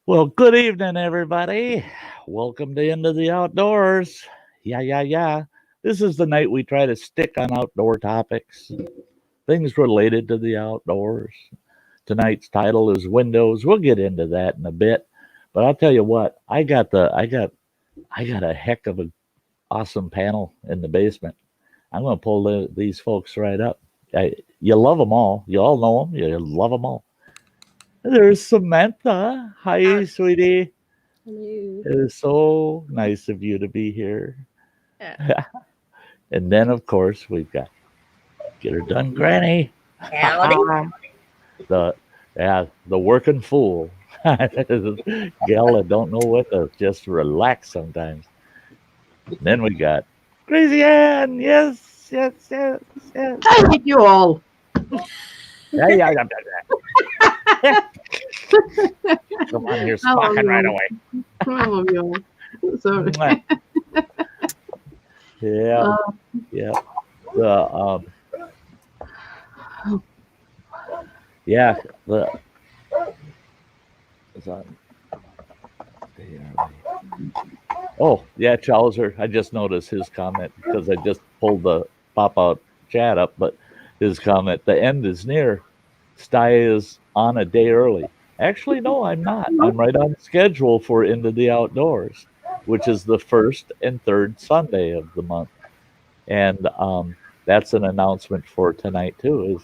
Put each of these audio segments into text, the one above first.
Well, good evening, everybody. Welcome to Into the Outdoors. Yeah. This is the night we try to stick on outdoor topics, things related to the outdoors. Tonight's title is Windows. We'll get into that in a bit, but I'll tell you what, I got a heck of an awesome panel in the basement. I'm going to pull these folks right up. You love them all. You all know them. You love them all. There's Samantha. Hi, sweetie. Hello. It is so nice of you to be here. Yeah. And then, of course, we've got Get Her Done Granny. Howdy. the the working fool. Gal that don't know what to just relax sometimes. And then we got Crazy Ann. Yes. I hate you all. Yeah. Come on here, squawking right away. I love you all. Sorry. Yeah. The yeah, the is that, oh yeah, Chowser. I just noticed his comment because I just pulled the pop out chat up, but his comment, the end is near. Sty is on a day early. Actually, no, I'm not. I'm right on schedule for Into the Outdoors, which is the first and third Sunday of the month. And that's an announcement for tonight too.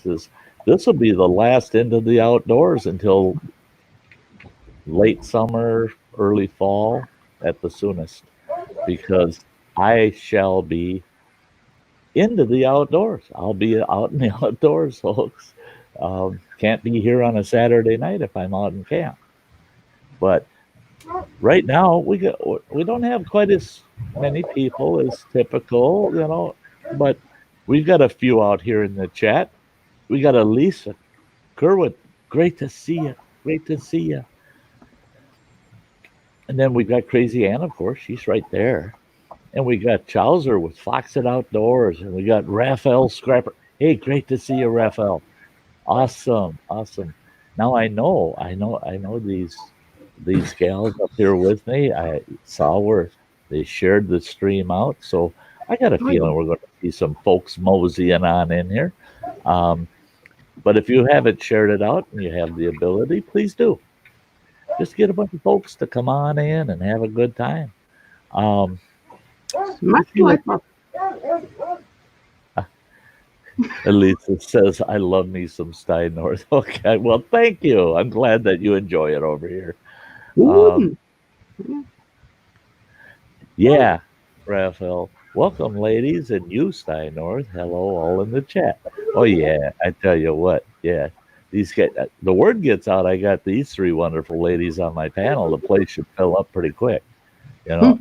This will be the last Into the Outdoors until late summer, early fall at the soonest, because I shall be into the outdoors. I'll be out in the outdoors, folks. Can't be here on a Saturday night if I'm out in camp. But right now we don't have quite as many people as typical, but we've got a few out here in the chat. We got Elisa Kerwood. Great to see you. Great to see you. And then we've got Crazy Ann, of course. She's right there. And we got Chowser with Foxit Outdoors. And we got Raphael Scrapper. Hey, great to see you, Raphael. Awesome. Now I know these gals up here with me. I saw where they shared the stream out. So I got a feeling we're going to see some folks moseying on in here. But if you haven't shared it out and you have the ability, please do. Just get a bunch of folks to come on in and have a good time. Elisa says, I love me some Sty North. Okay, well, thank you. I'm glad that you enjoy it over here. Yeah, Raphael. Welcome, ladies, and you, Sty North. Hello, all in the chat. Oh, yeah, I tell you what. Yeah, these guys, the word gets out. I got these three wonderful ladies on my panel. The place should fill up pretty quick. Yeah.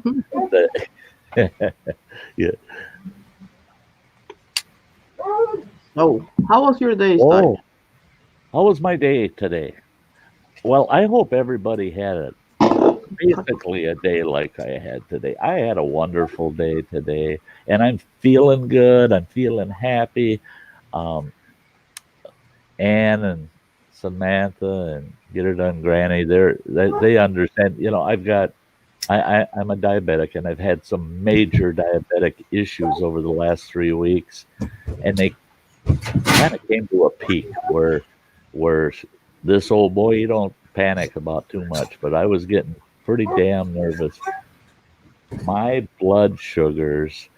Oh, how was your day, Sty? Oh, how was my day today? Well, I hope everybody had basically a day like I had today. I had a wonderful day today, and I'm feeling good. I'm feeling happy. Ann and Samantha and Get Her Done Granny, they understand. I'm a diabetic, and I've had some major diabetic issues over the last 3 weeks, and they kind of came to a peak where this old boy, you don't panic about too much, but I was getting pretty damn nervous. My blood sugars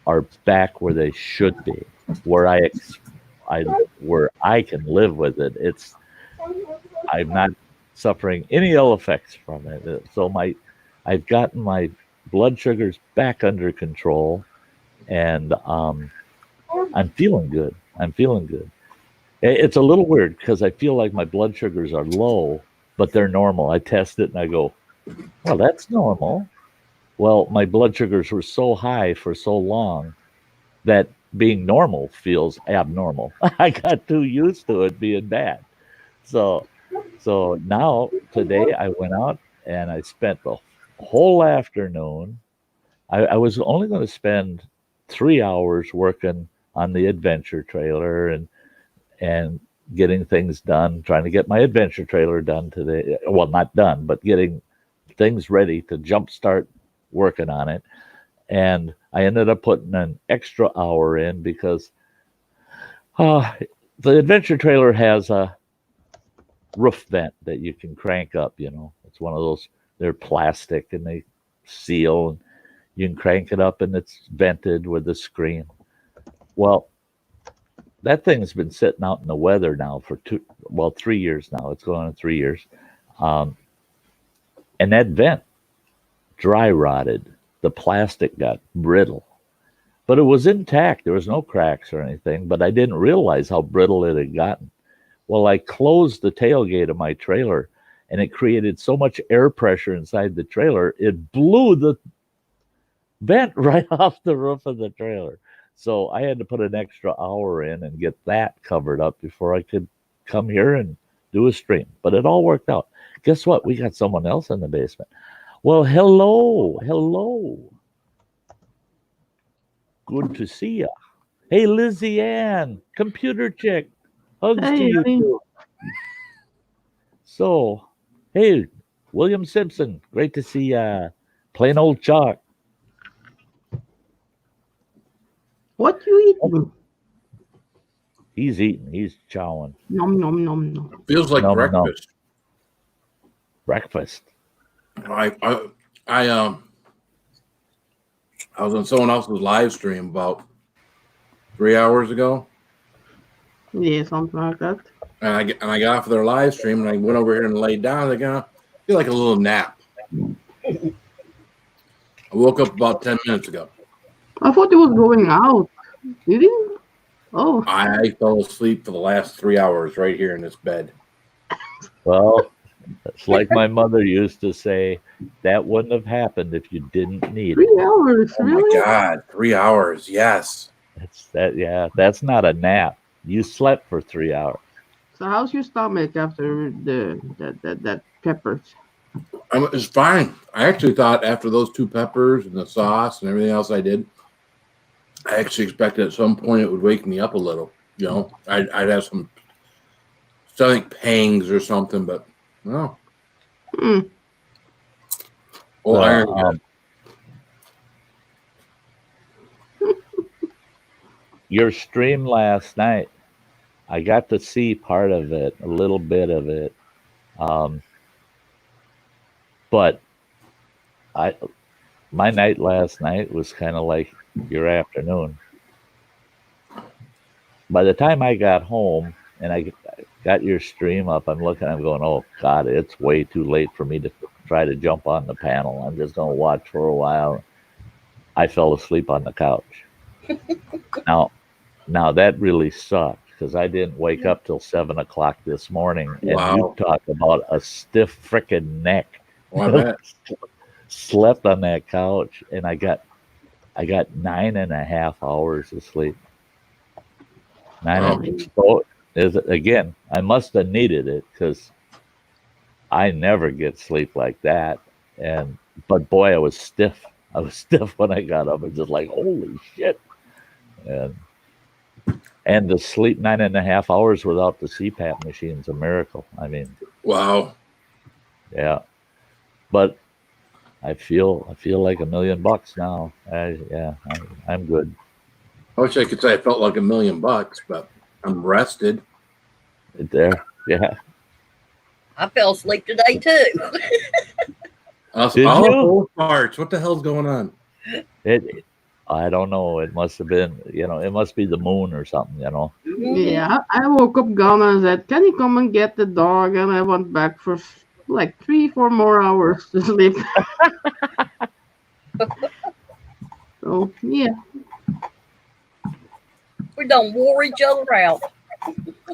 are back where they should be, where I can live with it. I'm not suffering any ill effects from it. So I've gotten my blood sugars back under control, and I'm feeling good. It's a little weird because I feel like my blood sugars are low, but they're normal. I test it and I go, well, that's normal. Well, my blood sugars were so high for so long that being normal feels abnormal. I got too used to it being bad. So now today I went out and I spent the whole afternoon. I was only going to spend 3 hours working on the adventure trailer and getting things done, trying to get my adventure trailer done today. Well, not done, but getting things ready to jumpstart working on it. And I ended up putting an extra hour in because the adventure trailer has a roof vent that you can crank up. It's one of those, they're plastic and they seal, and you can crank it up and it's vented with a screen. Well, that thing's been sitting out in the weather now for 3 years now. It's going on 3 years. And that vent dry rotted. The plastic got brittle, but it was intact. There was no cracks or anything, but I didn't realize how brittle it had gotten. Well, I closed the tailgate of my trailer and it created so much air pressure inside the trailer, it blew the vent right off the roof of the trailer. So I had to put an extra hour in and get that covered up before I could come here and do a stream. But it all worked out. Guess what? We got someone else in the basement. Well, hello. Good to see ya. Hey, Lizzie Ann, computer chick. Hugs to Hey, you honey. too. So, hey, William Simpson, great to see ya. Plain old Chuck. What you eating? He's eating. He's chowing. Nom nom nom nom. Feels like No. breakfast. Breakfast. I was on someone else's live stream about 3 hours ago, Yeah, something like that. and I got off of their live stream and I went over here and laid down. I feel like a little nap. I woke up about 10 minutes ago. I thought it was going out. Did it? Oh, I fell asleep for the last 3 hours right here in this bed. Well, it's like my mother used to say, that wouldn't have happened if you didn't need it. 3 hours, Oh really? my God, 3 hours, yes. That's not a nap. You slept for 3 hours. So how's your stomach after that peppers? It's fine. I actually thought after those 2 peppers and the sauce and everything else I did, I actually expected at some point it would wake me up a little. I'd have some stomach pangs or something, but no. Well, iron. Your stream last night, I got to see part of it, a little bit of it. But my night last night was kind of like your afternoon. By the time I got home and I got your stream up, I'm going, oh God, it's way too late for me to try to jump on the panel. I'm just going to watch for a while. I fell asleep on the couch. Now that really sucked because I didn't wake up till 7 o'clock this morning. And Wow. you talk about a stiff frickin' neck. Well, I bet. Slept on that couch and I got 9.5 hours of sleep. So again, I must have needed it because I never get sleep like that. But boy, I was stiff. I was stiff when I got up. I was just like, holy shit. And to sleep 9.5 hours without the CPAP machine is a miracle. I mean, Wow. yeah. But I feel like $1 million now. I'm good. I wish I could say I felt like $1 million, but I'm rested. There, yeah. I fell asleep today too. All you? both parts. What the hell's going on? I don't know. It must have been, it must be the moon or something, Yeah, I woke up gone and said, "Can you come and get the dog?" And I went back for like 3-4 more hours to sleep. So yeah, We don't wore each other out.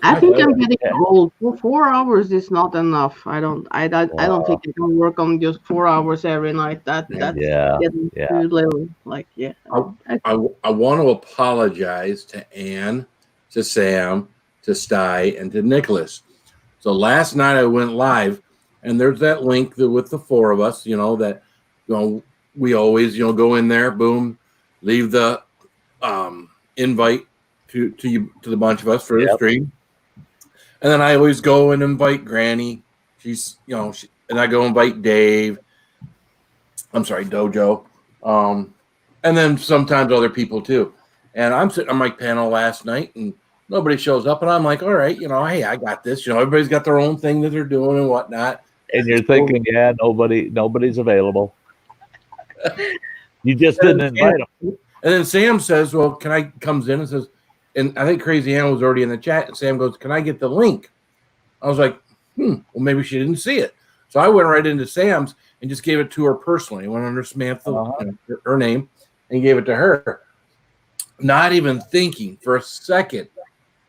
I think I'm getting old. 4 hours is not enough. I don't think I can work on just 4 hours every night. That's getting too little. Like I want to apologize to Ann, to Sam, to Sty, and to Nicholas. So last night I went live, and there's that link with the 4 of us. That we always go in there, boom, leave the invite to the bunch of us for the stream. And then I always go and invite Granny. She's, and I go invite Dave. I'm sorry, Dojo. And then sometimes other people too. And I'm sitting on my panel last night and nobody shows up. And I'm like, all right, hey, I got this. Everybody's got their own thing that they're doing and whatnot. And you're thinking, yeah, nobody's available. You just didn't invite them. And then Sam says, well, comes in and says, and I think Crazy Ann was already in the chat. And Sam goes, can I get the link? I was like, well, maybe she didn't see it. So I went right into Sam's and just gave it to her personally. I went under Samantha, her name, and gave it to her. Not even thinking for a second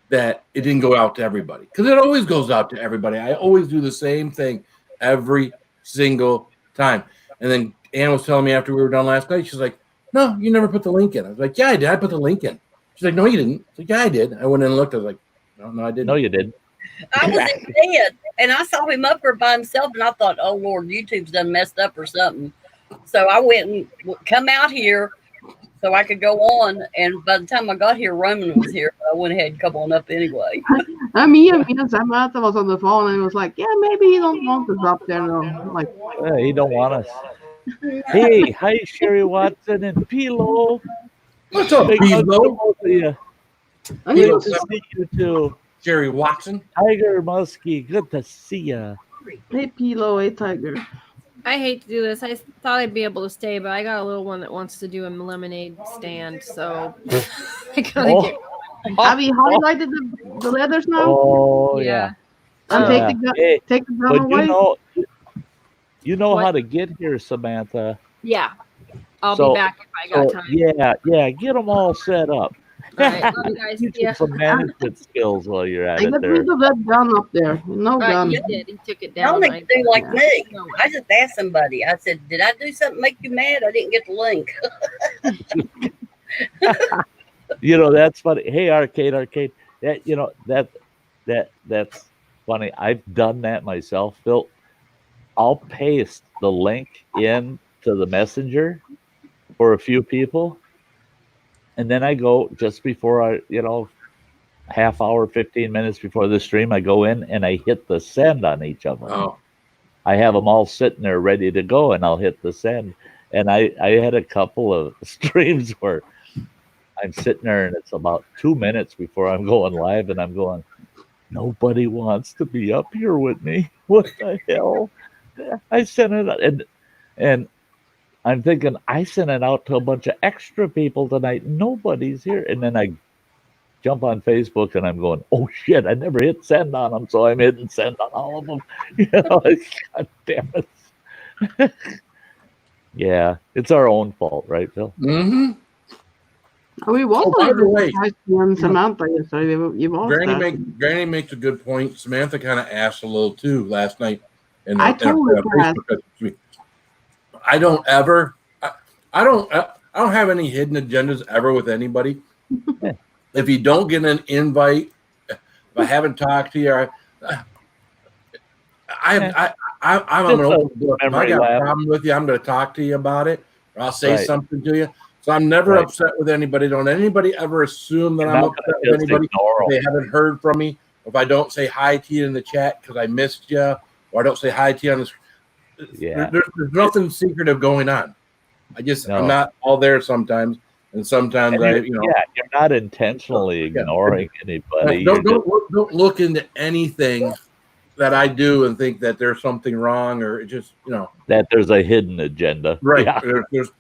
that it didn't go out to everybody. Because it always goes out to everybody. I always do the same thing every single time. And then Ann was telling me after we were done last night, she's like, no, you never put the link in. I was like, yeah, I did. I put the link in. She's like, no, you didn't. I was like, yeah, I did. I went in and looked. I was like, no, I didn't. No, you didn't. I was in bed and I saw him up there by himself and I thought, oh Lord, YouTube's done messed up or something. So I went and come out here so I could go on. And by the time I got here, Roman was here. I went ahead and come on up anyway. Me and Samantha was on the phone and it was like, yeah, maybe he don't want us up there. No. I'm like, yeah, he don't want us. Hey, hi, Sherry Watson and Pilo. What's up, Pilo? Yeah. Good to see you too. Sherry Watson. Tiger Muskie, good to see ya. Hey, Pilo, hey, Tiger. I hate to do this. I thought I'd be able to stay, but I got a little one that wants to do a lemonade stand, so I gotta get. Have you highlighted the letters now? Oh, yeah. And take the gun away. You know how to get here, Samantha. Yeah. I'll be back if I got time. Yeah. Get them all set up. All right, love you guys. Teach some management skills while you're at I it got there. rid of that gun up there. No gun. He did. He took it down. Y'all need to do like me. I just asked somebody. I said, did I do something make you mad? I didn't get the link. That's funny. Hey, Arcade. That's funny. I've done that myself, Phil. I'll paste the link in to the messenger for a few people. And then I go just before half hour, 15 minutes before the stream, I go in and I hit the send on each of them. Oh. I have them all sitting there ready to go and I'll hit the send. And I had a couple of streams where I'm sitting there and it's about 2 minutes before I'm going live and I'm going, nobody wants to be up here with me. What the hell? I sent it out and I'm thinking I sent it out to a bunch of extra people tonight. Nobody's here. And then I jump on Facebook and I'm going, oh shit, I never hit send on them. So I'm hitting send on all of them. God damn it. Yeah, it's our own fault, right, Phil? Mm-hmm. We won't. By the way, Samantha yesterday. Granny makes a good point. Samantha kind of asked a little too last night. I totally I don't have any hidden agendas ever with anybody. If you don't get an invite, if I haven't talked to you, I'm an open book. If I got a problem with you, I'm going to talk to you about it, or I'll say something to you. So I'm never upset with anybody. Don't anybody ever assume that I'm upset with anybody if they haven't heard from me. If I don't say hi to you in the chat because I missed you, or I don't say hi to you on this. Yeah. There's nothing secretive going on. I'm not all there sometimes, and sometimes you're not intentionally ignoring anybody. Don't look into anything that I do and think that there's something wrong or it just that there's a hidden agenda. Right. Yeah. There's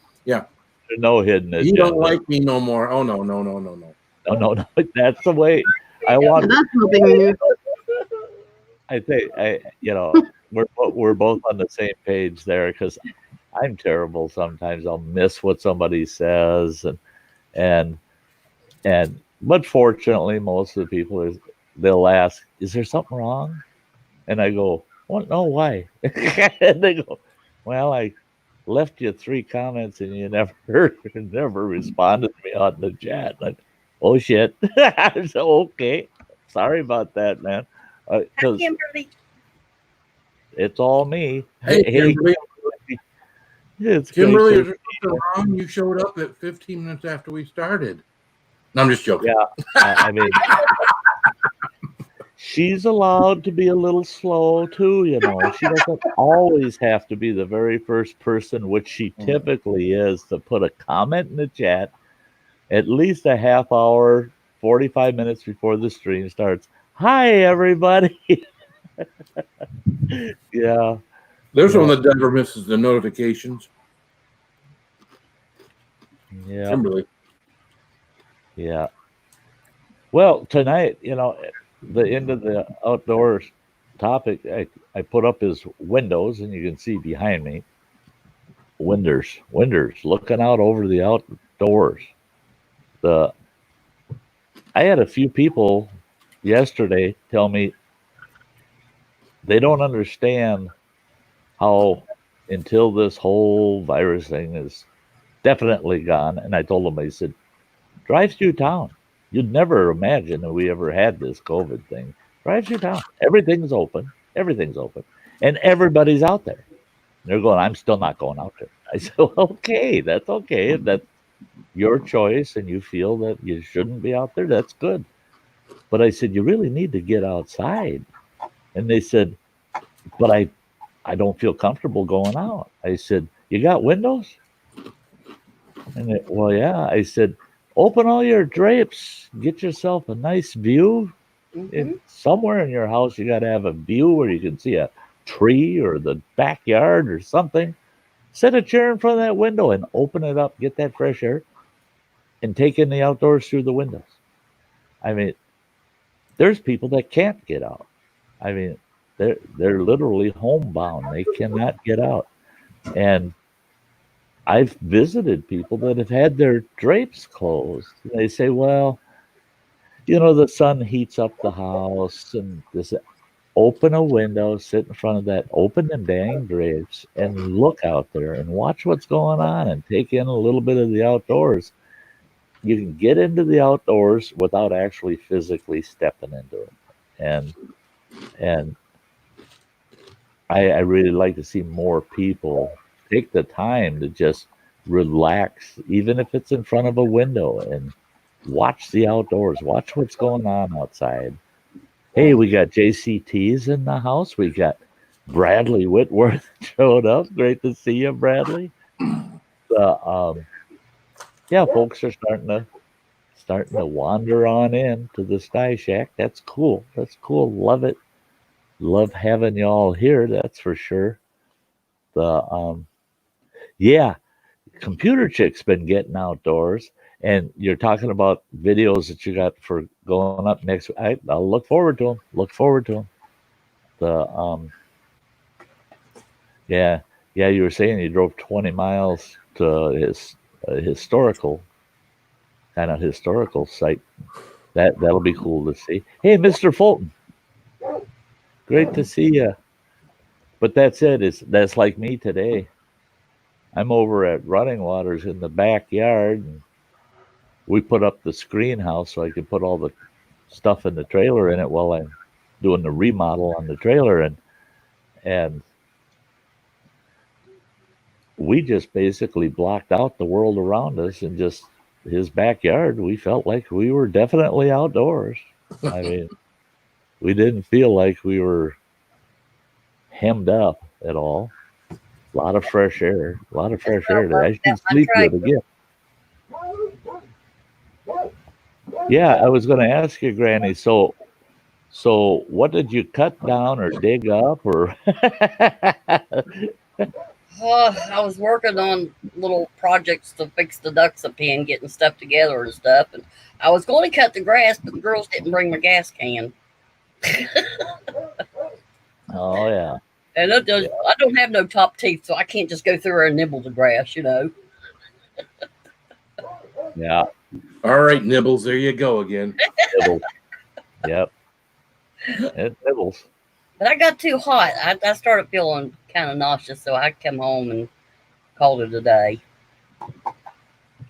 no hidden agenda. You don't like me no more. Oh no. No. That's the way I want. That's nothing new. I think we're both on the same page there because I'm terrible sometimes. I'll miss what somebody says but fortunately most of the people they'll ask, is there something wrong? And I go, well, no, why? And they go, well, I left you 3 comments and you never responded to me on the chat. Like, oh shit. So okay. Sorry about that, man. Kimberly. It's all me. Hey, Kimberly. It's Kimberly, is there something wrong? You showed up at 15 minutes after we started. No, I'm just joking. Yeah, I mean, she's allowed to be a little slow too, you know. She doesn't always have to be the very first person, which she typically is, to put a comment in the chat at least a half hour, 45 minutes before the stream starts. Hi, everybody. Yeah. There's one that never misses the notifications. Yeah. Kimberly. Yeah. Well, tonight, you know, the end of the outdoors topic I put up is windows, and you can see behind me windows looking out over the outdoors. I had a few people yesterday tell me they don't understand how until this whole virus thing is definitely gone. And I told them, I said, drive through town. You'd never imagine that we ever had this COVID thing. Drive through town. Everything's open. And everybody's out there. They're going, I'm still not going out there. I said, well, okay, that's okay. If that's your choice and you feel that you shouldn't be out there, that's good. But I said, you really need to get outside. And they said, but I don't feel comfortable going out. I said, you got windows? And well, yeah. I said, open all your drapes, get yourself a nice view. Somewhere in your house, you got to have a view where you can see a tree or the backyard or something. Set a chair in front of that window and open it up, get that fresh air, and take in the outdoors through the windows. I mean, there's people that can't get out. I mean, they're literally homebound. They cannot get out. And I've visited people that have had their drapes closed. They say, well, you know, the sun heats up the house and this. Open a window, sit in front of that, open them dang drapes and look out there and watch what's going on and take in a little bit of the outdoors. You can get into the outdoors without actually physically stepping into it. And I really like to see more people take the time to just relax, even if it's in front of a window, and watch the outdoors, watch what's going on outside. Hey, we got JCTs in the house. We got Bradley Whitworth showed up. Great to see you, Bradley. Yeah, folks are starting to wander on in to the Sty Shack. That's cool. Love it. Love having y'all here. That's for sure. Yeah, Computer Chick's been getting outdoors. And you're talking about videos that you got for going up next. I'll look forward to them. Yeah. You were saying you drove 20 miles to his historical site. That'll be cool to see. Hey, Mr. Fulton, great to see you. But that's it. That's like me today. I'm over at Running Waters in the backyard. And we put up the screen house so I could put all the stuff in the trailer in it while I'm doing the remodel on the trailer. And we just basically blocked out the world around us and just his backyard. We felt like we were definitely outdoors. I mean, we didn't feel like we were hemmed up at all. A lot of fresh air. I should sleep good again. Yeah, I was going to ask you, Granny. So what did you cut down or dig up or? I was working on little projects to fix the ducks up in, getting stuff together and stuff. And I was going to cut the grass, but the girls didn't bring my gas can. Oh yeah. And I don't have no top teeth, so I can't just go through there and nibble the grass, you know. Yeah. All right, Nibbles, there you go again. Nibbles. Yep. It nibbles. But I got too hot. I started feeling kind of nauseous, so I come home and called it a day.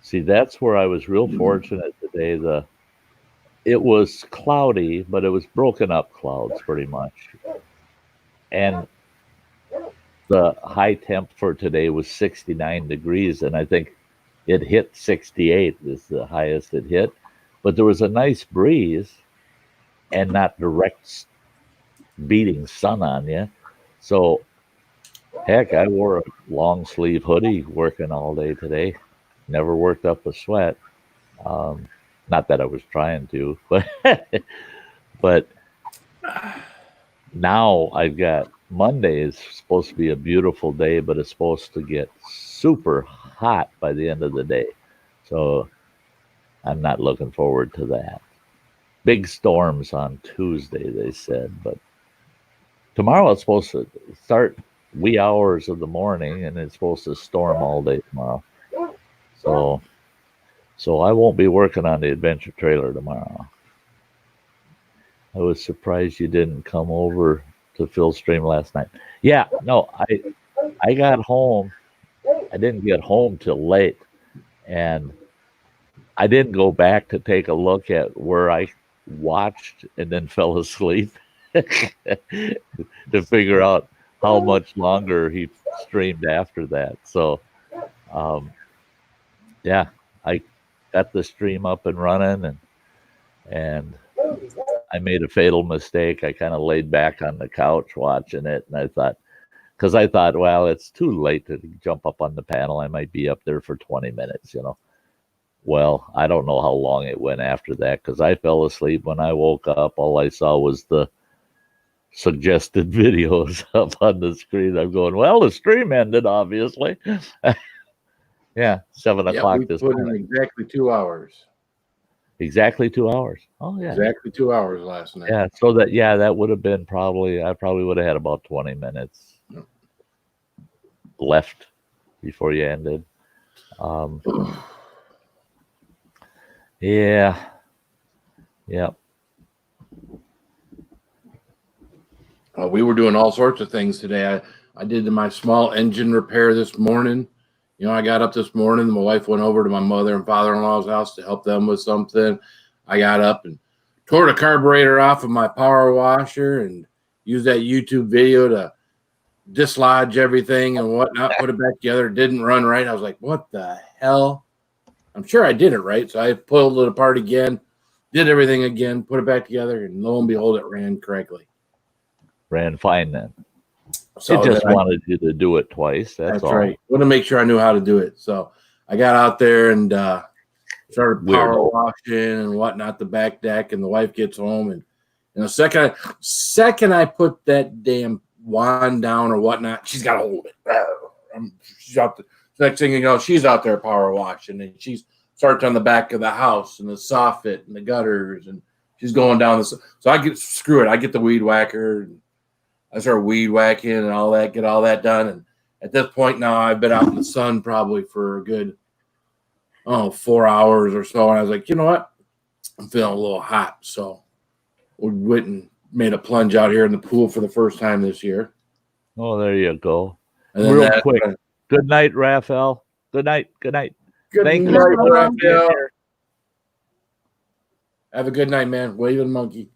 See, that's where I was real fortunate today. It was cloudy, but it was broken up clouds pretty much. And the high temp for today was 69 degrees, and I think it hit 68 is the highest it hit. But there was a nice breeze, and not direct beating sun on you. So, heck, I wore a long sleeve hoodie working all day today. Never worked up a sweat. Not that I was trying to, but now I've got Monday is supposed to be a beautiful day, but it's supposed to get super hot by the end of the day. So I'm not looking forward to that. Big storms on Tuesday, they said, but tomorrow it's supposed to start wee hours of the morning, and it's supposed to storm all day tomorrow. So I won't be working on the adventure trailer tomorrow. I was surprised you didn't come over to Phil's stream last night. Yeah, no, I got home. I didn't get home till late, and I didn't go back to take a look at where I watched and then fell asleep to figure out how much longer he streamed after that. So, yeah, I got the stream up and running, and I made a fatal mistake. I kind of laid back on the couch watching it, and I thought, well, it's too late to jump up on the panel. I might be up there for 20 minutes, Well, I don't know how long it went after that, because I fell asleep. When I woke up, all I saw was the suggested videos up on the screen. I'm going, well, the stream ended, obviously. Yeah, 7 o'clock we this put morning. in exactly 2 hours. Exactly 2 hours. Oh, yeah. Exactly 2 hours last night. Yeah, so that would have been I probably would have had about 20 minutes left before you ended. Yeah. We were doing all sorts of things today. I did my small engine repair this morning. I got up this morning. My wife went over to my mother and father-in-law's house to help them with something. I got up and tore the carburetor off of my power washer and used that YouTube video to dislodge everything and whatnot, put it back together. It didn't run right. I was like, what the hell? I'm sure I did it right. So I pulled it apart again, did everything again, put it back together, and lo and behold, it ran correctly. Ran fine then. So it just wanted you to do it twice. That's all. Right. I want to make sure I knew how to do it. So I got out there and started power washing and whatnot, the back deck, and the wife gets home. And the second I put that damn wand down or whatnot, she's got to hold it. She's out there. Next thing you know, she's out there power washing, and she's starts on the back of the house and the soffit and the gutters, and she's going down the. So I get the weed whacker. And I start weed whacking and all that, get all that done. And at this point now, I've been out in the sun probably for a good, 4 hours or so. And I was like, you know what? I'm feeling a little hot. So we went and made a plunge out here in the pool for the first time this year. Oh, there you go. And then real quick. Good night, Raphael. Good night. Good Thank night, you. Raphael. Have a good night, man. Waving monkey.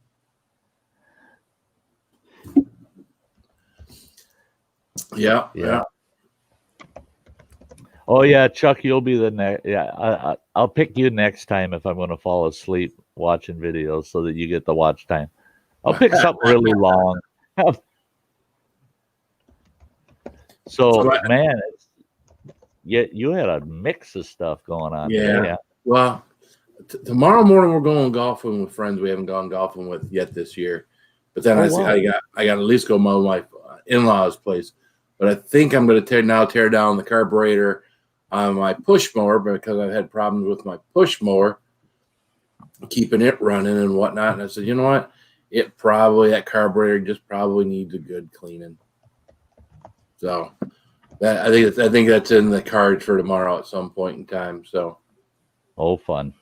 Yeah. Oh yeah, Chuck, you'll be the next. Yeah, I'll pick you next time if I'm going to fall asleep watching videos, so that you get the watch time. I'll pick something really long. So man, you had a mix of stuff going on. Yeah. There. Well, tomorrow morning we're going golfing with friends we haven't gone golfing with yet this year. But then I got to at least go mow my in-laws' place. But I think I'm going to tear down the carburetor on my push mower, because I've had problems with my push mower, keeping it running and whatnot. And I said, you know what? That carburetor just probably needs a good cleaning. So I think that's in the cards for tomorrow at some point in time. So, fun.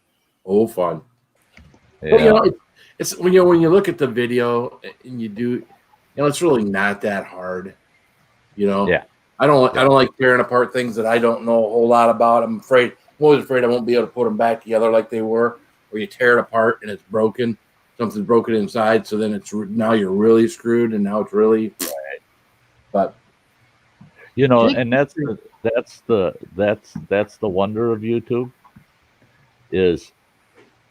Yeah. But, it's when you look at the video and you do, it's really not that hard. Yeah. I don't like tearing apart things that I don't know a whole lot about. I'm always afraid I won't be able to put them back together like they were, or you tear it apart and it's broken. Something's broken inside, so then now you're really screwed, and now it's really. But and that's the wonder of YouTube is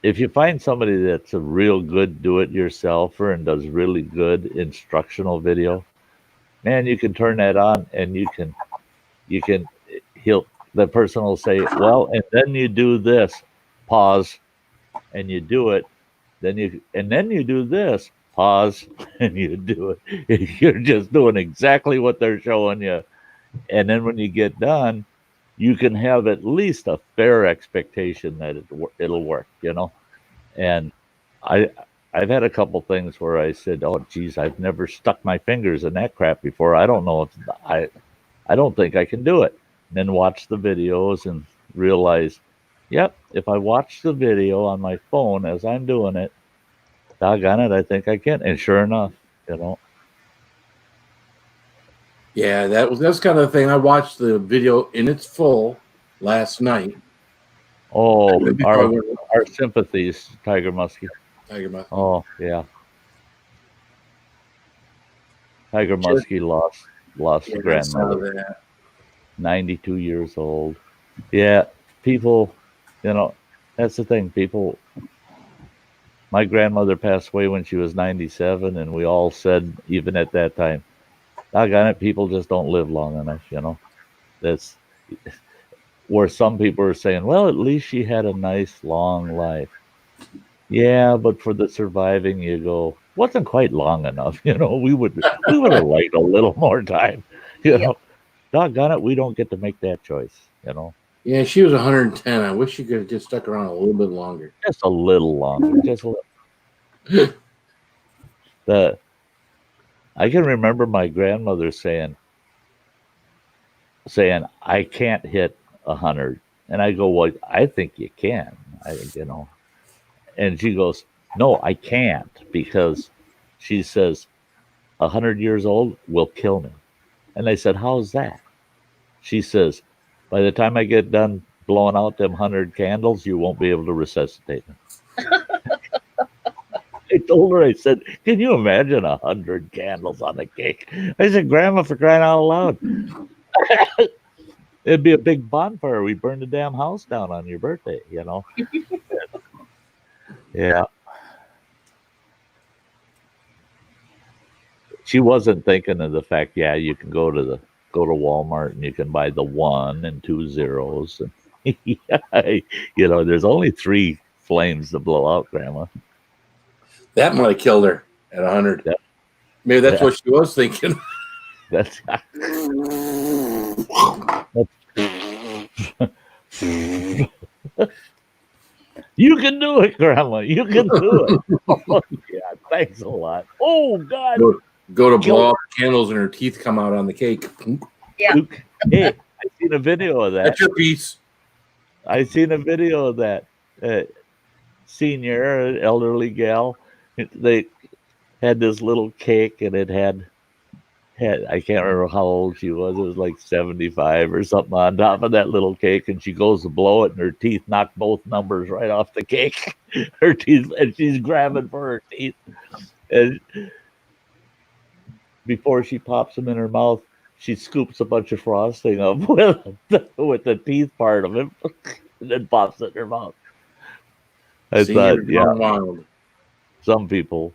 if you find somebody that's a real good do-it-yourselfer and does really good instructional video, man, you can turn that on and the person will say, well, and then you do this, pause, and you do it, then you do this, pause, and you do it. You're just doing exactly what they're showing you. And then when you get done, you can have at least a fair expectation that it'll work, And I've had a couple things where I said, "Oh, geez, I've never stuck my fingers in that crap before. I don't know if I don't think I can do it." And then watch the videos and realize, yep, if I watch the video on my phone as I'm doing it, doggone it, I think I can. And sure enough, Yeah, that's kind of the thing. I watched the video in its full last night. Oh, our sympathies, Tiger Muskie. Tiger Muskie. Oh, yeah. Tiger Muskie lost the grandmother. 92 years old. Yeah, people, that's the thing. People, my grandmother passed away when she was 97, and we all said, even at that time, doggone it, people just don't live long enough, That's where some people are saying, well, at least she had a nice long life. Yeah, but for the surviving, you go, wasn't quite long enough. We would have liked a little more time. Doggone it, we don't get to make that choice. Yeah, she was 110. I wish she could have just stuck around a little bit longer. Just a little longer. Just a little. I can remember my grandmother saying, I can't hit 100, and I go, well, I think you can. And she goes, no, I can't, because she says 100 years old will kill me. And I said, how's that? She says, by the time I get done blowing out them 100 candles, you won't be able to resuscitate me. I told her, I said, can you imagine 100 candles on a cake? I said, Grandma, for crying out loud. It'd be a big bonfire. We burn the damn house down on your birthday, Yeah. She wasn't thinking of the fact, you can go to Walmart and you can buy the 1 and 2 zeros. And there's only 3 flames to blow out, Grandma. That might have killed her at 100. Yeah. Maybe that's what she was thinking. That's You can do it, Grandma. You can do it. Oh, yeah, thanks a lot. Oh, God. Go to blow out candles and her teeth come out on the cake. Yeah. Hey, I seen a video of that. That's your piece. I seen a video of that. Senior, elderly gal. They had this little cake, and it had I can't remember how old she was. It was like 75 or something on top of that little cake, and she goes to blow it, and her teeth knock both numbers right off the cake. Her teeth, and she's grabbing for her teeth. And before she pops them in her mouth, she scoops a bunch of frosting up with the teeth part of it, and then pops it in her mouth. I thought, wild. Some people,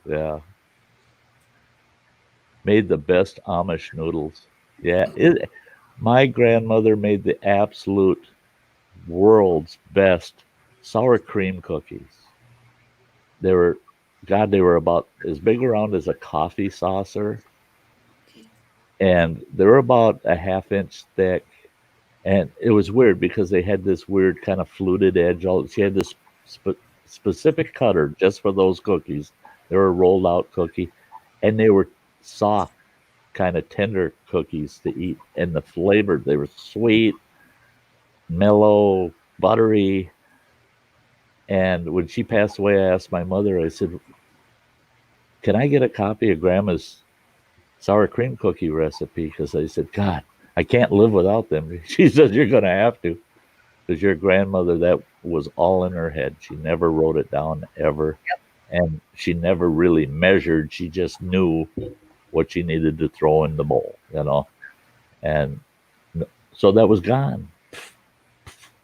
made the best Amish noodles. Yeah, my grandmother made the absolute world's best sour cream cookies. They were about as big around as a coffee saucer, and they were about a half-inch thick. And it was weird because they had this weird kind of fluted edge. She had this specific cutter just for those cookies. They were a rolled out cookie, and they were soft, kind of tender cookies to eat. And the flavor, they were sweet, mellow, buttery. And when she passed away, I asked my mother, I said, can I get a copy of Grandma's sour cream cookie recipe? Because I said, God, I can't live without them. She says, you're going to have to. Because your grandmother, that was all in her head. She never wrote it down ever. Yep. And she never really measured. She just knew what she needed to throw in the bowl, And so that was gone.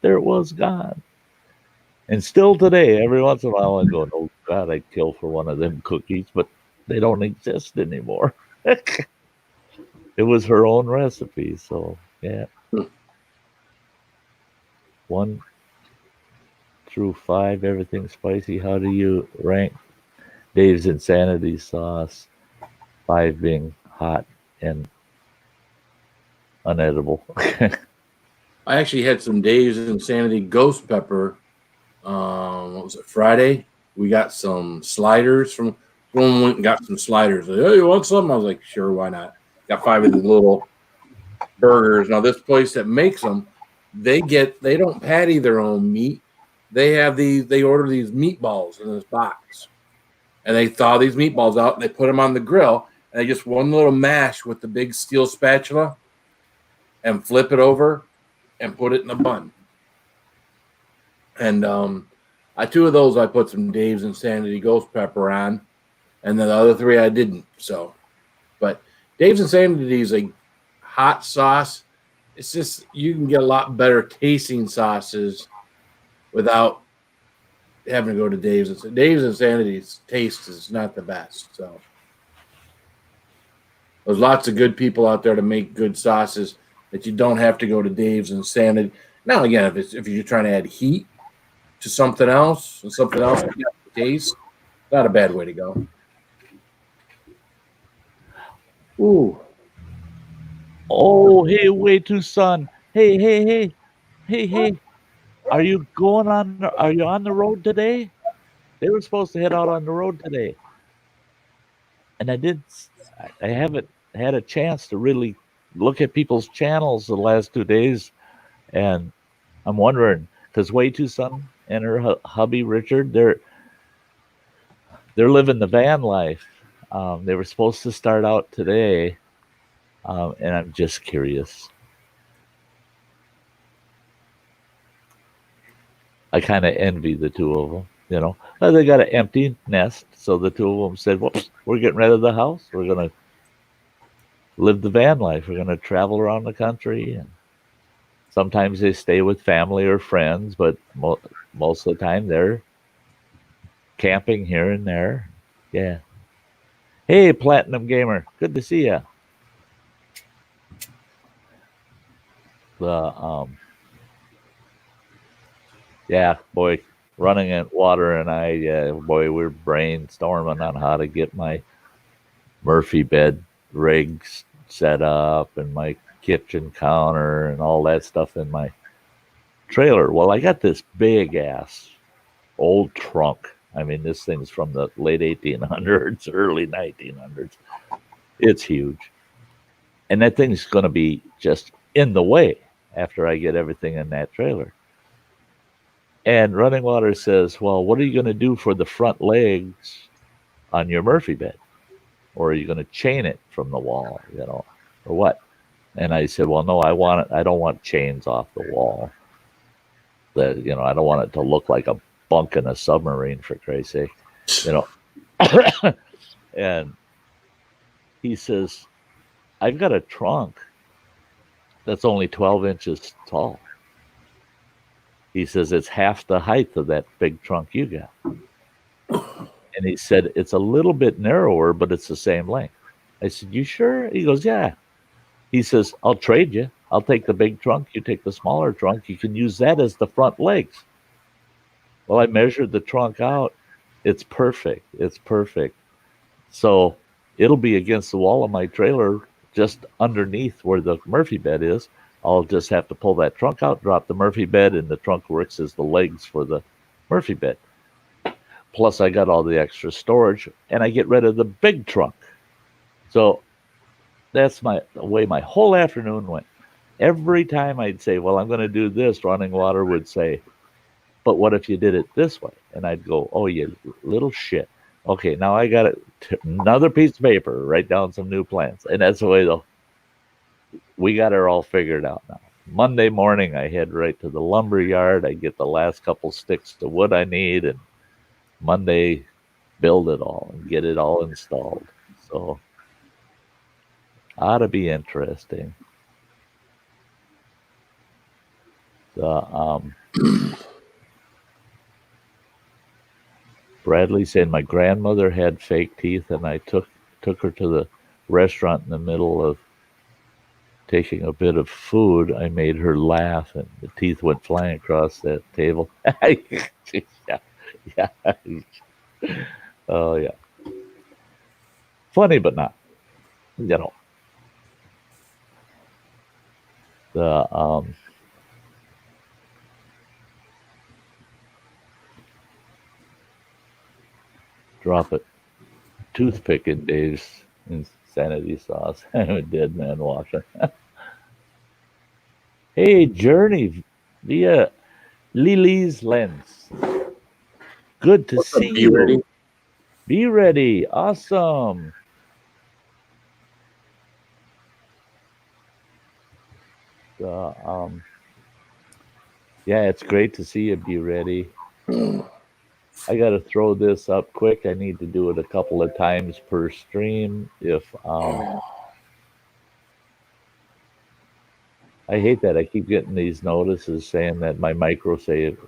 There it was gone. And still today, every once in a while, I go, "Oh God, I'd kill for one of them cookies," but they don't exist anymore. It was her own recipe, so yeah. 1 through 5, everything spicy. How do you rank Dave's Insanity sauce? 5 being hot and unedible. I actually had some Dave's Insanity ghost pepper. What was it, Friday? We got some sliders from someone went and got some sliders. Like, oh, you want some? I was like, sure, why not? Got 5 of these little burgers. Now, this place that makes them, they don't patty their own meat. They order these meatballs in this box. And they thaw these meatballs out and they put them on the grill. And they just one little mash with the big steel spatula and flip it over and put it in a bun. And 2 of those I put some Dave's Insanity ghost pepper on, and then the other 3 I didn't. So, but Dave's Insanity is a hot sauce. It's just you can get a lot better tasting sauces without having to go to Dave's. Dave's Insanity's taste is not the best. So there's lots of good people out there to make good sauces that you don't have to go to Dave's Insanity. Now again, if you're trying to add heat to something else and something else taste, not a bad way to go. Ooh. Oh, hey, way too son. Hey. Are you on the road today? They were supposed to head out on the road today. And I haven't had a chance to really look at people's channels the last 2 days. And I'm wondering, because Way Too Son and her hubby Richard, they're living the van life. They were supposed to start out today, and I'm just curious. I kind of envy the 2 of them. You know, they got an empty nest, so the 2 of them said, "Whoops, we're getting rid of the house. We're gonna live the van life. We're gonna travel around the country." And sometimes they stay with family or friends, but most of the time they're camping here and there. Yeah. Hey, Platinum Gamer, good to see you. Yeah, boy, running at water and we're brainstorming on how to get my Murphy bed rigs set up and my kitchen counter and all that stuff in my trailer. Well, I got this big ass old trunk. I mean, this thing's from the late 1800s, early 1900s. It's huge. And that thing's going to be just in the way after I get everything in that trailer. And Running Water says, well, what are you going to do for the front legs on your Murphy bed? Or are you going to chain it from the wall, or what? And I said, well, no, I don't want chains off the wall. I don't want it to look like a bunk in a submarine, for Christ's sake, And he says, I've got a trunk that's only 12 inches tall. He says, it's half the height of that big trunk you got. And he said, it's a little bit narrower, but it's the same length. I said, you sure? He goes, yeah. He says, I'll trade you. I'll take the big trunk. You take the smaller trunk. You can use that as the front legs. Well, I measured the trunk out. It's perfect. It's perfect. So it'll be against the wall of my trailer, just underneath where the Murphy bed is. I'll just have to pull that trunk out, drop the Murphy bed, and the trunk works as the legs for the Murphy bed. Plus, I got all the extra storage, and I get rid of the big trunk. So that's the way my whole afternoon went. Every time I'd say, well, I'm going to do this, Running Water would say, but what if you did it this way? And I'd go, oh, you little shit. Okay, now I got another piece of paper, write down some new plans. And that's the way we got her all figured out now. Monday morning, I head right to the lumber yard. I get the last couple sticks of wood I need, and Monday, build it all and get it all installed. So, ought to be interesting. Bradley saying my grandmother had fake teeth, and I took her to the restaurant in the middle of taking a bit of food. I made her laugh, and the teeth went flying across that table. yeah. Oh yeah. Funny, but not. The drop it. Toothpick in Dave's insanity sauce. I'm a dead man walking. Hey, Journey via Lily's Lens. Good to see Be you. ready. Be ready. Awesome. Yeah, it's great to see you. Be ready. I got to throw this up quick. I need to do it a couple of times per stream. I hate that. I keep getting these notices saying that my Microsoft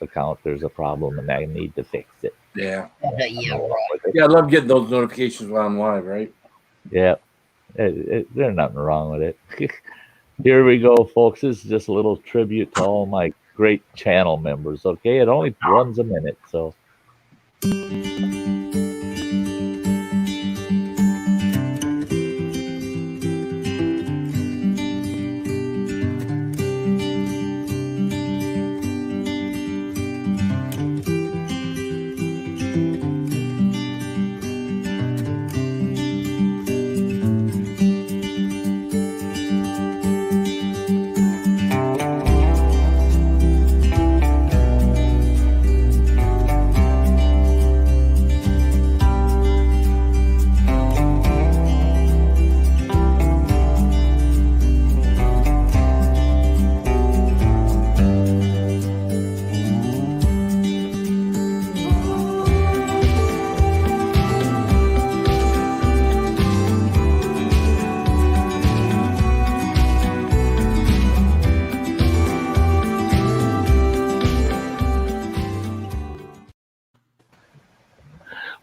account, there's a problem and I need to fix it. Yeah. Yeah, right. Yeah, I love getting those notifications while I'm live, right? Yeah. There's nothing wrong with it. Here we go, folks. This is just a little tribute to all my great channel members, okay? It only runs a minute, so.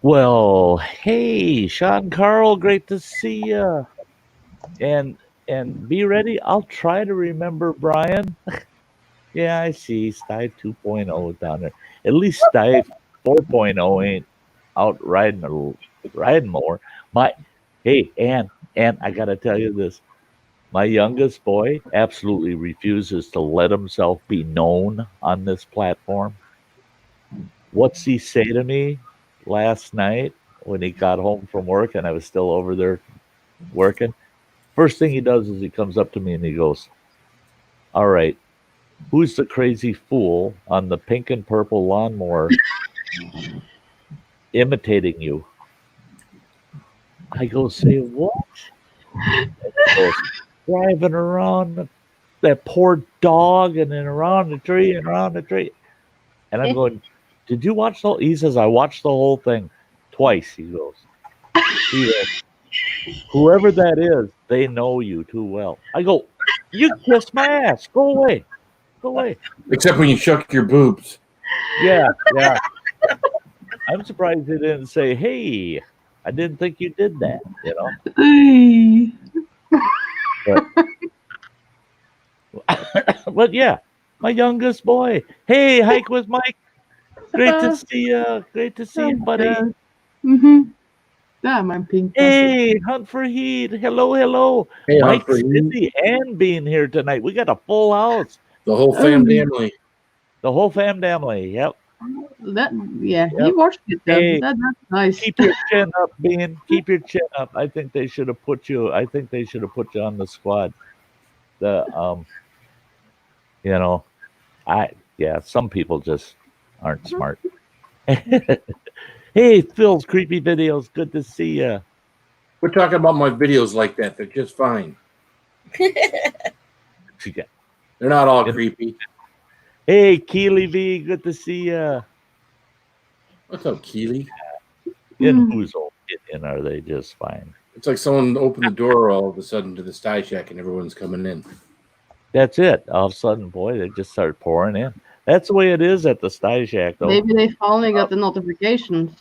Well, hey, Sean Carl, great to see you. And be ready. I'll try to remember Brian. Yeah, I see Sty 2.0 down there. At least Sty 4.0 ain't out riding more. Hey, Ann, I gotta tell you this. My youngest boy absolutely refuses to let himself be known on this platform. What's he say to me last night when he got home from work and I was still over there working? First thing he does is he comes up to me and he goes, "All right, who's the crazy fool on the pink and purple lawnmower imitating you?" I go, "Say what?" And he goes, "Driving around that poor dog and then around the tree and around the tree." And I'm going, "Did you watch the whole?" He says, "I watched the whole thing twice." He goes, "Whoever that is, they know you too well." I go, "You kiss my ass. Go away. Go away." Except when you shook your boobs. Yeah. I'm surprised they didn't say, "Hey, I didn't think you did that," But yeah, my youngest boy. Hey, hike with Mike. Great to see you. Great to see you, buddy. Yeah, my pink. Hey, Hunt for Heat. Hello. Hey, Mike, Cindy, and Bean here tonight. We got a full house. The whole family. The whole family. Yep. He watched it. Hey, that's nice. Keep your chin up, Bean. Keep your chin up. I think they should have put you on the squad. Some people just aren't smart. Hey, Phil's Creepy Videos. Good to see you. We're talking about my videos like that. They're just fine. Yeah. They're not all creepy. Hey, Keely V. Good to see you. What's up, Keely? And who's all in? Are they just fine? It's like someone opened the door all of a sudden to the Sty Shack and everyone's coming in. That's it. All of a sudden, boy, they just start pouring in. That's the way it is at the Sty Shack, though. Maybe they finally got the notifications.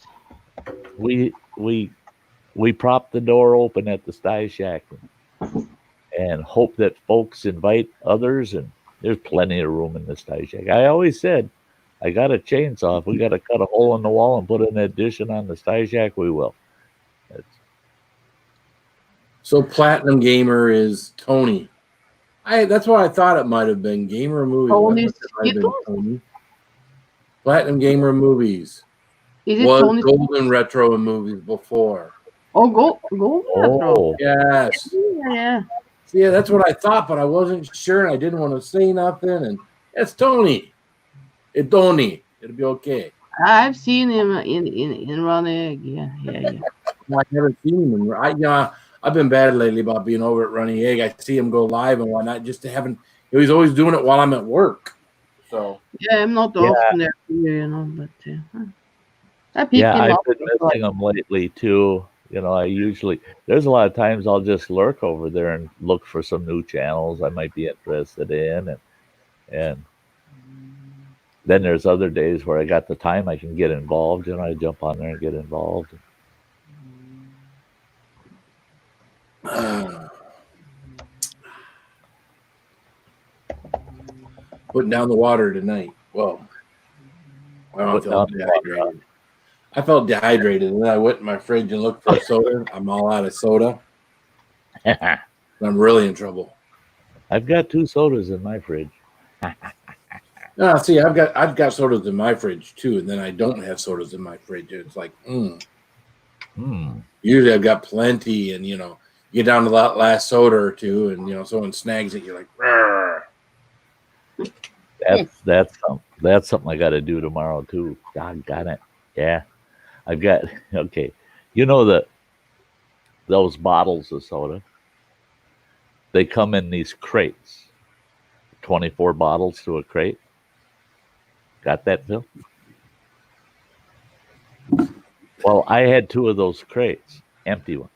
We prop the door open at the Sty Shack and hope that folks invite others, and there's plenty of room in the Sty Shack. I always said, I got a chainsaw. If we got to cut a hole in the wall and put an addition on the Sty Shack, we will. So Platinum Gamer is Tony. That's what I thought it might have been. Gamer Movies. Tony. Platinum Gamer Movies. Is it was Tony? Golden Retro Movies before. Oh, Gold Retro. Yes. Yeah. Yeah, that's what I thought, but I wasn't sure, and I didn't want to say nothing. And it's Tony. It's Tony. It'll be okay. I've seen him in Run Egg. Yeah. I haven't seen him. I've been bad lately about being over at Running Egg. I see him go live and whatnot. Just to haven't. He's always doing it while I'm at work. So yeah, I'm not often there, but I've been missing him lately too. There's a lot of times I'll just lurk over there and look for some new channels I might be interested in, and then there's other days where I got the time I can get involved. I jump on there and get involved. Putting down the water tonight. Well, I felt dehydrated. I felt dehydrated, and then I went in my fridge and looked for a soda. I'm all out of soda. I'm really in trouble. I've got 2 sodas in my fridge. No, see, I've got sodas in my fridge too, and then I don't have sodas in my fridge. It's like, Usually I've got plenty, and you get down to that last soda or two, and someone snags it, you're like, Rrr. That's something I got to do tomorrow too. Doggone it. Yeah, I've got okay. Those bottles of soda. They come in these crates, 24 bottles to a crate. Got that, Phil? Well, I had 2 of those crates, empty ones.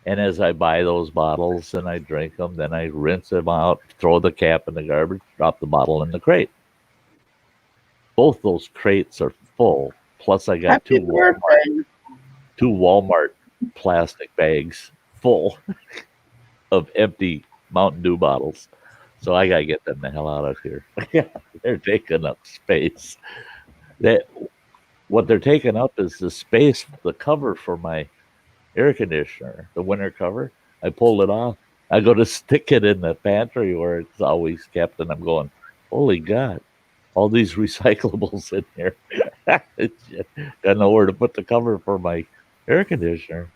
And as I buy those bottles and I drink them, then I rinse them out, throw the cap in the garbage, drop the bottle in the crate. Both those crates are full. Plus, I got 2 Walmart plastic bags full of empty Mountain Dew bottles. So I got to get them the hell out of here. They're taking up space. What they're taking up is the space, the cover for my air conditioner, the winter cover. I pulled it off. I go to stick it in the pantry where it's always kept, and I'm going, holy God, all these recyclables in here. Got nowhere to put the cover for my air conditioner.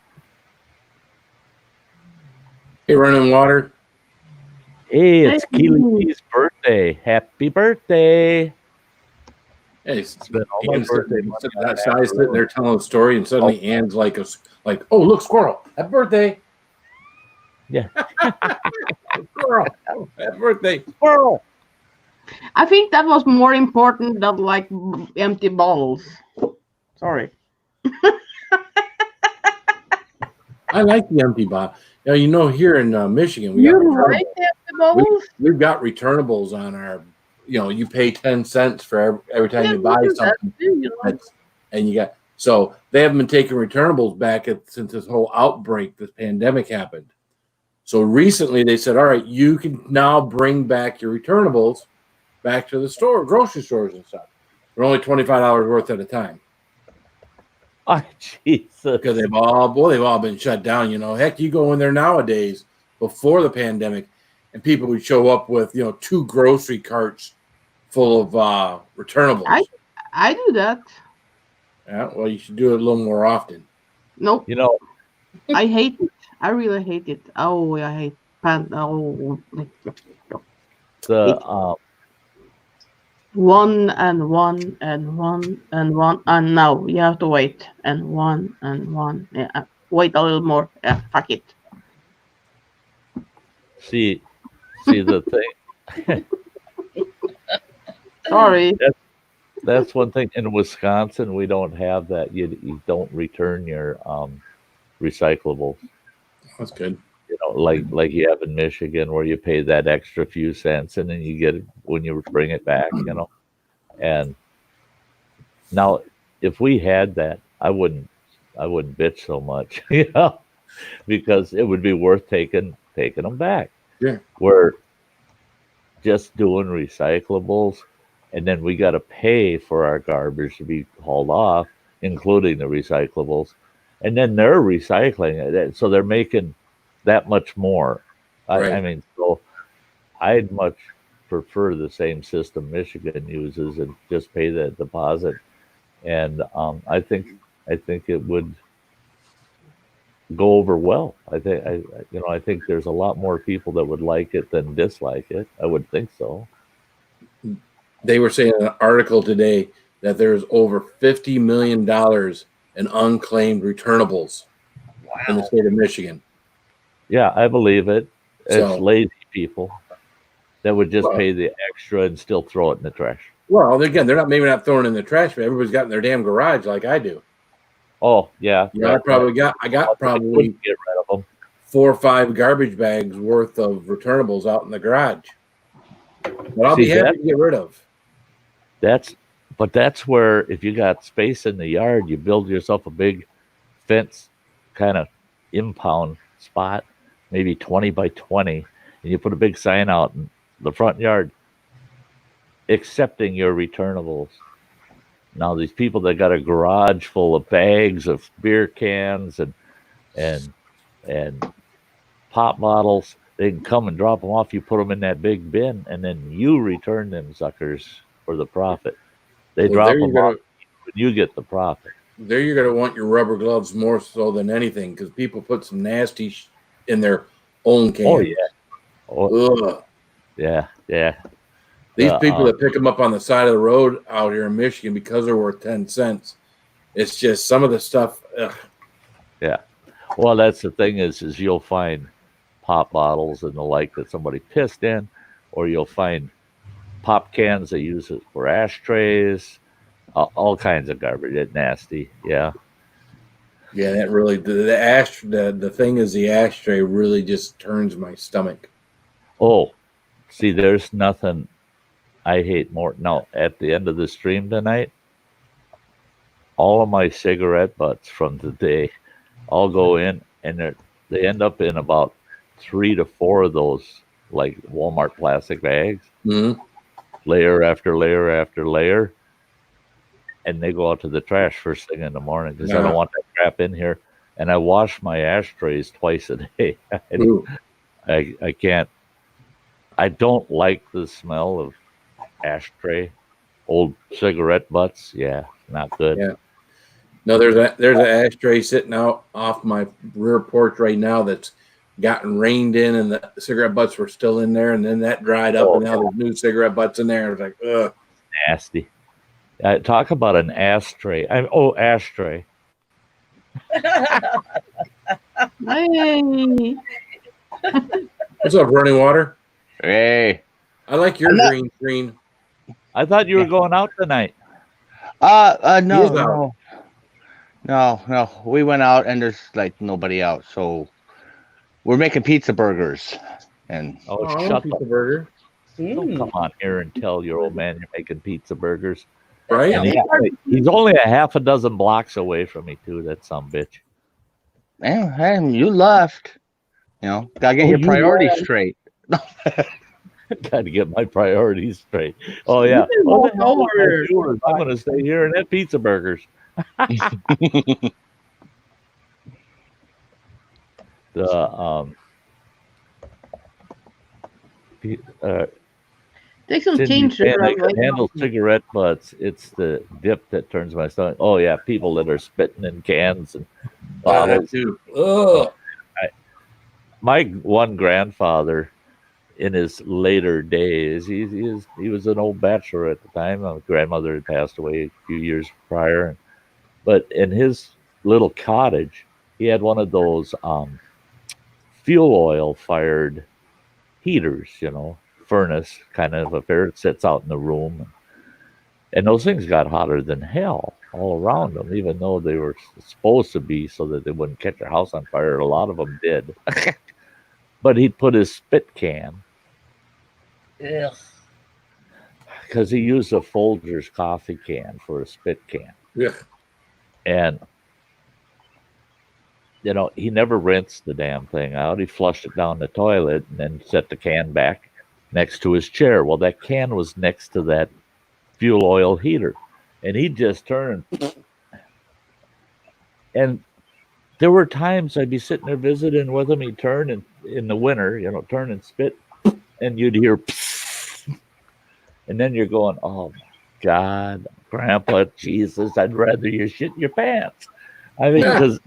Hey, running water. Hey, it's Keely's birthday. Happy birthday. Hey, it's been all my birthday. That Sty's sitting there telling a story, and suddenly Ann's like, oh, look, squirrel. Happy birthday. Yeah. Squirrel. Happy birthday. Squirrel. I think that was more important than like empty bottles. Sorry. I like the empty bottle. Here in Michigan, we've got returnables on our. You pay 10 cents for every time you buy something, and you got. So they haven't been taking returnables back since this whole outbreak, this pandemic happened. So recently they said, all right, you can now bring back your returnables back to the store, grocery stores and stuff. They're only $25 worth at a time. Oh, Jesus. Because they've all been shut down. Heck, you go in there nowadays before the pandemic, and people would show up with 2 grocery carts full of returnables. I do that. Yeah, well, you should do it a little more often. Nope. I hate it. I really hate it. Oh, I hate one and one and one and one, and now you have to wait and one. Yeah, wait a little more. Yeah, fuck it. See the thing. Sorry. That's one thing. In Wisconsin, we don't have that. You don't return your recyclables. That's good. you know, like you have in Michigan, where you pay that extra few cents and then you get it when you bring it back, you know. And now, if we had that, I wouldn't bitch so much, you know, because it would be worth taking them back. Yeah. We're just doing recyclables, and then we got to pay for our garbage to be hauled off, including the recyclables, and then they're recycling it, so they're making that much more. Right. I mean, so I'd much prefer the same system Michigan uses and just pay the deposit. And I think it would go over well. I think there's a lot more people that would like it than dislike it. I would think so. They were saying in an article today that there's over $50 million in unclaimed returnables in the state of Michigan. Yeah, I believe it. It's So, lazy people that would just pay the extra and still throw it in the trash. well, again, they're maybe not throwing it in the trash, but everybody's got in their damn garage like I do. Oh yeah, You know, I got probably get rid of them. 4 or 5 garbage bags worth of returnables out in the garage. But I'll be happy to get rid of. That's where, if you got space in the yard, you build yourself a big fence kind of impound spot, maybe 20 by 20, and you put a big sign out in the front yard accepting your returnables. Now these people that got a garage full of bags of beer cans and pop bottles, they can come and drop them off. You put them in that big bin, and then you return them suckers for the profit. They drop them off, and you get the profit. There you're going to want your rubber gloves more so than anything, because people put some nasty in their own cans. Oh, yeah. Ugh. Yeah. These people that pick them up on the side of the road out here in Michigan because they're worth 10 cents. It's just some of the stuff. Ugh. Yeah. Well, that's the thing is you'll find pop bottles and the like that somebody pissed in, or you'll find pop cans that use it for ashtrays, all kinds of garbage. It's nasty. Yeah. Yeah, that really, the thing is the ashtray really just turns my stomach. Oh, see, there's nothing I hate more. Now, at the end of the stream tonight, all of my cigarette butts from the day all go in, and they end up in about 3 to 4 of those, like Walmart plastic bags, layer after layer after layer, and they go out to the trash first thing in the morning because I don't want that crap in here. And I wash my ashtrays twice a day. I can't. I don't like the smell of ashtray, old cigarette butts. Yeah, not good. Yeah. No, there's an ashtray sitting out off my rear porch right now that's gotten rained in, and the cigarette butts were still in there, and then that dried up, and now there's new cigarette butts in there. It's like, ugh, nasty. Talk about an ashtray. Ashtray. Hey. What's up, running water? Hey. I like your green. I thought you were going out tonight. No. We went out and there's like nobody out, so we're making pizza burgers. And shut pizza up. burger. Don't come on here and tell your old man you're making pizza burgers. Right? And he's only a half a dozen blocks away from me too. That son of a bitch. Man, you left. You know, gotta get your priorities straight. Got to get my priorities straight. Oh yeah. I'm going to stay here and have pizza burgers. Take some Since you change. I can handle cigarette butts. It's the dip that turns my stomach. Oh yeah, people that are spitting in cans and bottles. Too. Ugh. My one grandfather, in his later days, he was an old bachelor at the time. My grandmother had passed away a few years prior, but in his little cottage, he had one of those fuel oil fired heaters, furnace kind of affair. It sits out in the room, and those things got hotter than hell all around them, even though they were supposed to be so that they wouldn't catch their house on fire. A lot of them did. but he'd put his spit can Ugh. because he used a Folgers coffee can for a spit can. Yeah. And, you know, he never rinsed the damn thing out. He flushed it down the toilet and then set the can back next to his chair. Well, that can was next to that fuel oil heater. And he'd just turn. And there were times I'd be sitting there visiting with him. He'd turn and in the winter, you know, turn and spit, and you'd hear, and then you're going, oh my God, Grandpa, Jesus, I'd rather you shit your pants. I mean, because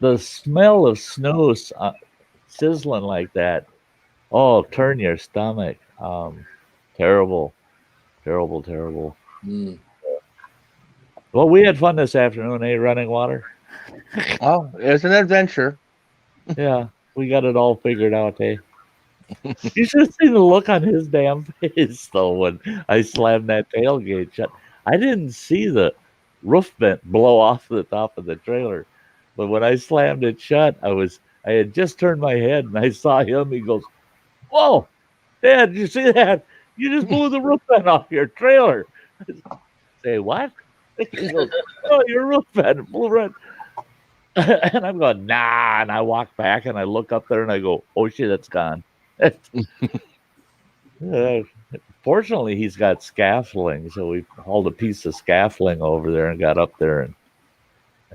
the smell of snow sizzling like that, oh, turn your stomach. Terrible, terrible, terrible. Mm. Well, we had fun this afternoon, running water. Oh, it's an adventure. Yeah, we got it all figured out, You should have seen the look on his damn face, though, when I slammed that tailgate shut. I didn't see the roof vent blow off the top of the trailer, but when I slammed it shut, I had just turned my head and I saw him. He goes, "Whoa, Dad, did you see that? You just blew the roof vent off your trailer." I say, "What?" He goes, "Oh, your roof vent blew right." And I'm going, nah. And I walk back and I look up there and I go, oh shit, it's gone. Fortunately, he's got scaffolding, so we hauled a piece of scaffolding over there and got up there,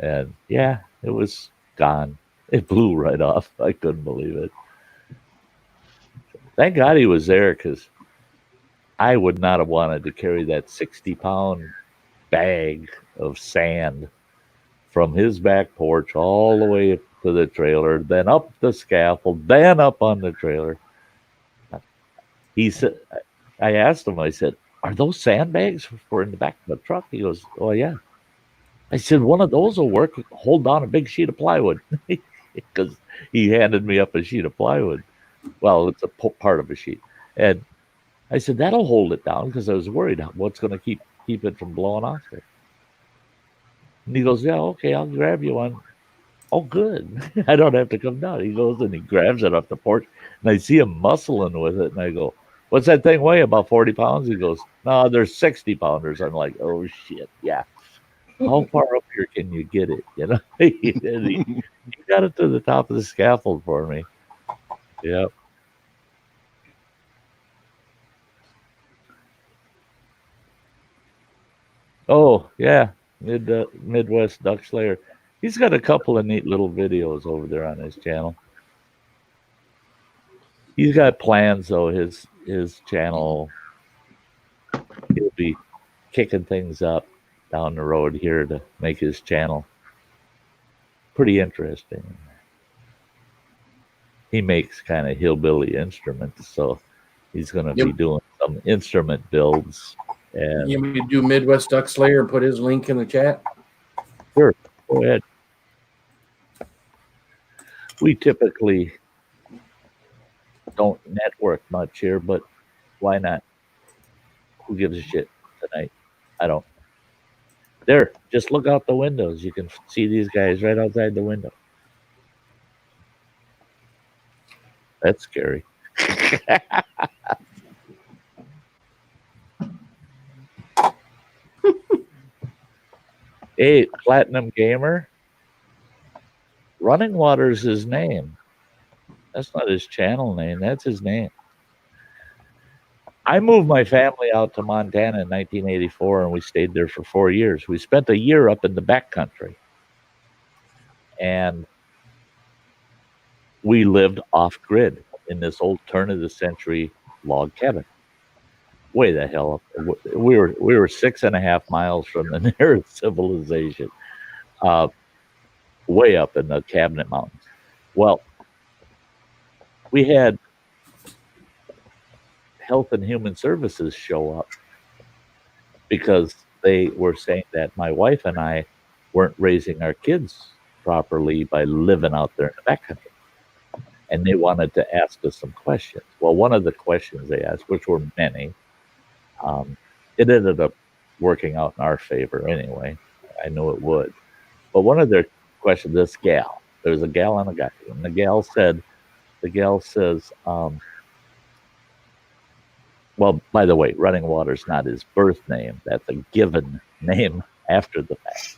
and yeah, it was gone. It blew right off. I couldn't believe it. Thank God he was there, because I would not have wanted to carry that 60-pound bag of sand from his back porch all the way to the trailer, then up the scaffold, then up on the trailer. He said, I asked him, I said, are those sandbags for in the back of the truck? He goes, oh, yeah. I said, one of those will work. Hold down a big sheet of plywood. Because he handed me up a sheet of plywood. Well, it's a part of a sheet. And I said, that'll hold it down, because I was worried what's going to keep it from blowing off there. And he goes, yeah, okay, I'll grab you one. Oh, good. I don't have to come down. He goes and he grabs it off the porch, and I see him muscling with it. And I go, what's that thing weigh? About 40 pounds? He goes, no, there's 60 pounders. I'm like, oh, shit, yeah. How far up here can you get it? You know, he got it to the top of the scaffold for me. Yep. Oh, yeah. Midwest Duck Slayer. He's got a couple of neat little videos over there on his channel. He's got plans, though. His channel, he'll be kicking things up down the road here to make his channel pretty interesting. He makes kind of hillbilly instruments, so he's going to be doing some instrument builds. And you want me to do Midwest Duck Slayer and put his link in the chat? Sure, go ahead. We typically don't network much here, but why not? Who gives a shit tonight? I don't. There, just look out the windows. You can see these guys right outside the window. That's scary. Hey, Platinum Gamer. Running Water's his name. That's not his channel name. That's his name. I moved my family out to Montana in 1984, and we stayed there for 4 years. We spent a year up in the backcountry. And we lived off-grid in this old turn-of-the-century log cabin. Way the hell up. We were 6.5 miles from the nearest civilization. Way up in the Cabinet Mountains. Well, we had Health and Human Services show up because they were saying that my wife and I weren't raising our kids properly by living out there in the backcountry. And they wanted to ask us some questions. Well, one of the questions they asked, which were many, it ended up working out in our favor anyway. I knew it would. But one of their questions, this gal, there was a gal and a guy, and the gal said, the gal says, well, by the way, Running Water's not his birth name. That's a given name after the fact.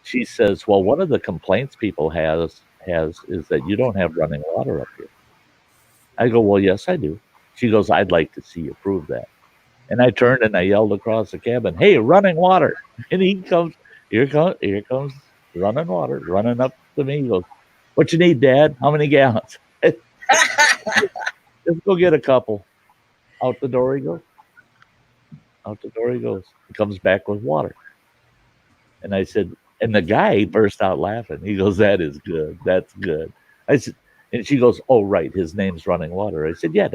She says, well, one of the complaints people has is that you don't have running water up here. I go, well, yes, I do. She goes, I'd like to see you prove that. And I turned and I yelled across the cabin, hey, running water. And he comes, here comes running water, running up to me. He goes, what you need, Dad? How many gallons? Let's go get a couple. Out the door he goes. Out the door he goes. He comes back with water. And I said, and the guy burst out laughing. He goes, that is good. That's good. I said, and she goes, oh, right. His name's Running Water. I said, yeah.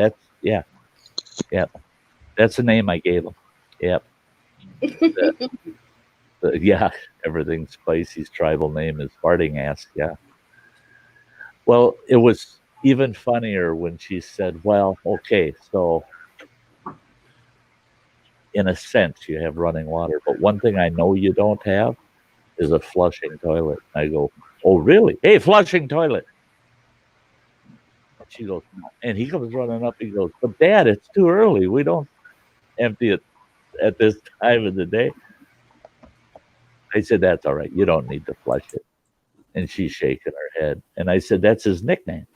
That's the name I gave him. Yep. Yeah, everything Spicy's tribal name is Farting Ass. Yeah. Well, it was even funnier when she said, well, okay, so in a sense you have running water, but one thing I know you don't have is a flushing toilet. I go, oh, really? Hey, flushing toilet. She goes, no. And he comes running up. He goes, but Dad, it's too early. We don't empty it at this time of the day. I said, that's all right. You don't need to flush it. And she's shaking her head. And I said, that's his nickname.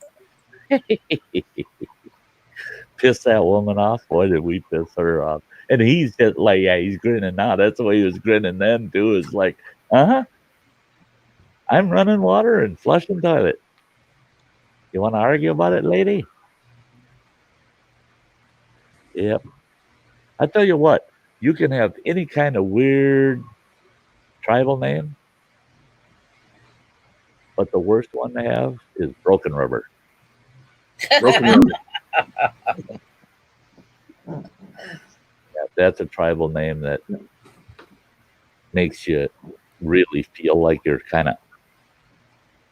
Piss that woman off. Boy, did we piss her off. And he's just like, yeah, he's grinning now. That's the way he was grinning then, too. It's like, I'm running water and flushing toilet. You want to argue about it, lady? Yep. I tell you what, you can have any kind of weird tribal name, but the worst one to have is Broken Rubber. Broken Rubber. Yeah, that's a tribal name that makes you really feel like you're kind of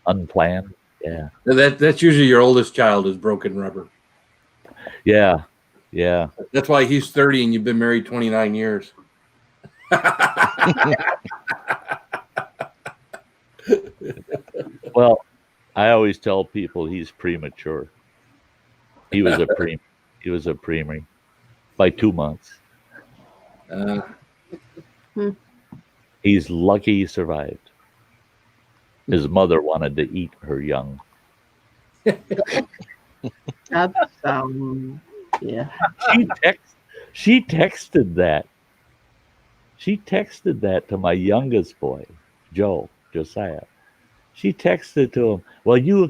unplanned. Yeah. That's usually your oldest child is Broken Rubber. Yeah. Yeah. That's why he's 30 and you've been married 29 years. Well, I always tell people he's premature. He was a preemie by 2 months. He's lucky he survived. His mother wanted to eat her young. That's yeah. She texted that. She texted that to my youngest boy, Josiah. She texted to him, well, you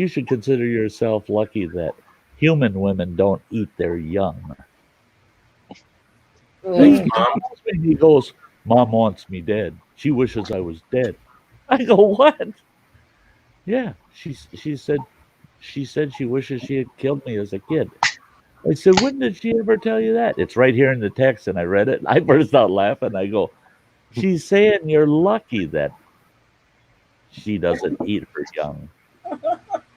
should consider yourself lucky that human women don't eat their young. Thanks, Mom. He goes, Mom wants me dead. She wishes I was dead. I go, what? Yeah, she said she wishes she had killed me as a kid. I said, when did she ever tell you that? It's right here in the text, and I read it. I burst out laughing. I go, she's saying you're lucky that she doesn't eat her young.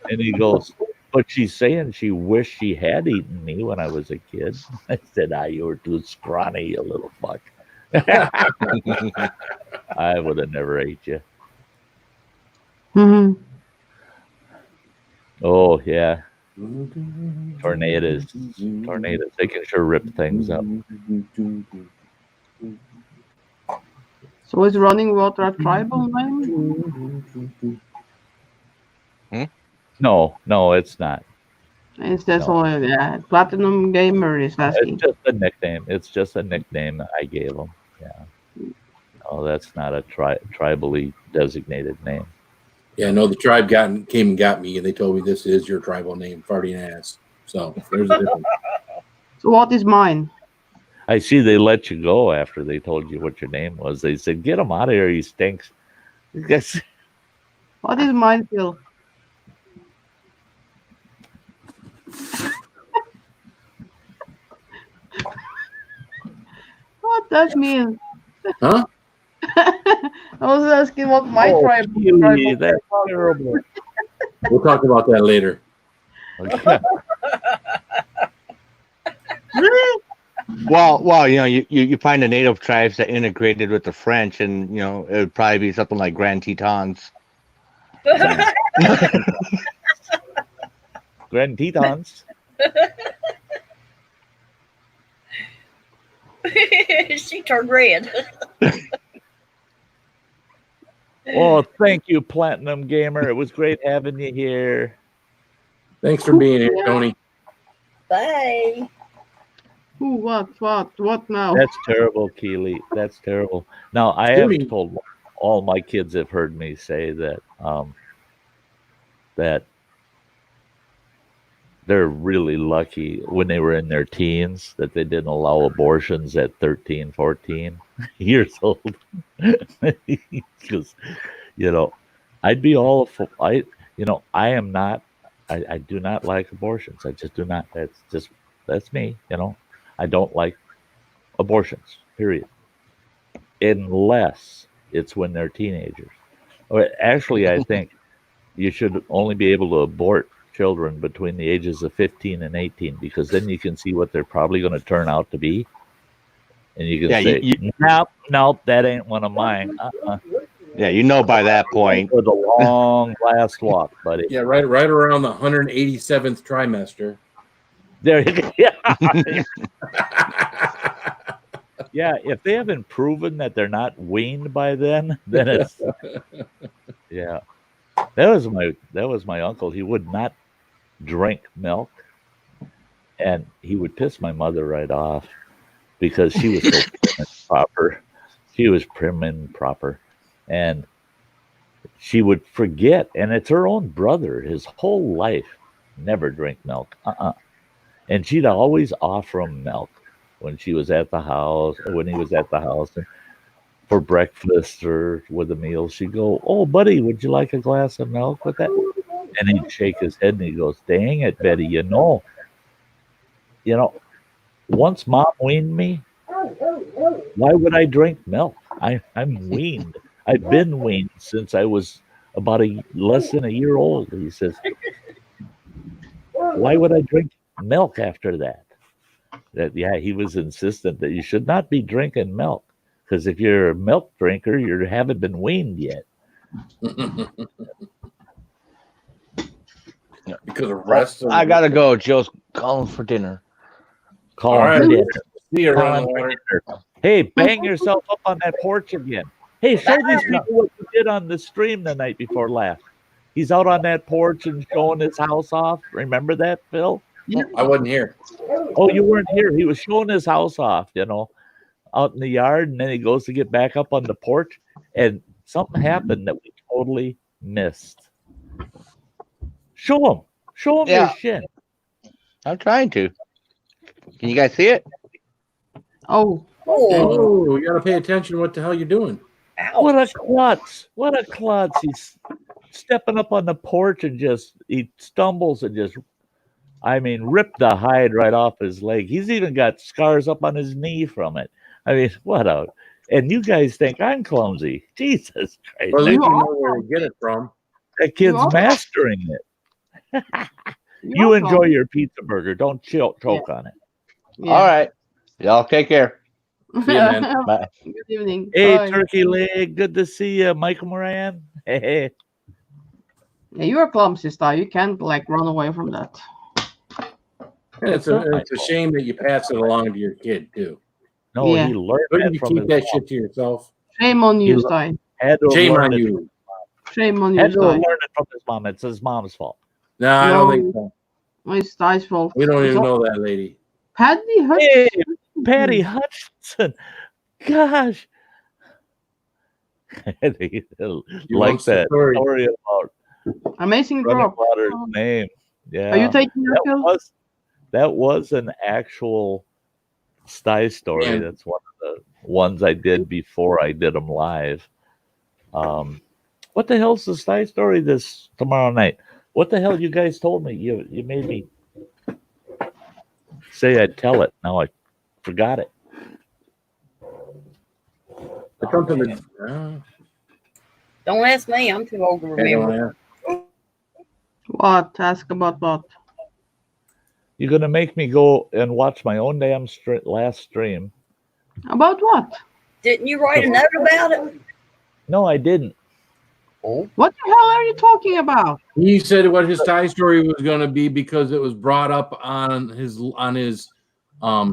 And he goes, but she's saying she wished she had eaten me when I was a kid. I said, you were too scrawny, you little fuck. I would have never ate you. Mm-hmm. Oh, yeah. Tornadoes. They can sure rip things up. So is Running Water a tribal name? No, it's not. It's just Platinum Gamer is asking. It's just a nickname. It's just a nickname I gave him. Yeah. No, that's not a tribally designated name. Yeah, no, the tribe came and got me, and they told me this is your tribal name, Farting Ass. So there's a difference. So what is mine? I see they let you go after they told you what your name was. They said, get him out of here. He stinks. What is mine, Phil? What that means? Huh? I was asking what my tribe is. That's terrible. We'll talk about that later. Okay. Really? Well, you find the native tribes that integrated with the French, and it would probably be something like Grand Tetons. Grand Tetons. She turned red. Oh, thank you, Platinum Gamer. It was great having you here. Thanks for being here, Tony. Bye. Ooh, what now? That's terrible, Keely. That's terrible. Now, I have told all my kids have heard me say that that they're really lucky when they were in their teens that they didn't allow abortions at 13, 14 years old. Because, I'd be all for, I am not, I do not like abortions. I just do not. That's me, I don't like abortions, period. Unless it's when they're teenagers. Actually, I think you should only be able to abort children between the ages of 15 and 18, because then you can see what they're probably going to turn out to be. And you can say, nope, that ain't one of mine. Yeah, by that point. For the long last walk, buddy. Yeah, right around the 187th trimester. There you go. Yeah. Yeah, if they haven't proven that they're not weaned by then it's yeah. That was my uncle. He would not drink milk, and he would piss my mother right off because she was so prim and proper. She was prim and proper, and she would forget. And it's her own brother. His whole life, never drink milk. And she'd always offer him milk when she was at the house, or when he was at the house, and for breakfast or with a meal. She'd go, "Oh, buddy, would you like a glass of milk with that?" And he'd shake his head and he goes, "Dang it, Betty, once Mom weaned me, why would I drink milk? I'm weaned. I've been weaned since I was about less than a year old." He says, "Why would I drink milk after that?" He was insistent that you should not be drinking milk, because if you're a milk drinker, you haven't been weaned yet. Because the rest of I gotta go. Joe's calling for dinner. Call for dinner. See you around the water. Hey, bang yourself up on that porch again. Hey, show these people what you did on the stream the night before last. He's out on that porch and showing his house off. Remember that, Phil? I wasn't here. Oh, you weren't here. He was showing his house off, out in the yard, and then he goes to get back up on the porch, and something happened that we totally missed. Show him your shit. I'm trying to. Can you guys see it? Oh, you gotta pay attention to what the hell you're doing. What a klutz. What a klutz. He's stepping up on the porch and he stumbles and ripped the hide right off his leg. He's even got scars up on his knee from it. And you guys think I'm clumsy. Jesus Christ. Well, at least you know where to get it from. That kid's mastering it. You enjoy your pizza burger. Don't choke on it. Yeah. All right. Y'all take care. See you, man. Bye. Good evening. Hey, Bye. Turkey Leg. Good to see you, Michael Moran. Hey. Yeah, you're clumsy, Sty. You can't run away from that. And it's a shame that you pass it along to your kid too. No, Yeah. he learned Couldn't that you from keep his that mom. shit to yourself? Shame on you, He Sty. Shame on you. Shame on you, Had to Sty. learn it from his mom. It's his mom's fault. No, I don't think so. It's Sty's fault. We don't even know that lady. Paddy Hutch. Hey, Patty Hutchinson. Gosh. Like wants the that story. story about Amazing running drop. water's name. Yeah. Are you taking your pill? That was an actual Sty story. Yeah. That's one of the ones I did before I did them live. What the hell's the Sty story this tomorrow night? What the hell you guys told me? You made me say I'd tell it. Now I forgot it. Don't ask me. I'm too old to remember. What? Ask about what? You're gonna make me go and watch my own damn last stream. About what? Didn't you write a note about it? No, I didn't. Oh, What the hell are you talking about? He said what his Sty story was going to be because it was brought up on his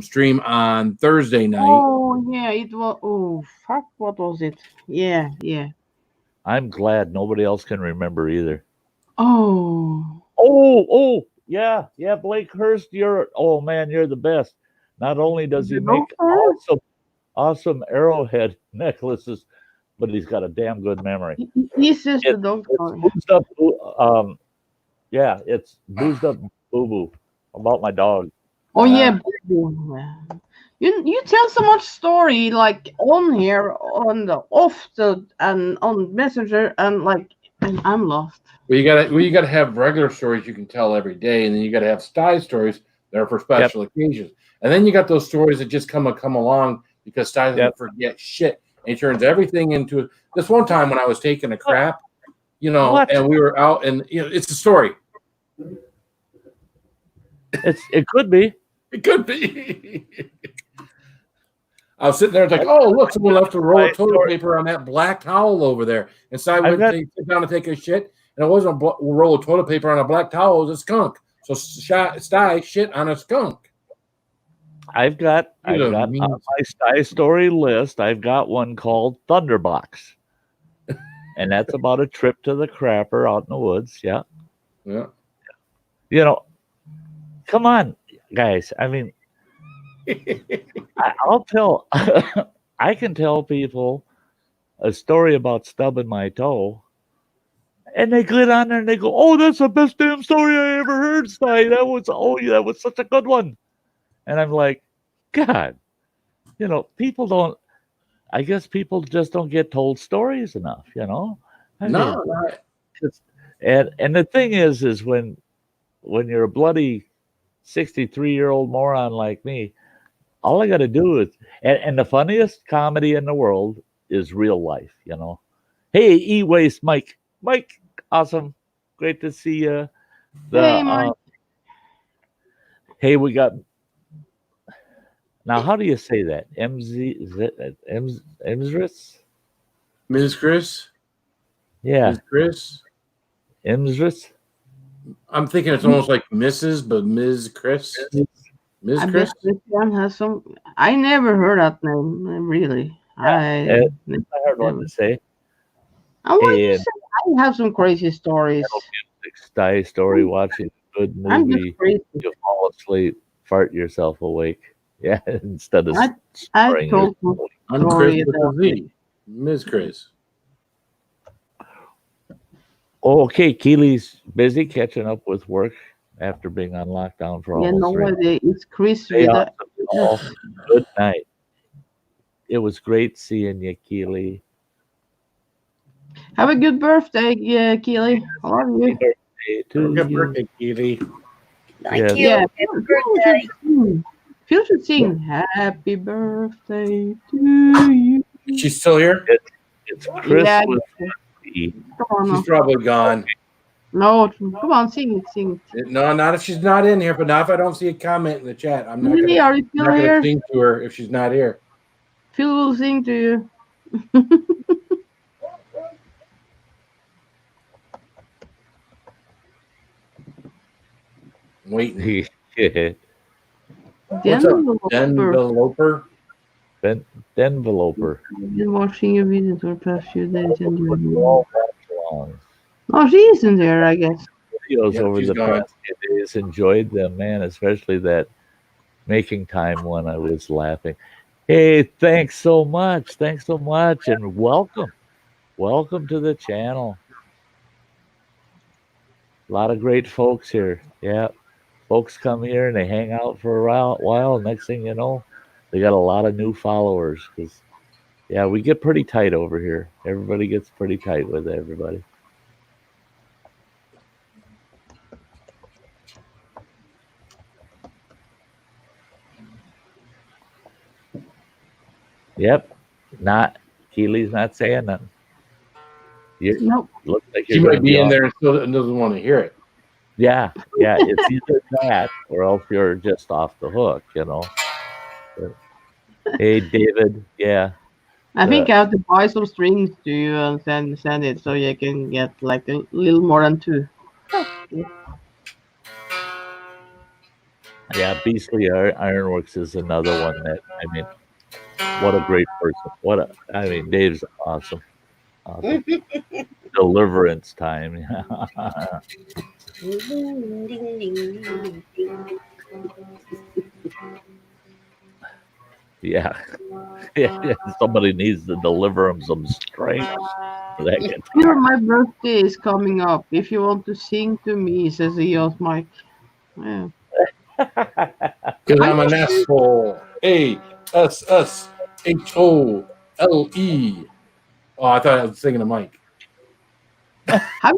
stream on Thursday night. Oh yeah, it was. Oh fuck, what was it? Yeah. I'm glad nobody else can remember either. Oh. Yeah, Blake Hurst, you're the best. Not only does he You make know, awesome arrowhead necklaces, but he's got a damn good memory. He's just the dog. It's boozed up, it's boozed up boo boo about my dog. Oh yeah. You tell so much story like on here, on the off the and on Messenger and I'm lost. Well, you gotta have regular stories you can tell every day, and then you gotta have Sty stories that are for special occasions. And then you got those stories that just come along because Sty doesn't forget shit. And he turns everything into this one time when I was taking a crap, and we were out, and it's a story. It could be. It could be. I was sitting there, it's like, oh, look, someone left a roll of toilet paper on that black towel over there. And so I went to sit down to take a shit, and it wasn't a roll of toilet paper on a black towel, it was a skunk. So Sty shit on a skunk. I've got on my Sty story list, I've got one called Thunderbox. And that's about a trip to the crapper out in the woods. Yeah. Come on, guys. I mean, I'll tell, I can tell people a story about stubbing my toe, and they get on there and they go, "Oh, that's the best damn story I ever heard, Sty. That was such a good one." And I'm like, God, people just don't get told stories enough, And the thing is when you're a bloody 63-year-old moron like me, all I got to do is, and the funniest comedy in the world is real life, Hey, E-Waste, Mike, awesome. Great to see you. Hey, Mike. Hey, we got, now how do you say that? Emsris? Ms. Chris? Yeah. Ms. Chris? Emsris? I'm thinking it's almost like Mrs., but Ms. Chris. Ms. Chris. Has some. I never heard that name. Really, I heard one to say. I have some crazy stories. Sty story, watching a good movie, you fall asleep, fart yourself awake. Yeah, instead of I told I'm Chris with a Z. Ms. Chris. Okay, Keely's busy catching up with work after being on lockdown for almost 3 days. It's Chris. Good night. It was great seeing you, Keely. Have a good birthday, Keely. I love you. Good birthday, Keely. Thank you. Happy birthday. Phil should sing "Happy Birthday to you." She's still here? It's Chris. Yeah, she's probably gone. No, come on, sing it. No, not if she's not in here, but not if I don't see a comment in the chat. I'm not really, are you still here? Sing to her if she's not here. Phil will sing to you. Waiting. What's up, Denveloper? Denveloper. I've been watching your videos for the past few days. Oh, she isn't there, I guess. Videos over the past few days. Enjoyed them, man, especially that making time one. I was laughing. Hey, thanks so much. And welcome to the channel. A lot of great folks here. Yeah. Folks come here and they hang out for a while. Next thing you know, they got a lot of new followers. Because, yeah, we get pretty tight over here. Everybody gets pretty tight with everybody. Yep. Keely's not saying nothing. Nope. Looks like she might be in there and still doesn't want to hear it. Yeah. It's either that or else you're just off the hook, But, hey, David. Yeah. I think I have to buy some strings to you and send it so you can get like a little more than two. Yeah, Beastly Ironworks is another one that I mean, what a great person. I mean, Dave's awesome. Awesome. Deliverance time. Ding, ding, ding, ding. Yeah. Yeah. Somebody needs to deliver him some strength for that Here, guitar. my birthday is coming up. If you want to sing to me, says the yours Mike. Yeah. Because I'm an asshole. ASSHOLE. Oh, I thought I was singing to Mike. Have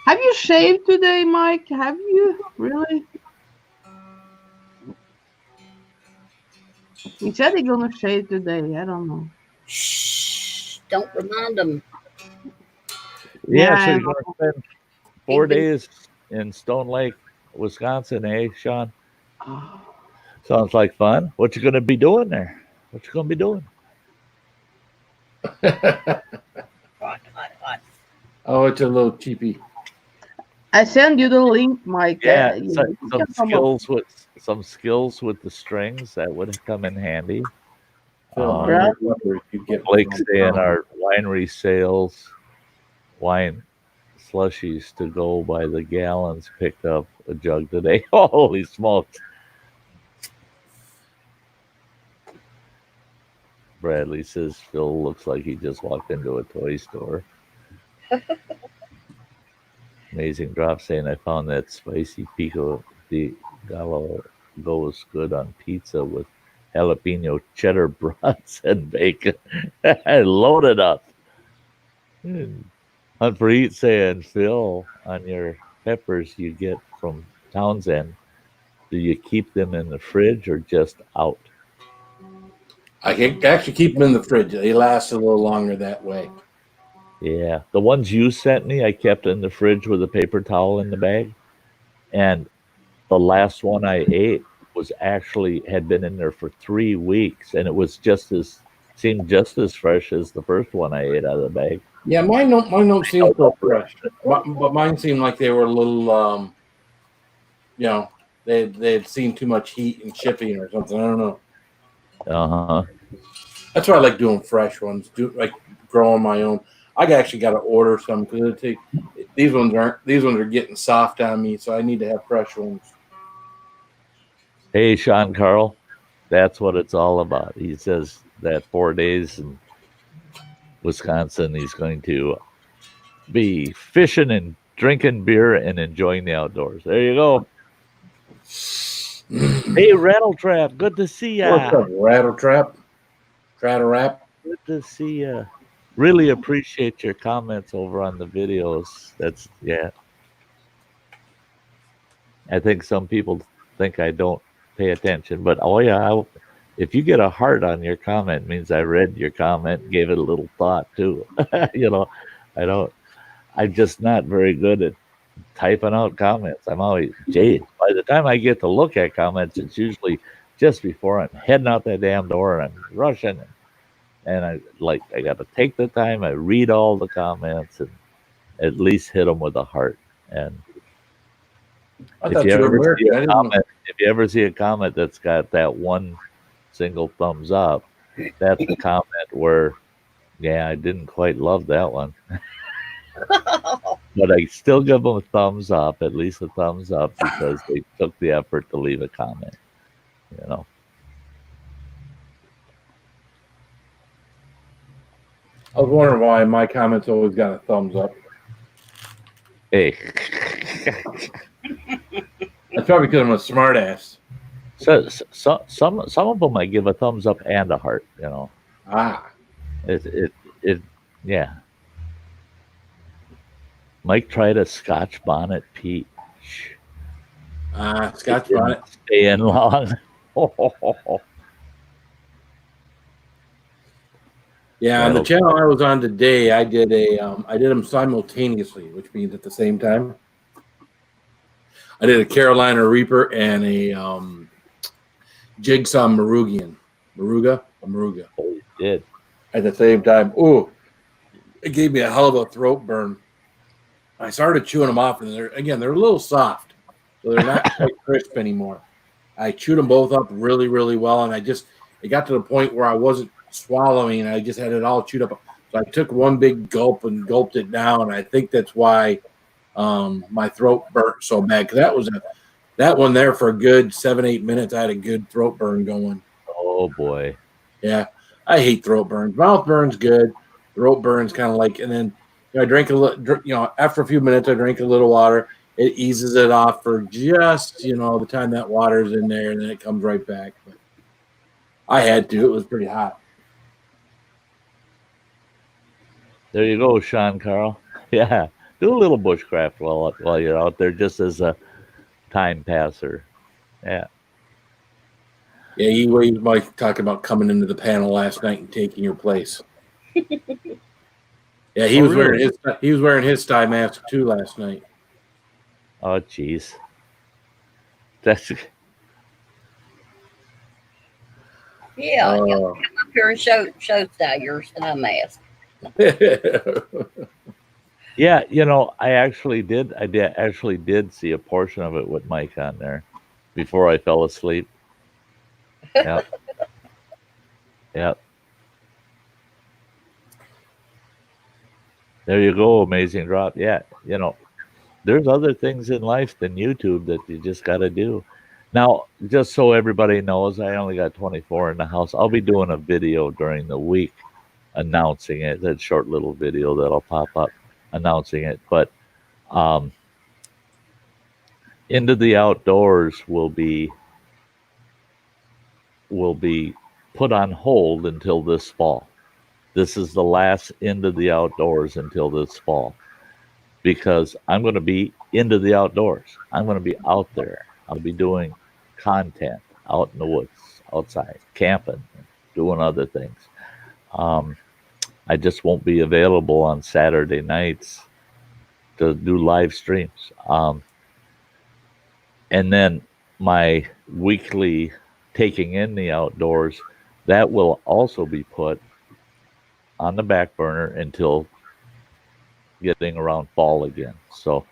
you shaved today, Mike? Have you really? He said he's gonna shave today. I don't know. Shh, don't remind them. Yeah, so I you're going to spend 4 days in Stone Lake, Wisconsin, eh, Sean? know. Sounds like fun. What you going to be doing there? What you going to be doing? Hot. Oh, it's a little cheapy. I send you the link, Mike. Yeah, You some can come up. skills with the strings that would come in handy. Right. Blake's saying our winery sales wine slushies to go by the gallons picked up a jug today. Holy smokes. Bradley says Phil looks like he just walked into a toy store. Amazing drop saying I found that spicy pico de gallo goes good on pizza with jalapeno cheddar brats and bacon. Loaded up. Hunt for Eat saying, Phil, on your peppers you get from Townsend, do you keep them in the fridge or just out? I can actually keep them in the fridge. They last a little longer that way. Yeah. The ones you sent me, I kept in the fridge with a paper towel in the bag. And the last one I ate was actually had been in there for 3 weeks, and it was seemed just as fresh as the first one I ate out of the bag. Yeah, mine don't seem so fresh, but mine seemed like they were a little, they had seen too much heat and shipping or something. I don't know. Uh-huh. That's why I like doing fresh ones. Like growing my own. I actually got to order some because these ones are getting soft on me, so I need to have fresh ones. Hey, Sean Carl, that's what it's all about. He says that 4 days in Wisconsin, he's going to be fishing and drinking beer and enjoying the outdoors. There you go. Hey, Rattletrap, good to see ya. What's up, Rattletrap? Try to rap. Good to see ya. Really appreciate your comments over on the videos. I think some people think I don't pay attention, but oh yeah, if you get a heart on your comment, it means I read your comment, gave it a little thought too. I'm just not very good at typing out comments. I'm always jaded. By the time I get to look at comments, it's usually just before I'm heading out that damn door and I'm rushing. And I got to take the time. I read all the comments and at least hit them with a heart. And if you ever see a comment that's got that one single thumbs up, that's a comment where, yeah, I didn't quite love that one. But I still give them a thumbs up, at least a thumbs up, because they took the effort to leave a comment, I was wondering why my comments always got a thumbs up. Hey. That's probably because I'm a smart ass. So some of them I give a thumbs up and a heart, Yeah. Mike tried a Scotch bonnet peach. Scotch bonnet. Staying long. Yeah, on the channel I was on today, I did them simultaneously, which means at the same time. I did a Carolina Reaper and a Jigsaw Maruga. Oh, you did. at the same time. Ooh, it gave me a hell of a throat burn. I started chewing them off, and they're a little soft, so they're not quite crisp anymore. I chewed them both up really, really well, and it got to the point where I wasn't swallowing, and I just had it all chewed up. So I took one big gulp and gulped it down. I think that's why my throat burnt so bad. Because that one there for a good 7-8 minutes, I had a good throat burn going. Oh boy, yeah, I hate throat burns. Mouth burns good, throat burns kind of like, and then I drink a little. After a few minutes, I drink a little water. It eases it off for just the time that water's in there, and then it comes right back. But I had to. It was pretty hot. There you go, Sean Carl. Yeah, do a little bushcraft while you're out there, just as a time passer. Yeah. Yeah, he was like talking about coming into the panel last night and taking your place. Yeah, he was wearing his Sty mask too last night. Oh, jeez. That's yeah. Come up here and show Sty your Sty mask. Yeah, I actually did see a portion of it with Mike on there before I fell asleep. Yep. Yep. There you go, amazing drop. Yeah, there's other things in life than YouTube that you just got to do. Now, just so everybody knows, I only got 24 in the house. I'll be doing a video during the week announcing it. That short little video that'll pop up announcing it. But Into the Outdoors will be put on hold until this fall. This is the last Into the Outdoors until this fall, because I'm going to be into the outdoors. I'm going to be out there. I'll be doing content out in the woods, outside, camping, doing other things. I just won't be available on Saturday nights to do live streams. And then my weekly Taking in the Outdoors, that will also be put on the back burner until getting around fall again. So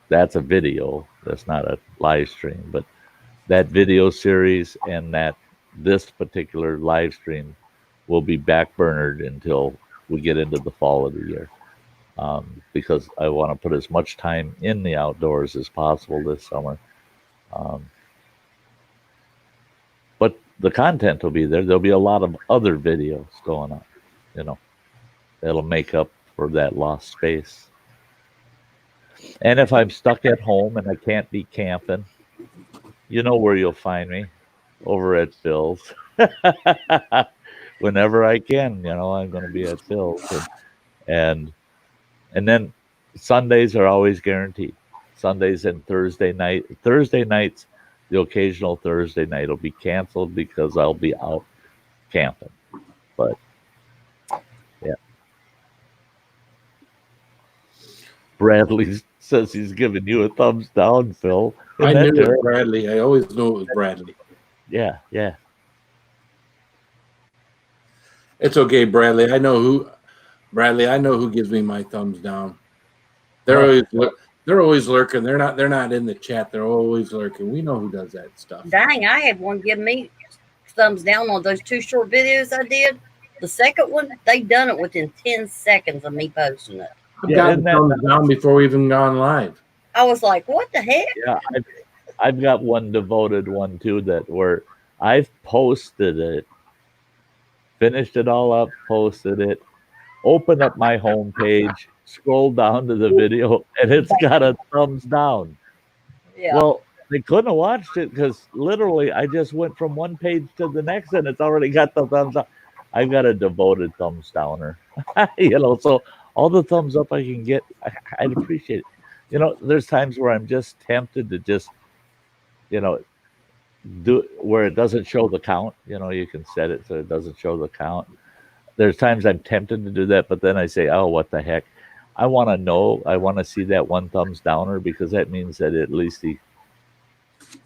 that's a video. That's not a live stream, but that video series and this particular live stream will be back burnered until we get into the fall of the year, because I want to put as much time in the outdoors as possible this summer. But the content will be there. There'll be a lot of other videos going on, that'll make up for that lost space. And if I'm stuck at home and I can't be camping, you know where you'll find me, over at Phil's. Whenever I can, I'm going to be at Phil's. And then Sundays are always guaranteed. Sundays and Thursday night. Thursday nights, the occasional Thursday night will be canceled because I'll be out camping. But yeah. Bradley says he's giving you a thumbs down, Phil. I knew it was Bradley. I always knew it was Bradley. Yeah. It's okay, Bradley. I know who gives me my thumbs down. They're always lurking. They're not in the chat. They're always lurking. We know who does that stuff. Dang, I had one give me thumbs down on those 2 short videos I did. The second one, they done it within 10 seconds of me posting it. I've gotten thumbs down before we even gone live. I was like, what the heck? Yeah, I've got one devoted one too where I've posted it, finished it all up, posted it, opened up my homepage, scrolled down to the video, and it's got a thumbs down. Yeah. Well, they couldn't have watched it because literally I just went from one page to the next and it's already got the thumbs up. I've got a devoted thumbs downer. So all the thumbs up I can get, I'd appreciate it. There's times where I'm just tempted to just, do where it doesn't show the count. You can set it so it doesn't show the count. There's times I'm tempted to do that, but then I say, oh, what the heck? I want to see that one thumbs downer, because that means that at least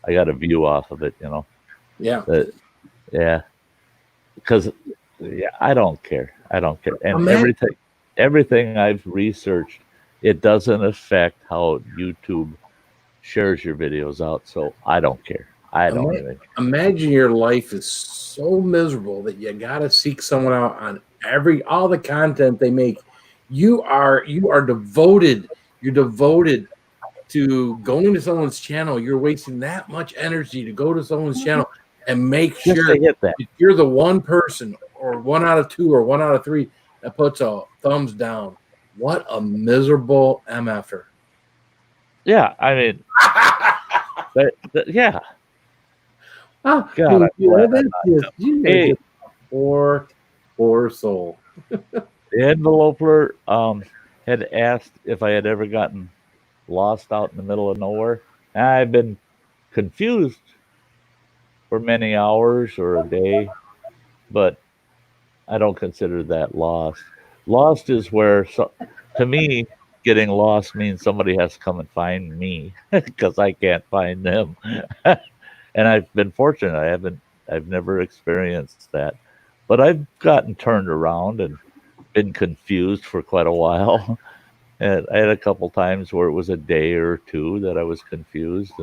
I got a view off of it, Yeah. Yeah. Because Yeah, I don't care. I don't care. And Imagine- everything I've researched, it doesn't affect how YouTube shares your videos out. So I don't care. I don't even. Imagine your life is so miserable that you got to seek someone out on all the content they make. You are devoted. You're devoted to going to someone's channel. You're wasting that much energy to go to someone's channel and make Just sure to hit that. you're the one person or 1 out of 2 or 1 out of 3 that puts a thumbs down. What a miserable MFer. Yeah, I mean, yeah. Oh, God, I'm glad I'm not you Hey. poor soul. The enveloper had asked if I had ever gotten lost out in the middle of nowhere. I've been confused for many hours or a day, but I don't consider that lost. Lost is where, to me, getting lost means somebody has to come and find me because I can't find them. And I've been fortunate. I've never experienced that, but I've gotten turned around and been confused for quite a while. And I had a couple times where it was a day or two that I was confused,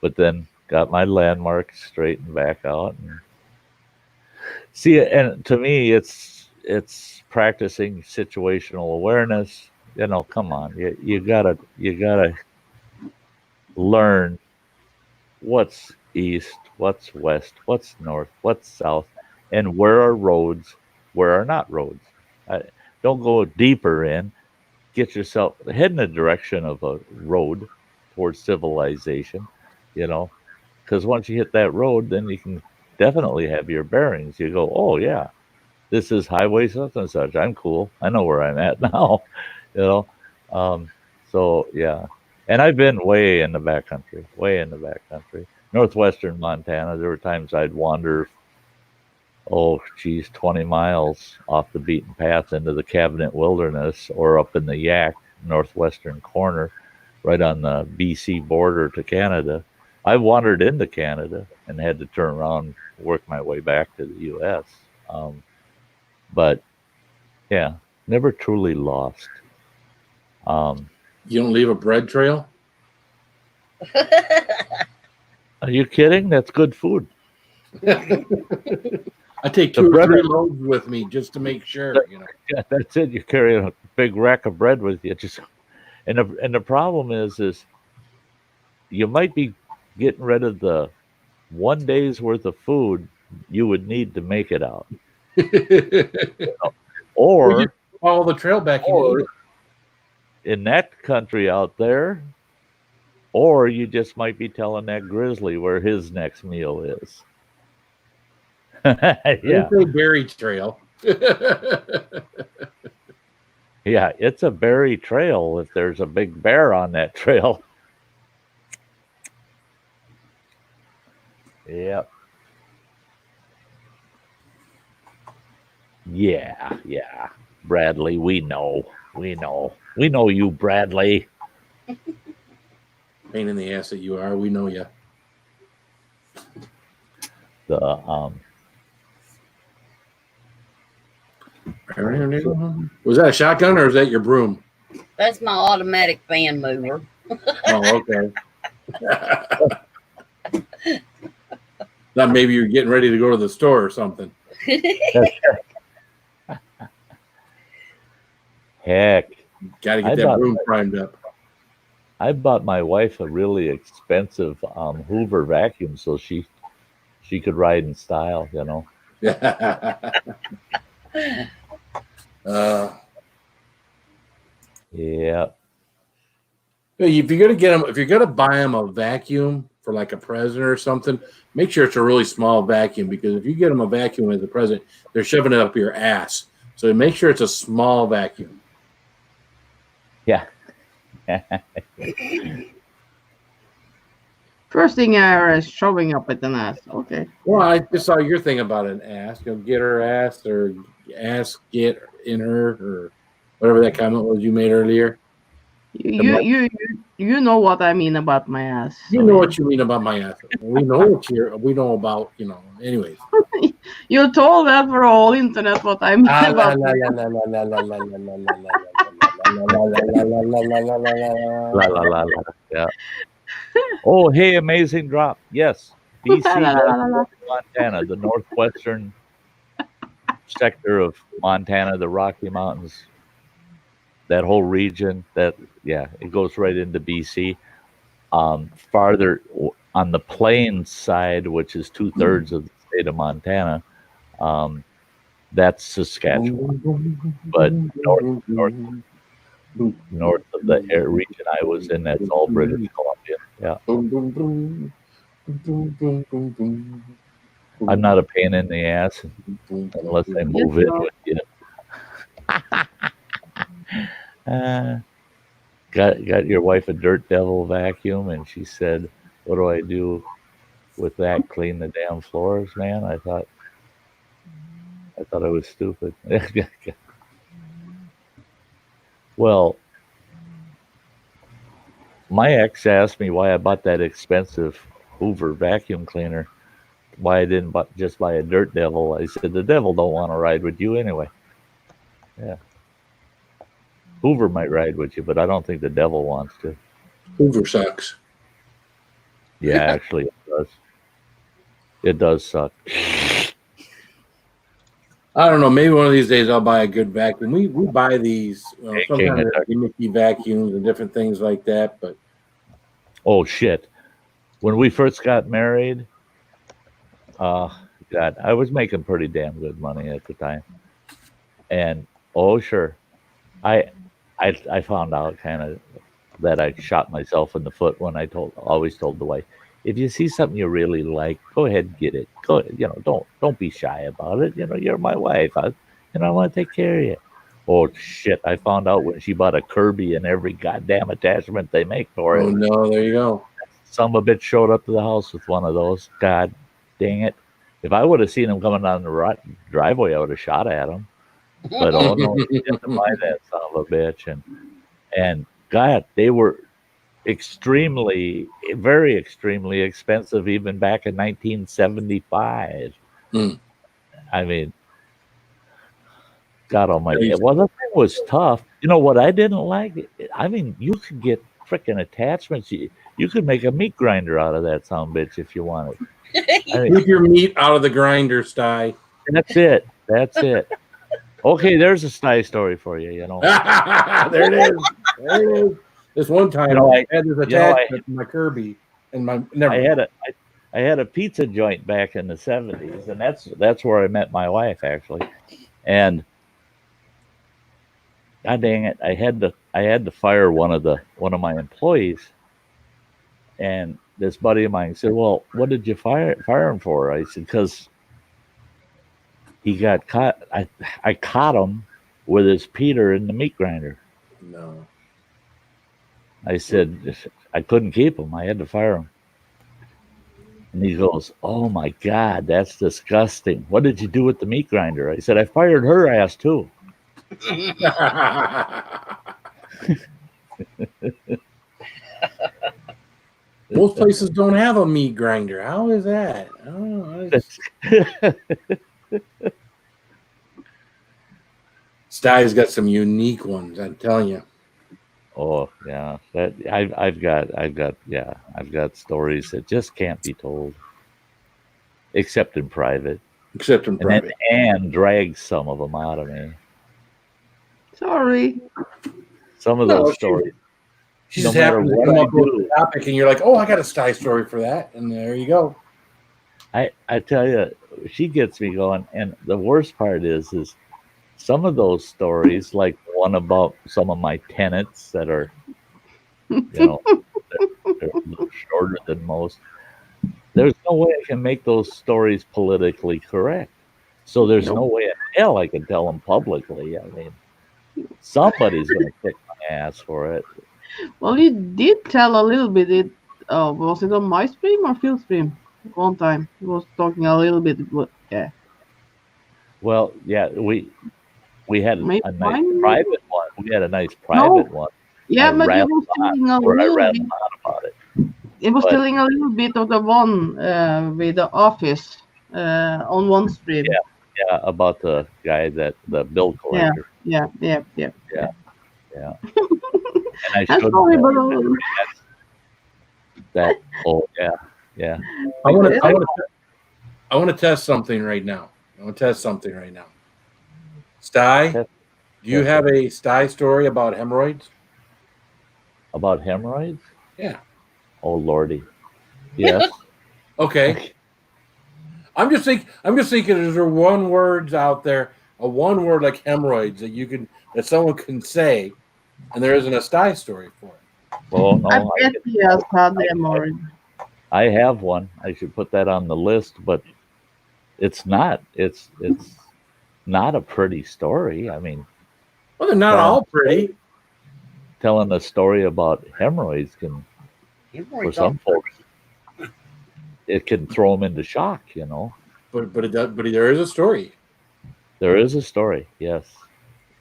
but then got my landmarks straightened back out. And see, and to me, it's practicing situational awareness. You know, come on, you gotta learn what's east, what's west, what's north, what's south, and where are roads, where are not roads. Don't go deeper in. Get yourself head in the direction of a road towards civilization, you know, because once you hit that road, then you can definitely have your bearings. You go, oh yeah, this is highway such and such. I'm cool. I know where I'm at now, you know. So yeah, and I've been way in the backcountry, northwestern Montana. There were times I'd wander, oh geez, 20 miles off the beaten path into the Cabinet Wilderness or up in the Yak northwestern corner, right on the BC border to Canada. I wandered into Canada and had to turn around, work my way back to the U.S. But yeah, never truly lost. You don't leave a bread trail? Are you kidding? That's good food. I take The 2 or bread- 3 loaves with me just to make sure, you know. Yeah, that's it. You carry a big rack of bread with you. And the problem is you might be getting rid of the one day's worth of food you would need to make it out, Well, you or follow the trail back and eat it. in that country out there, or you just might be telling that grizzly where his next meal is. Yeah, It's a berry trail. yeah, it's a berry trail if there's a big bear on that trail. Yep. Yeah. Bradley, we know you, Bradley. Pain in the ass that you are. We know you. Was that a shotgun or is that your broom? That's my automatic fan mover. Oh, okay. Thought maybe you're getting ready to go to the store or something. Heck, Got to get that broom primed up. I bought my wife a really expensive Hoover vacuum so she could ride in style, you know. Yeah. If you're gonna get them, if you're gonna buy them a vacuum for like a present or something, make sure it's a really small vacuum, because if you get them a vacuum as a present, they're shoving it up your ass. So make sure it's a small vacuum. Yeah. First thing I heard is showing up at an ass. Okay. Well, I just saw your thing about an ass. You know, get her ass, or ass get in her, or whatever that comment was you made earlier. You know what I mean about my ass. You know what you mean about my ass. We know we know about, anyways. You told that for all internet what I mean about my ass. La la la la. Yeah. Oh, hey, amazing drop. Yes. BC, Montana, the northwestern sector of Montana, the Rocky Mountains, that whole region, it goes right into BC. Farther on the plains side, which is 2/3 of the state of Montana, that's Saskatchewan. But north of the region I was in, that's all British Columbia. Yeah. I'm not a pain in the ass unless I move in with you. Got your wife a Dirt Devil vacuum, and she said, "What do I do with that? Clean the damn floors, man." I thought I was stupid. Well, my ex asked me why I bought that expensive Hoover vacuum cleaner. Why I didn't just buy a Dirt Devil. I said, the devil don't want to ride with you anyway. Yeah. Hoover might ride with you, but I don't think the devil wants to. Hoover sucks. Yeah, actually it does. It does suck. I don't know. Maybe one of these days I'll buy a good vacuum. We buy these sometimes gimmicky vacuums and different things like that. But oh shit! When we first got married, God, I was making pretty damn good money at the time, and oh sure, I found out kind of that I shot myself in the foot when I always told the wife, if you see something you really like, go ahead and get it. Go, don't be shy about it. You're my wife. I want to take care of you. Oh shit! I found out when she bought a Kirby and every goddamn attachment they make for it. Oh no! There you go. Some of it showed up to the house with one of those. God dang it! If I would have seen him coming down the driveway, I would have shot at him. But oh no, he had to buy that son of a bitch, and God, they were very extremely expensive even back in 1975. I mean, God almighty. Well, the thing was tough. You know what I didn't like? I mean, you could get freaking attachments. You could make a meat grinder out of that son of a bitch if you wanted. Keep your meat out of the grinder, Sty. That's it. Okay, there's a Sty story for you. There it is. This one time, I had this attachment to my Kirby, and I had a pizza joint back in the 70s, and that's where I met my wife actually. And God dang it, I had to fire one of my employees, and this buddy of mine said, "Well, what did you fire him for?" I said, "Because he got caught. I caught him with his Peter in the meat grinder." No. I said, I couldn't keep him. I had to fire him. And he goes, "Oh my God, that's disgusting. What did you do with the meat grinder?" I said, "I fired her ass too." Most places don't have a meat grinder. How is that? I don't know. Sty's got some unique ones, I'm telling you. Oh yeah, that I've got stories that just can't be told, except in private. And drag some of them out of me. Sorry. Some of those stories. She's no matter what I do, topic, and you're like, "Oh, I got a Sty story for that," and there you go. I tell you, she gets me going, and the worst part is some of those stories, like one about some of my tenants that are, they're a little shorter than most. There's no way I can make those stories politically correct. So there's no way in hell I can tell them publicly. I mean, somebody's going to kick my ass for it. Well, you did tell a little bit. Was it on my stream or Phil's stream? One time he was talking a little bit. Yeah. Well, yeah, we had a nice private one. We had a nice private one. Yeah, but it rattled was telling a on, or I little rattled bit. on about it. It was But telling a little bit of the one with the office on one stream. yeah, about the guy that the bill Yeah, collector. yeah, yeah, yeah. Yeah, yeah. And I That's showed probably him but that. Oh yeah, yeah. I want Yeah. to. I want to test something right now. Sty, Test- do you test have a Sty story about hemorrhoids? About hemorrhoids? Yeah. Oh lordy. Yes. Okay. I'm just thinking, is there one words out there, a one word like hemorrhoids that someone can say, and there isn't a Sty story for it. Oh no. I bet he has had them already. I have one. I should put that on the list, but it's not. It's not a pretty story. I mean, Well, they're not all pretty. telling a story about hemorrhoids can, for some folks, it can throw them into shock. You know. But there is a story. There is a story. Yes.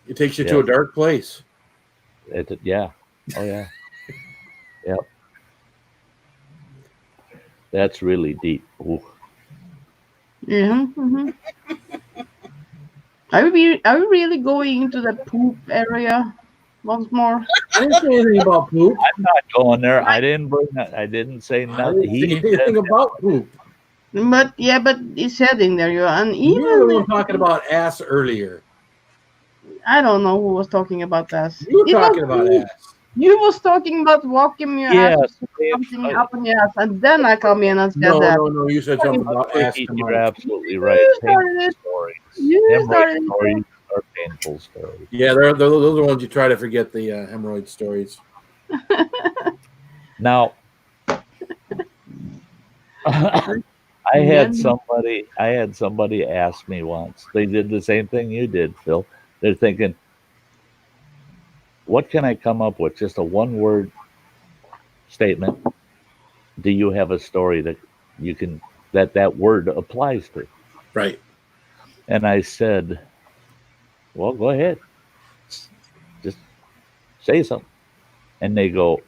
It takes you to a dark place. Yeah. Oh yeah. Yep. That's really deep. Ooh. Yeah. Mm-hmm. Are we really going into the poop area once more? I didn't say anything about poop. I'm not going there. I didn't bring that. I didn't say nothing. He didn't say anything about poop. But it's heading there, you and You were the even one talking about ass earlier. I don't know who was talking about that. You were talking about ass. You was talking about walking your ass, something up in your ass, and then I come in and said that. No. You said something about ass. You're absolutely right. Painful stories. You started it. Stories are painful stories. Yeah, those are the ones you try to forget, the hemorrhoid stories. Now, I had somebody ask me once. They did the same thing you did, Phil. They're thinking, what can I come up with? Just a one-word statement. Do you have a story that you can that word applies to? Right. And I said, well, go ahead. Just say something. And they go,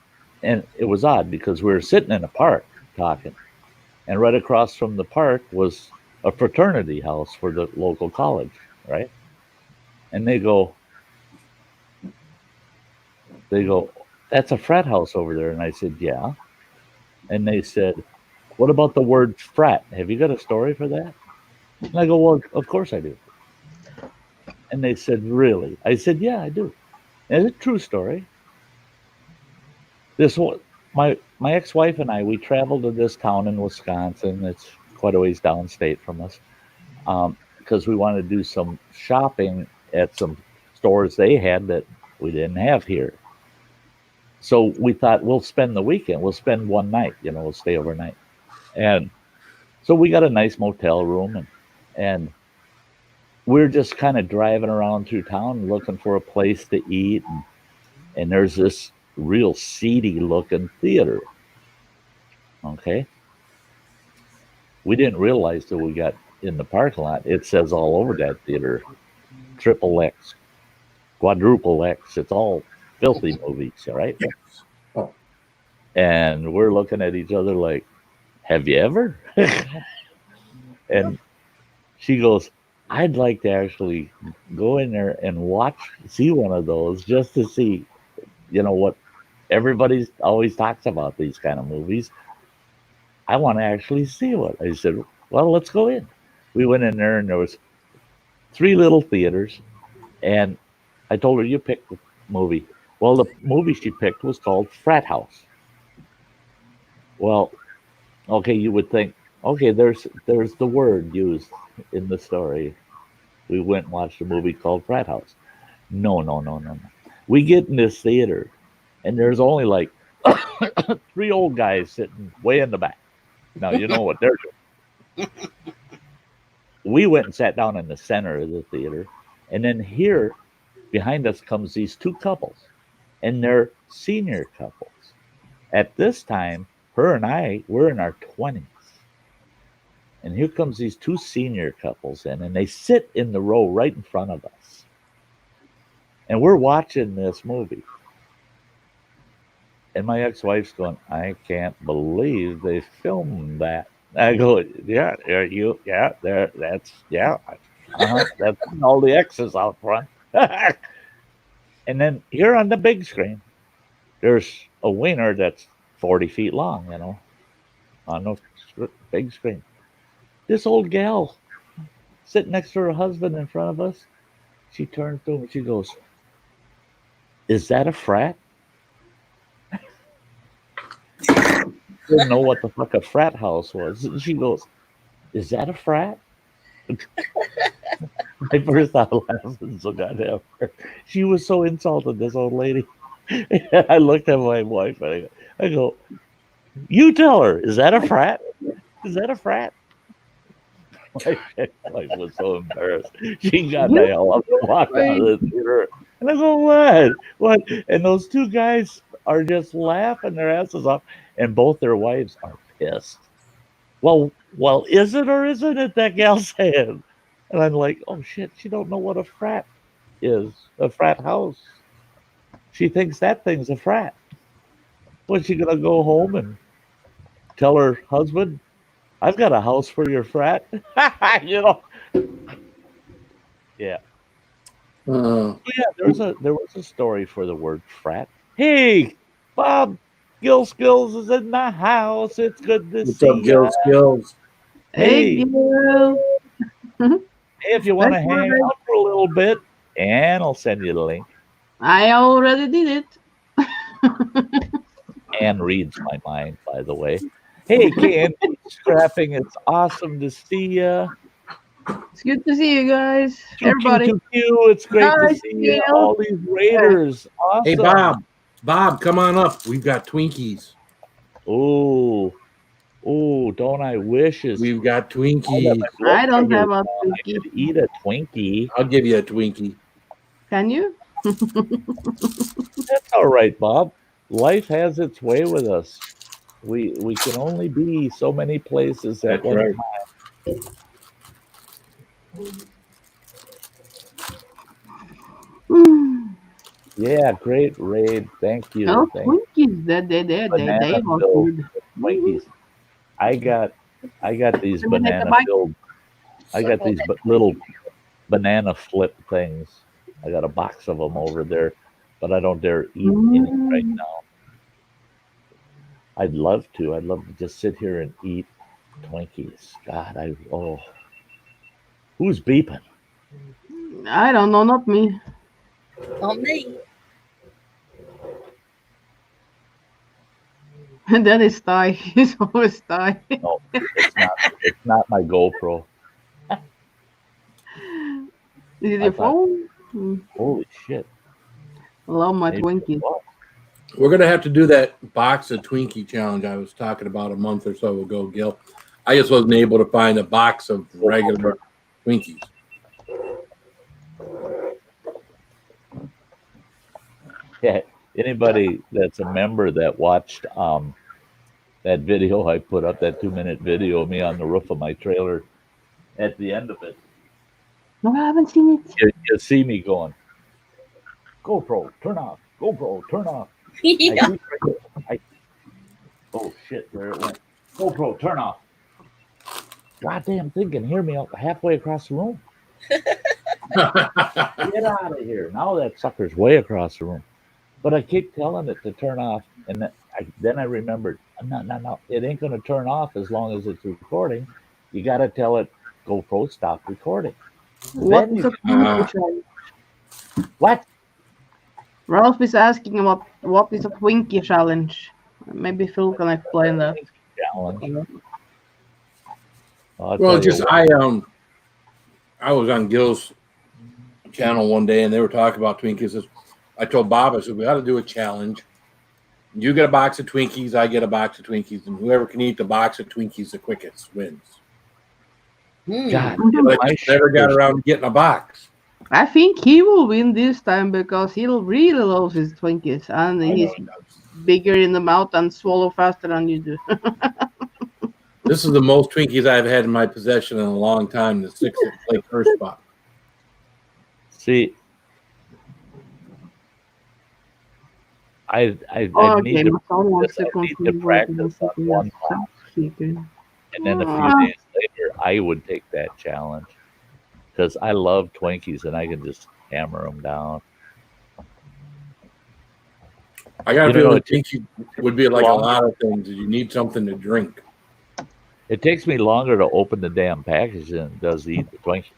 and it was odd because we were sitting in a park talking, and right across from the park was a fraternity house for the local college, right? And they go, that's a frat house over there. And I said, yeah. And they said, what about the word frat? Have you got a story for that? And I go, well, of course I do. And they said, really? I said, yeah, I do. And it's a true story. My ex-wife and I, we traveled to this town in Wisconsin. It's quite a ways downstate from us, because we wanted to do some shopping at some stores they had that we didn't have here. So we thought we'll spend the weekend. We'll spend one night. We'll stay overnight. And so we got a nice motel room, and we're just kind of driving around through town looking for a place to eat. And there's this real seedy looking theater. Okay. We didn't realize till we got in the parking lot, it says all over that theater, triple X, quadruple X. It's all filthy movies, right? Oh. And we're looking at each other like, have you ever? And she goes, I'd like to actually go in there and see one of those just to see, what everybody always talks about these kind of movies. I want to actually see one. I said, well, let's go in. We went in there, and there was 3 little theaters, and I told her, you pick the movie. Well, the movie she picked was called Frat House. Well, okay, you would think, okay, there's the word used in the story. We went and watched a movie called Frat House. No. We get in this theater, and there's only like 3 old guys sitting way in the back. Now, you know what they're doing. We went and sat down in the center of the theater, and then here behind us comes these 2 couples, and they're senior couples. At this time, her and I, we're in our 20s. And here comes these 2 senior couples in, and they sit in the row right in front of us. And we're watching this movie. And my ex-wife's going, I can't believe they filmed that. I go, yeah, that's that's all the X's out front. And then here on the big screen, there's a wiener that's 40 feet long, on the big screen. This old gal sitting next to her husband in front of us, she turns to him and she goes, is that a frat? Didn't know what the fuck a frat house was. She goes, is that a frat? I burst out laughing so goddamn hard. She was so insulted, this old lady. I looked at my wife and I go, you tell her, is that a frat? Is that a frat? My wife was so embarrassed. She got the hell up and walked out of the theater. And I go, what? What? And those two guys are just laughing their asses off, and both their wives are pissed. Well, is it or isn't it, that gal saying? And I'm like, oh shit, she don't know what a frat is, a frat house. She thinks that thing's a frat. Was she gonna go home and tell her husband, I've got a house for your frat? Yeah. Yeah, there was a story for the word frat. Hey, Bob Gill Skills is in the house. It's good to see you. Gil Skills? Hey, Gil. Hey, if you want to hang out for a little bit, and I'll send you the link. I already did it. Anne reads my mind, by the way. Hey, Ken, scrapping. It's awesome to see you. It's good to see you guys. Everybody. It's great to see you. All these raiders. Awesome. Hey, Bob, come on up. We've got Twinkies. Oh, don't I wish we've got Twinkies. I don't have a Twinkie. I could eat a Twinkie. I'll give you a Twinkie. Can you? That's all right, Bob. Life has its way with us. We can only be so many places at one time. Yeah, great raid. Thank you. Oh, Twinkies. They want food. Twinkies. I got these banana filled. I got these little banana flip things. I got a box of them over there, but I don't dare eat any right now. I'd love to. I'd love to just sit here and eat Twinkies. God, who's beeping? I don't know, not me. On me. And then it's Sty. He's always Sty. No, it's not my GoPro. Is it your phone? Holy shit. I love my Twinkies. We're going to have to do that box of Twinkie challenge I was talking about a month or so ago, Gil. I just wasn't able to find a box of regular Twinkies. Yeah, anybody that's a member that watched that video I put up, that 2-minute video of me on the roof of my trailer, at the end of it. No, I haven't seen it. You see me going, GoPro, turn off. GoPro, turn off. Yeah. Oh, shit, there it went. GoPro, turn off. Goddamn thing can hear me halfway across the room. Get out of here. Now that sucker's way across the room. But I keep telling it to turn off, and then I remembered, no, it ain't going to turn off as long as it's recording. You got to tell it, GoPro, stop recording. What Ralph is asking what is a Twinkie challenge. Maybe Phil can explain that. Challenge. Well, just I was on Gil's channel one day and they were talking about Twinkies. I told Bob, I said, we got to do a challenge. You get a box of Twinkies, I get a box of Twinkies, and whoever can eat the box of Twinkies the quickest wins. God, but I never got around to getting a box. I think he will win this time because he really loves his Twinkies and he's bigger in the mouth and swallow faster than you do. This is the most Twinkies I've had in my possession in a long time. The 6th place first spot. See, I need Okay, to my son wants practice. to I need to continue working on practice on something one as box, self-seeking. and then a few Ah, days later, I would take that challenge because I love Twinkies and I can just hammer them down. I got a You know, feeling it Twinkie would be like a lot of things. You need something to drink. It takes me longer to open the damn package than it does to eat the Twinkie.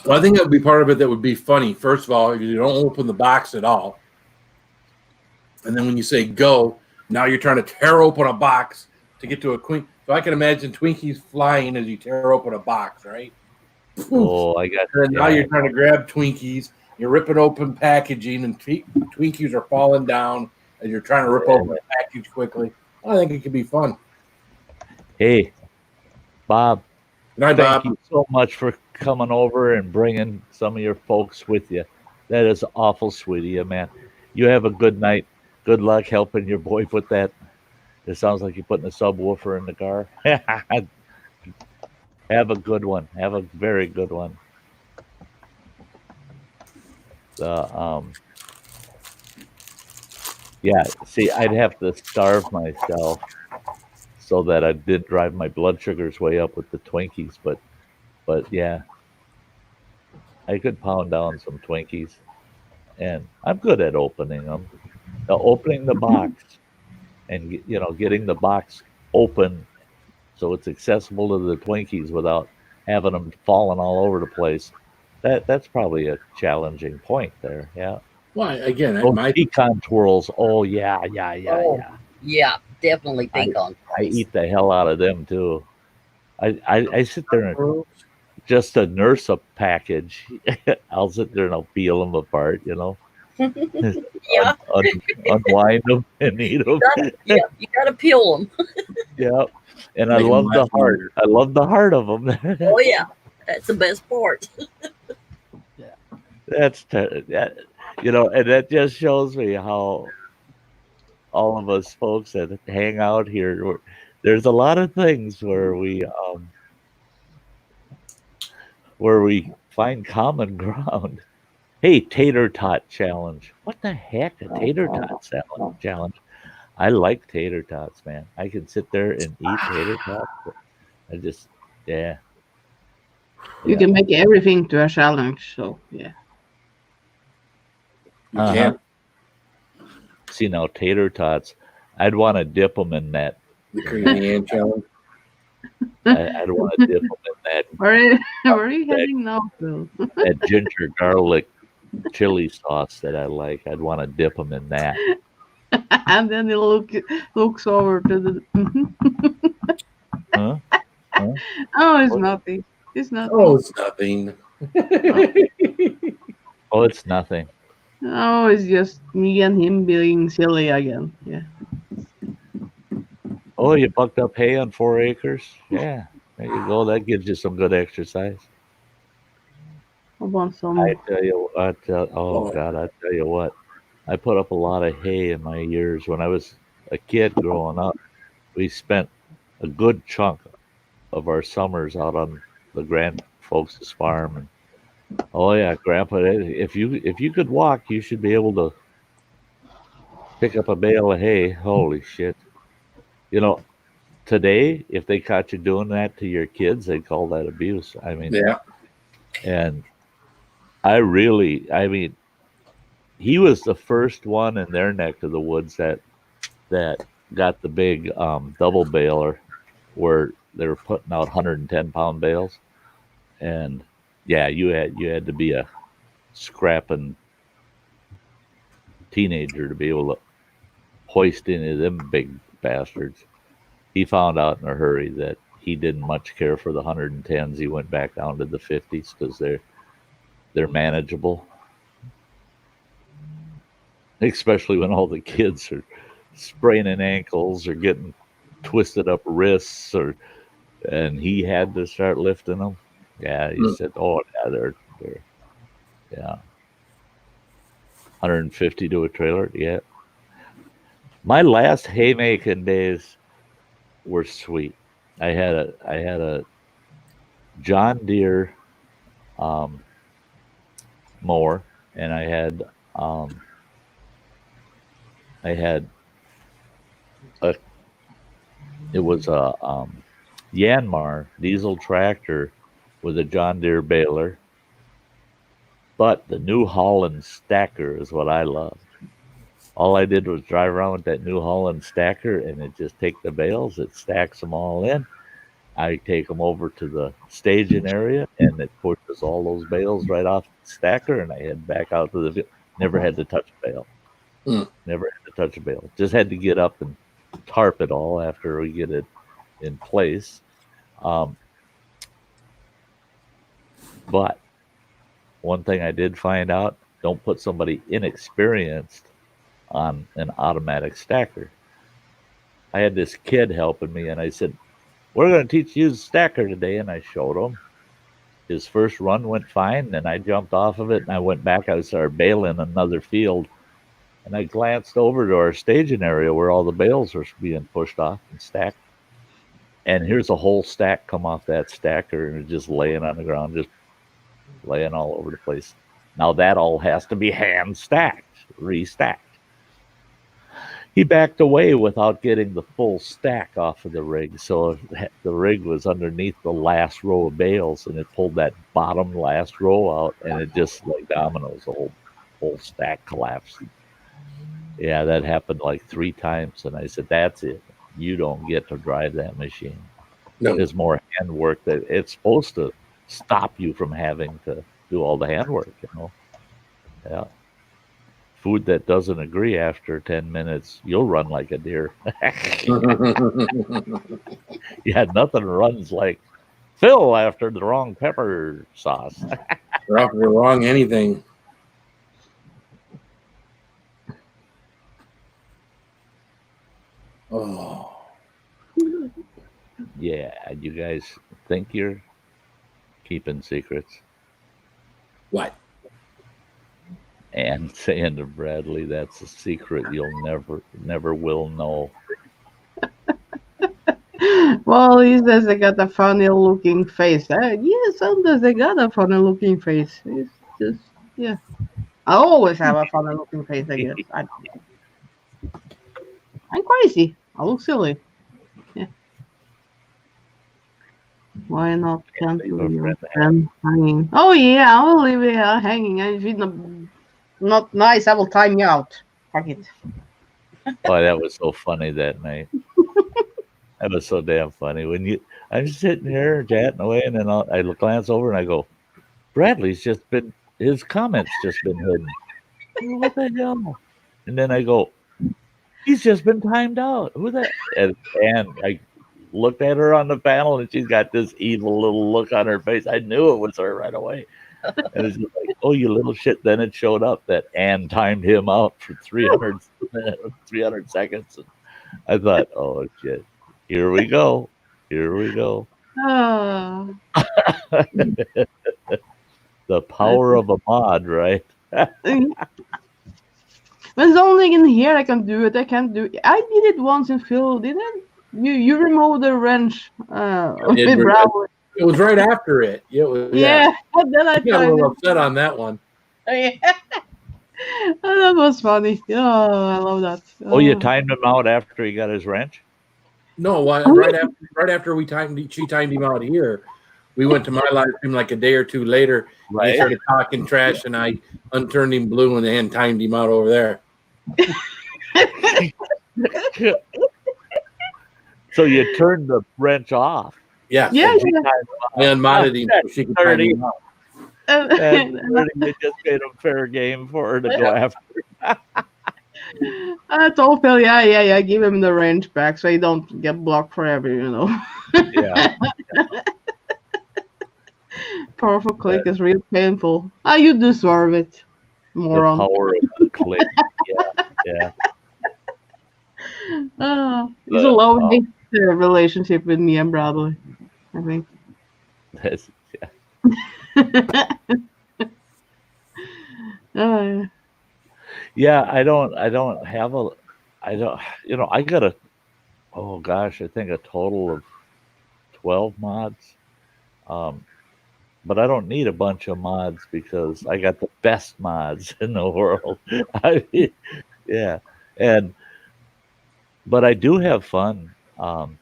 Well, I think that would be part of it that would be funny. First of all, you don't open the box at all. And then when you say go, now you're trying to tear open a box to get to a queen. So I can imagine Twinkies flying as you tear open a box, right? Oh, I got. And then now you're trying to grab Twinkies. You're ripping open packaging, and Twinkies are falling down as you're trying to rip open the package quickly. I think it could be fun. Hey, Bob. Good night, Thank Bob. you so much for coming over and bringing some of your folks with you. That is awful sweet of you, man. You have a good night. Good luck helping your boy put that. It sounds like you're putting a subwoofer in the car. Have a good one. Have a very good one. Yeah. See, I'd have to starve myself so that I did drive my blood sugars way up with the Twinkies, but yeah, I could pound down some Twinkies, and I'm good at opening them. Now, opening the box and getting the box open so it's accessible to the Twinkies without having them falling all over the place. That's probably a challenging point there. Yeah. Well, again, Those pecan twirls. Oh yeah, yeah, yeah, Oh, yeah. yeah, definitely pecan. I eat the hell out of them too. I sit there and just to nurse a package. I'll sit there and I'll peel them apart. Yeah. Unwind them and eat them. You gotta peel them. Yeah, and I love the heart. I love the heart of them. Oh yeah, that's the best part. That's and that just shows me how all of us folks that hang out here, there's a lot of things where we find common ground. Hey, tater tot challenge. What the heck? A tater tot challenge. I like tater tots, man. I can sit there and eat tater tots. I just, yeah. You can make everything to a challenge, so yeah. You can't. See, now tater tots, I'd want to dip them in that. The crazy ant challenge. I'd want to dip them in that. Where are you heading now, Phil? That ginger garlic chili sauce that I like. I'd want to dip them in that. And then he looks over to the. Huh? Oh, it's nothing. It's nothing. Oh, it's nothing. Oh, it's nothing. Oh, it's just me and him being silly again. Yeah. Oh, you bucked up hay on 4 acres? Yeah, there you go. That gives you some good exercise. I want some. I tell you what. I put up a lot of hay in my years. When I was a kid growing up, we spent a good chunk of our summers out on the grand folks' farm. And, oh yeah, Grandpa, if you could walk, you should be able to pick up a bale of hay. Holy shit. Today, if they caught you doing that to your kids, they'd call that abuse. I mean, yeah. And he was the first one in their neck of the woods that got the big double baler where they were putting out 110-pound bales. And yeah, you had to be a scrapping teenager to be able to hoist any of them big bastards. He found out in a hurry that he didn't much care for the 110s. He went back down to the 50s because they're manageable, especially when all the kids are spraining ankles or getting twisted up wrists, and he had to start lifting them. Yeah, he said, "Oh, yeah, they're 150 to a trailer." Yeah, my last haymaking days were sweet. I had a John Deere mower, and I had I had it was a Yanmar diesel tractor with a John Deere baler, but the New Holland stacker is what I loved. All I did was drive around with that New Holland stacker, and it just take the bales, it stacks them all in. I take them over to the staging area, and it pushes all those bales right off the stacker, and I head back out to the field. Never had to touch a bale. Never had to touch a bale. Just had to get up and tarp it all after we get it in place. But one thing I did find out, don't put somebody inexperienced on an automatic stacker. I had this kid helping me, and I said, we're going to teach you the stacker today. And I showed him. His first run went fine, and I jumped off of it, and I went back. I started baling another field, and I glanced over to our staging area where all the bales are being pushed off and stacked. And here's a whole stack come off that stacker, and it's just laying on the ground, just laying all over the place. Now that all has to be hand stacked, restacked. He backed away without getting the full stack off of the rig. So the rig was underneath the last row of bales, and it pulled that bottom last row out, and it just like dominoes, the whole stack collapsed. Yeah, that happened like 3 times. And I said, that's it. You don't get to drive that machine. No. There's more handwork that it's supposed to stop you from having to do all the handwork, you know? Yeah. Food that doesn't agree after 10 minutes, you'll run like a deer. Yeah, nothing runs like Phil after the wrong pepper sauce. Or after the wrong anything. Oh. Yeah, you guys think you're keeping secrets? What? And saying to Bradley, that's a secret you'll never will know. Well, he says they got a funny looking face. Yeah, sometimes they got a funny looking face. It's just, yeah. I always have a funny looking face, I guess. I don't know. I'm crazy. I look silly. Yeah. Why not? Can't leave your friend hanging. Oh, yeah, I will leave it hanging. If it's not nice, I will time you out. Fuck it. Oh, that was so funny that night. That was so damn funny. I'm sitting here chatting away, and then I glance over and I go, Bradley's his comments just been hidden. What the hell? And then I go, he's just been timed out. Who that? And I looked at her on the panel, and she's got this evil little look on her face. I knew it was her right away. And it's just like, oh, you little shit. Then it showed up that Ann timed him out for 300 seconds. And I thought, oh, shit. Here we go. The power of a mod, right? When it's only in here I can do it. I can't do it. I did it once in Phil, didn't you? Removed the wrench. It was right after it. Yeah. And then I got a little upset on that one. Oh, yeah. That was funny. Oh, I love that. Oh, you timed him out after he got his wrench? No, right after she timed him out here, we went to my live stream like a day or two later. Right. They started talking trash, and I unturned him blue and then timed him out over there. So you turned the wrench off. Yeah. Yeah. I unmodded him so she could time him out. And you just made him fair game for her to go after. I told Phil, yeah, give him the wrench back so he don't get blocked forever, you know. Yeah. Powerful click is real painful. You deserve it, moron. The power of the click. Yeah. It's a love-hate relationship with me and Bradley, I think. Yeah, I don't have I got I think a total of 12 mods. But I don't need a bunch of mods because I got the best mods in the world. Yeah. And but I do have fun. Do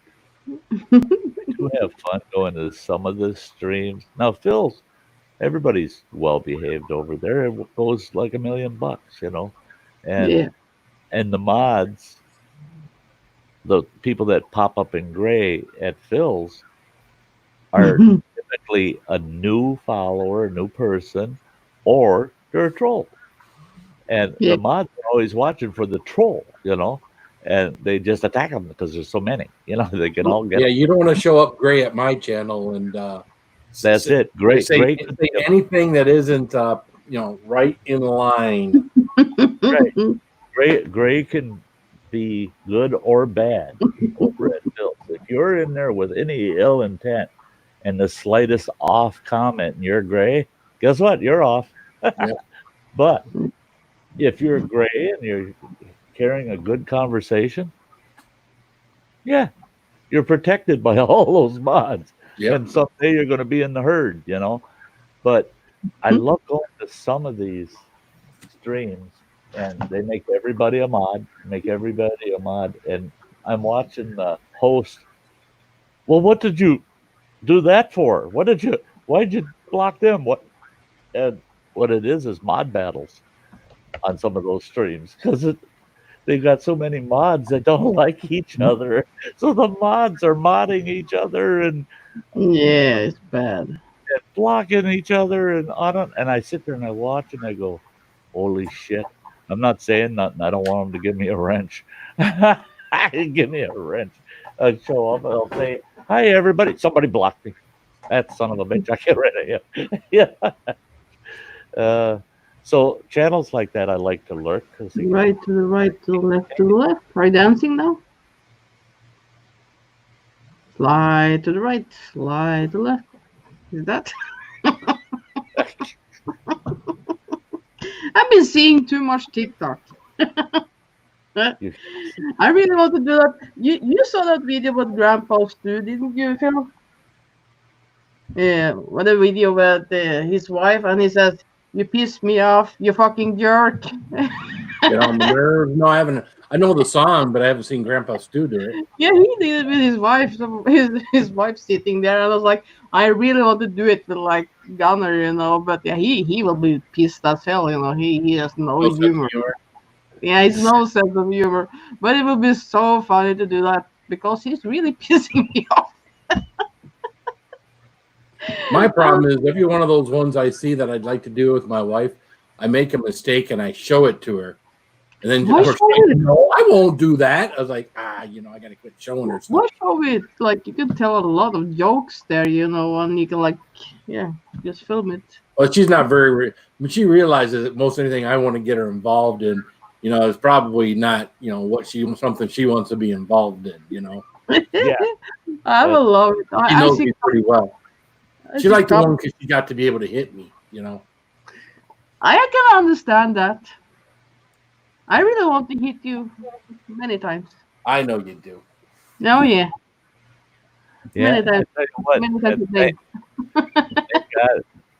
have fun going to some of the streams. Now, Phil's everybody's well behaved over there. It goes like $1,000,000, you know, and Yeah. and the mods, the people that pop up in gray at Phil's are typically a new follower, a new person, or they're a troll. And Yeah. the mods are always watching for the troll, you know, and they just attack them because there's so many, you know, they can all get. Yeah, you don't want to show up gray at my channel and That's it. Great, say, great. say anything that isn't right in line. Gray can be good or bad over at Phil's. If you're in there with any ill intent and the slightest off comment and you're gray, guess what? You're off. But if you're gray and you're carrying a good conversation, yeah, you're protected by all those mods. Yep. And someday you're going to be in the herd, you know. But I love going to some of these streams, and they make everybody a mod, and I'm watching the host. Well, what did you do that for? Why'd you block them? And what it is mod battles on some of those streams, because they've got so many mods that don't like each other. So the mods are modding each other and Yeah, it's bad. blocking each other, and I sit there and I watch and I go, holy shit. I'm not saying nothing. I don't want them to give me a wrench. Give me a wrench. I'll show up and I'll say, hi everybody. Somebody blocked me. That son of a bitch. I get rid of him. Yeah. So channels like that I like to lurk. Right to the right, to the left, to the left. Are you dancing now? Slide to the right, slide to the left. Is that? I've been seeing too much TikTok. I really want to do that. You saw that video what Grandpa's do, didn't you, Phil? Yeah, what a video with his wife, and he says, "You pissed me off, you fucking jerk." Get on the nerves. No, I haven't. I know the song, but I haven't seen Grandpa Stu do it. Yeah, he did it with his wife. So his wife sitting there, and I was like, I really want to do it with like Gunner, you know. But yeah, he will be pissed as hell, you know. He has no sense of humor. humor. Yeah, he's no sense of humor. But it would be so funny to do that because he's really pissing me off. My problem is every one of those ones I see that I'd like to do with my wife, I make a mistake and I show it to her. And then Why of course, show it? no, I won't do that. I was like, I got to quit showing her stuff. What show it? Like you can tell a lot of jokes there, you know, and you can like, yeah, just film it. Well, she's not very. But she realizes that most anything I want to get her involved in, you know, is probably not, you know, something she wants to be involved in. You know, Yeah. I will love it. she I knows see. me pretty well. I She see liked the com- one because she got to be able to hit me. You know, I can understand that. I really want to hit you many times. I know you do. Oh yeah, Yeah. many times. I tell you what, Many times a day.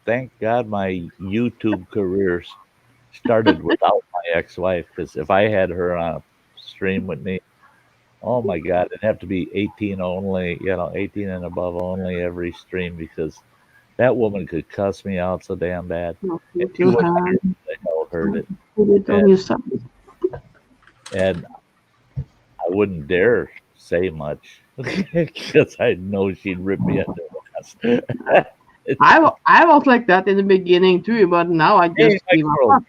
thank God my YouTube career started without my ex-wife, because if I had her on a stream with me, oh my God, it'd have to be 18 only, you know, 18 and above only every stream, because that woman could cuss me out so damn bad. No, And put you your wouldn't hand, the hell heard it. put it on Yeah. your side. And I wouldn't dare say much because I know she'd rip me under the bus. I was like that in the beginning too, but now I just Hey, give Mike up.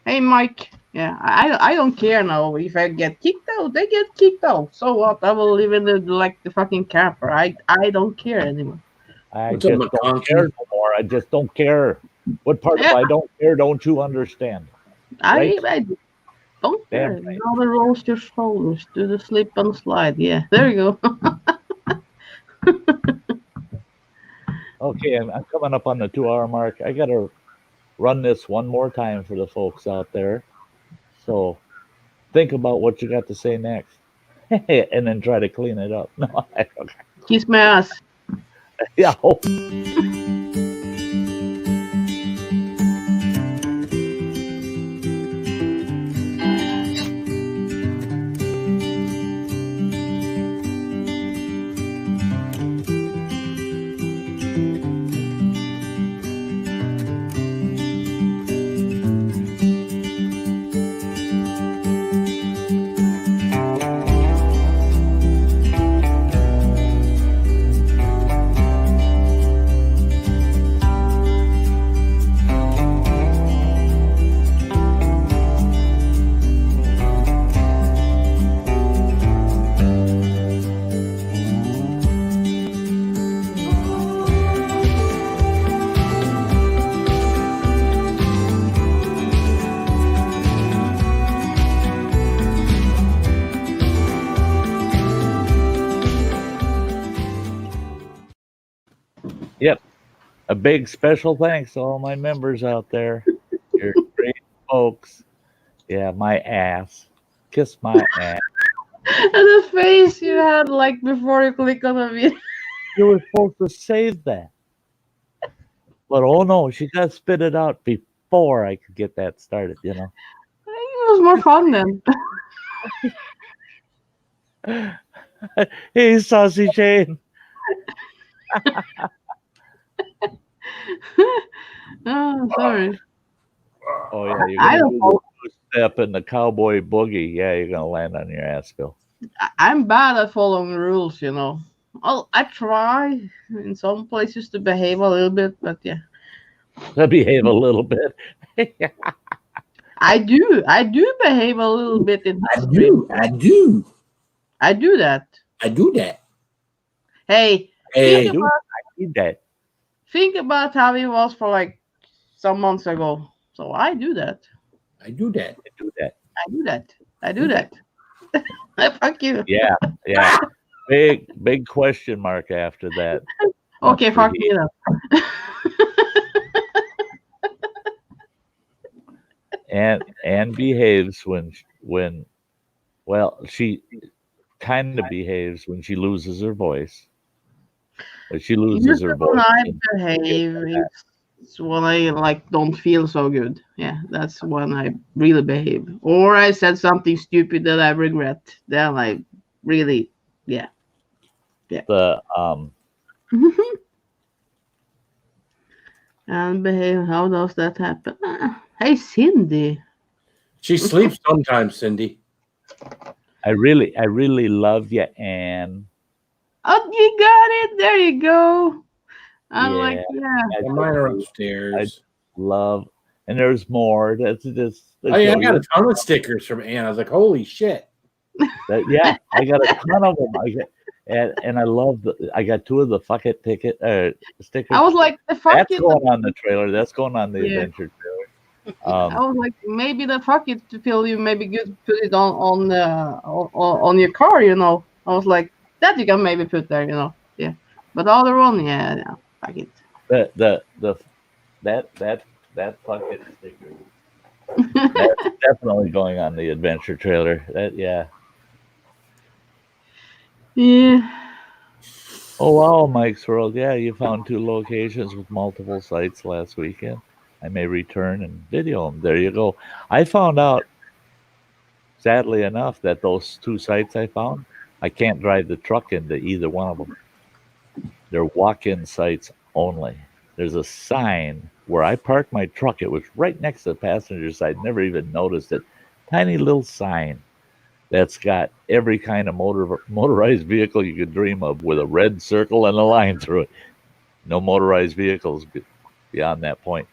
Hey Mike, yeah, I don't care now if I get kicked out. They get kicked out. So what? I will live in the fucking camper. I don't care anymore. I What's up, just don't McConkey? care no more. I just don't care. What part of Yeah. I don't care don't you understand? Right? I don't care. Damn right. Now roll your shoulders, do the slip and slide. Yeah, there you go. Okay, I'm coming up on the 2-hour mark. I got to run this one more time for the folks out there. So think about what you got to say next and then try to clean it up. No, I don't. Kiss my ass. Yeah. A big special thanks to all my members out there. You're great folks. Yeah, my ass. Kiss my ass. And the face you had like before you click on the video. You were supposed to save that. But oh no, she got to spit it out before I could get that started, I think it was more fun then. Hey, Saucy Jane. Oh, sorry. Oh yeah, you're I gonna don't do know. the step in the cowboy boogie. Yeah, you're gonna land on your ass, Bill. I'm bad at following rules, Well, I try in some places to behave a little bit, but yeah. To behave a little bit. I do behave a little bit in I the stream. do. I do. I do that. I do that. Hey, Hey, Dude, I need that. think about how it was for like some months ago. So I do that. I do that. I do that. I do that. I do that. Fuck you. Yeah, yeah. Big question mark after that. Okay, fuck Behave. you then. And behaves when well, she kind of behaves when she loses her voice. But she loses her Usually when voice. I and- behave, it's when I like don't feel so good. Yeah, that's when I really behave. Or I said something stupid that I regret. Then I really, yeah. The And behave. How does that happen? Hey, Cindy. she sleeps sometimes, Cindy. I really love you, Anne. Oh, you got it. There you go. I'm Yeah. like, yeah. I Mine are do upstairs. love, and there's more. That's just. Oh yeah, I got a ton of stickers from Ann. I was like, holy shit. Yeah, I got a ton of them. And I love I got 2 of the fuck it ticket stickers. I was like, the fuck That's it. going on the trailer. That's going on the Yeah. adventure trailer. I was like, maybe the fuck it to feel you maybe good put it on your car, I was like, that you can maybe put there, Yeah. But the other one, yeah, fuck it. That fuck it sticker. That's definitely going on the adventure trailer. Yeah. Yeah. Oh wow, Mike's World. Yeah, you found 2 locations with multiple sites last weekend. I may return and video them. There you go. I found out, sadly enough, that those 2 sites I found, I can't drive the truck into either one of them. They're walk-in sites only. There's a sign where I parked my truck. It was right next to the passenger side. Never even noticed it. Tiny little sign that's got every kind of motorized vehicle you could dream of with a red circle and a line through it. No motorized vehicles beyond that point.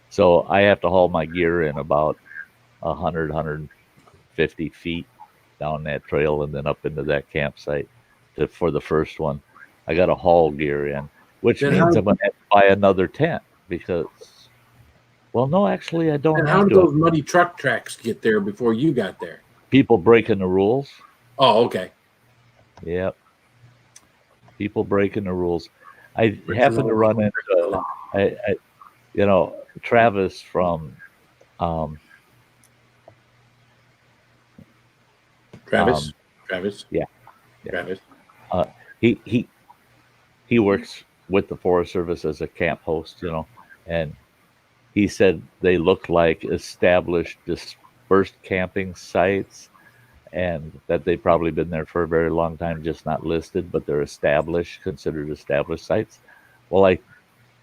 So I have to haul my gear in about 100, 150 feet down that trail and then up into that campsite for the first one. I got to haul gear in, which Then means how- I'm going to have to buy another tent because, well, no, actually, I don't And how have did to. those muddy truck tracks get there before you got there? People breaking the rules. Oh, okay. Yep. People breaking the rules. I happened to run into, Travis from Travis. yeah. Travis. He works with the Forest Service as a camp host, and he said they look like established dispersed camping sites and that they've probably been there for a very long time, just not listed, but they're considered established sites. Well, I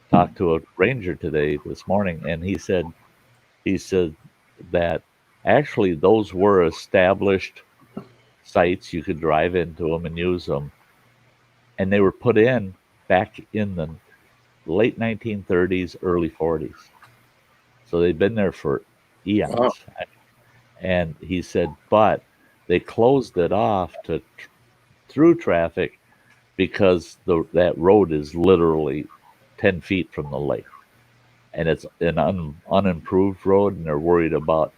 talked to a ranger this morning, and he said that actually those were established sites. You could drive into them and use them, and they were put in back in the late 1930s, early 40s. So they've been there for eons. Wow. And he said, but they closed it off through traffic because that road is literally 10 feet from the lake. And it's an unimproved road, and they're worried about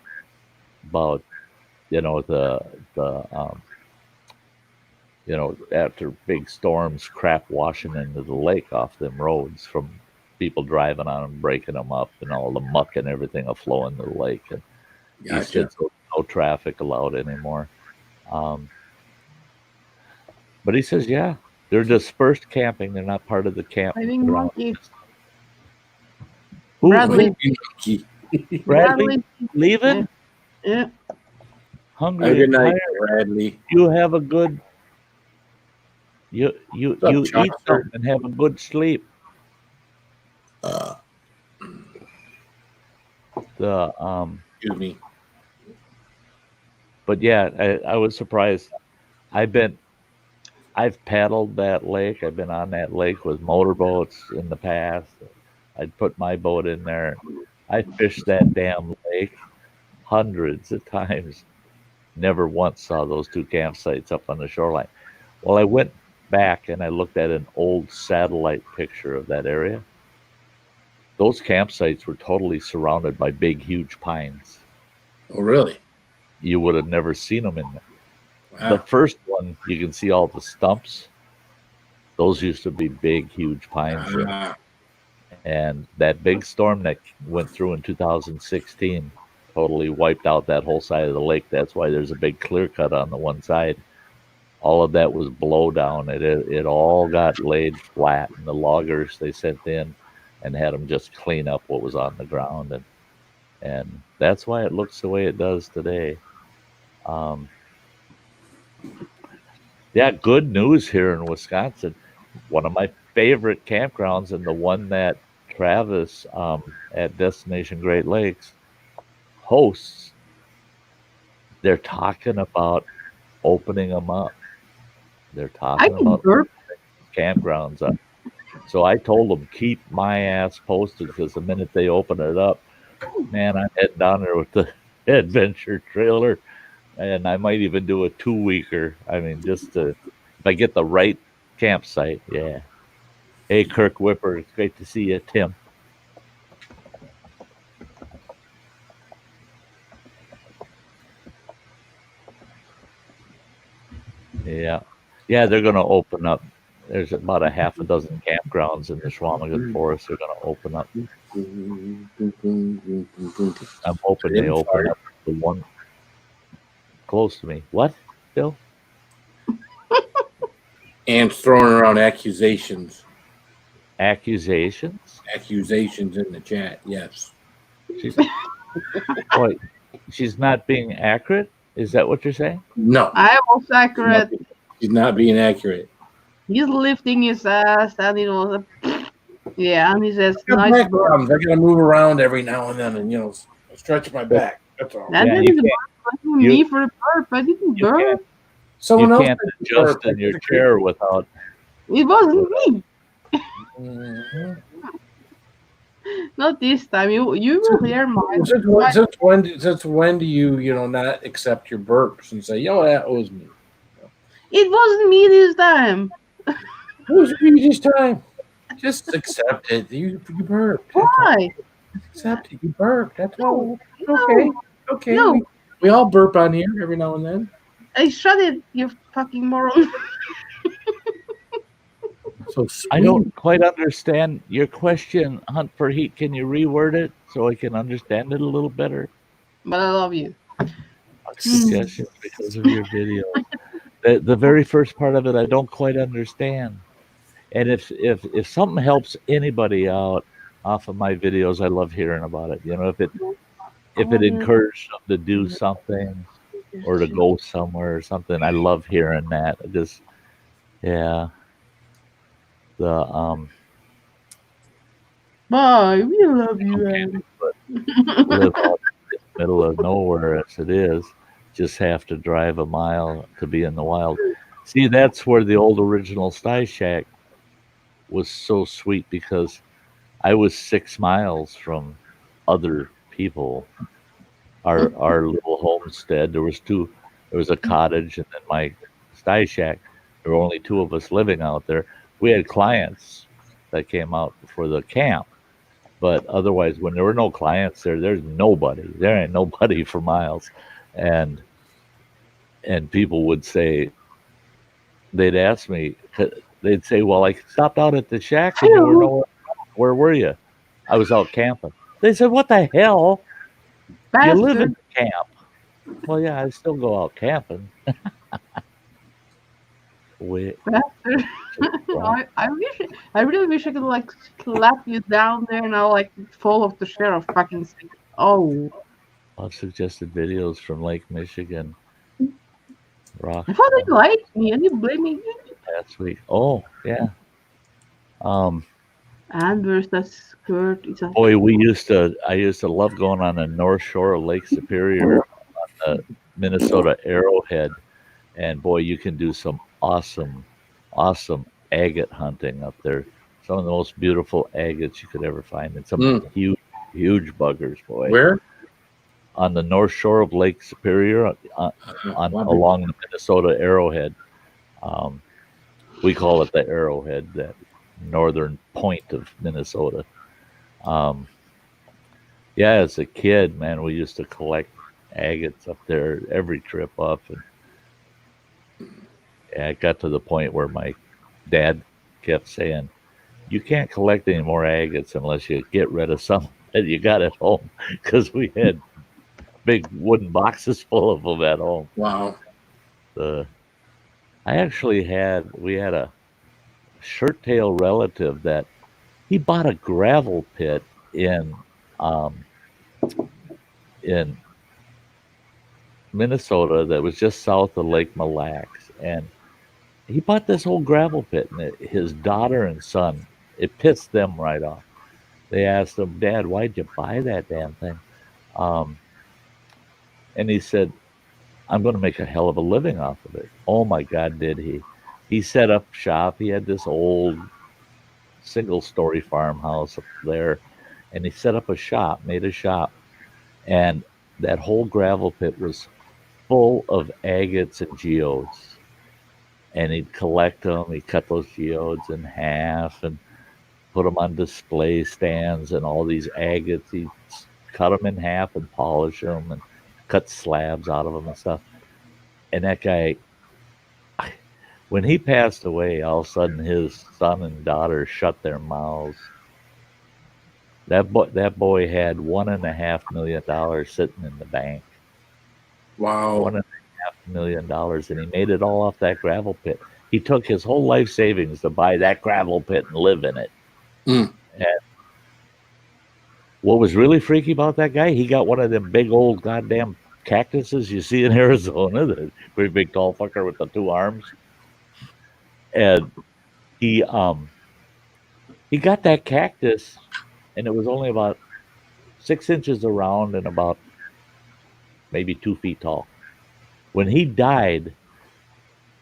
after big storms, crap washing into the lake off them roads from people driving on them, breaking them up, and all the muck and everything will flow into the lake. And he Gotcha. said so no traffic allowed anymore. But he says, yeah, they're dispersed camping. They're not part of the camp. I think monkey. Who? Bradley. Bradley leaving? Yeah. Hungry. Have a good night, tired. Bradley. You have a good. You up, eat Chuck? something and have a good sleep. Excuse me. But yeah, I was surprised. I've paddled that lake. I've been on that lake with motorboats in the past. I'd put my boat in there. I fished that damn lake hundreds of times. Never once saw those two campsites up on the shoreline. Well, I went back and I looked at an old satellite picture of that area. Those campsites were totally surrounded by big, huge pines. Oh, really? You would have never seen them in there. Wow. The first one, you can see all the stumps. Those used to be big, huge pines. And that big storm that went through in 2016 totally wiped out that whole side of the lake. That's why there's a big clear cut on the one side. All of that was blow down. It all got laid flat. And the loggers they sent in and had them just clean up what was on the ground. And that's why it looks the way it does today. Yeah, good news here in Wisconsin. One of my favorite campgrounds and the one that Travis at Destination Great Lakes hosts, they're talking about opening them up. They're talking about campgrounds up. So I told them, keep my ass posted because the minute they open it up, man, I'm heading down there with the adventure trailer. And I might even do a 2-weeker. I mean, if I get the right campsite, yeah. Hey, Kirk Whipper, it's great to see you, Tim. Yeah, they're going to open up. There's about a half a dozen campgrounds in the Schwamigan Forest. They're going to open up. I'm hoping they open up the one close to me. What, Bill? Ant's throwing around accusations. Accusations? Accusations in the chat, yes. She's not being accurate? Is that what you're saying? No. I was accurate. He's not being accurate. He's lifting his ass and it was yeah, and he says I nice gotta move around every now and then and stretch my back. That's all. That didn't me for a burp. I didn't burp. Someone you else can't adjust in your chair without. It wasn't me. Mm-hmm. Not this time. You will hear mine. Since when do you not accept your burps and say, yo, that was me? It wasn't me this time. It was me this time. Just accept it. You burped. Why? Accept it. You burped. That's all. No. Okay. No. We all burp on here every now and then. I shut it, you fucking moron. So sweet. I don't quite understand your question, Hunt for Heat. Can you reword it so I can understand it a little better? But I love you. Suggestions because of your video. The very first part of it, I don't quite understand. And if something helps anybody out off of my videos, I love hearing about it. If it encouraged them to do something or to go somewhere or something, I love hearing that. Bye. We love you. Live out in the middle of nowhere as it is, just have to drive a mile to be in the wild. See, that's where the old original Sty Shack was so sweet because I was 6 miles from other people. Our little homestead, there was a cottage and then my Sty Shack. There were only 2 of us living out there. We had clients that came out for the camp, but otherwise, when there were no clients there's nobody. There ain't nobody for miles, and people would say, they'd ask me, they'd say, well, I stopped out at the shack and you were nowhere. Where were you? I was out camping. They said, what the hell? You live in Bastard. camp. Well, yeah, I still go out camping. Wait, Bastard. I really wish I could like slap you down there now, like full of the share of fucking. Oh, I've suggested videos from Lake Michigan. Rock I thought you liked me and you blame me. last week. Oh, yeah. And where's that skirt? It's a Boy, I used to love going on the north shore of Lake Superior on the Minnesota Arrowhead. And boy, you can do some awesome agate hunting up there. Some of the most beautiful agates you could ever find. And some huge buggers, boy. Where? On the north shore of Lake Superior, along the Minnesota Arrowhead. We call it the Arrowhead, that northern point of Minnesota. Yeah, as a kid, man, we used to collect agates up there every trip up, and it got to the point where my dad kept saying, "You can't collect any more agates unless you get rid of some that you got at home," because we had big wooden boxes full of them at home. Wow. We had a shirt tail relative that he bought a gravel pit in Minnesota that was just south of Lake Mille Lacs, and he bought this whole gravel pit, and his daughter and son, it pissed them right off. They asked him, "Dad, why'd you buy that damn thing?" And he said, "I'm going to make a hell of a living off of it." Oh my God, did he? He set up shop. He had this old single-story farmhouse up there, and he set up made a shop, and that whole gravel pit was full of agates and geodes. And he'd collect them. He'd cut those geodes in half and put them on display stands, and all these agates. He'd cut them in half and polish them and cut slabs out of them and stuff. And that guy, when he passed away, all of a sudden his son and daughter shut their mouths. That boy had $1.5 million sitting in the bank. Wow. $1.5 million, and he made it all off that gravel pit. He took his whole life savings to buy that gravel pit and live in it. And what was really freaky about that guy, he got one of them big old goddamn cactuses you see in Arizona, the great big tall fucker with the two arms. And he got that cactus, and it was only about 6 inches around and about maybe 2 feet tall. When he died,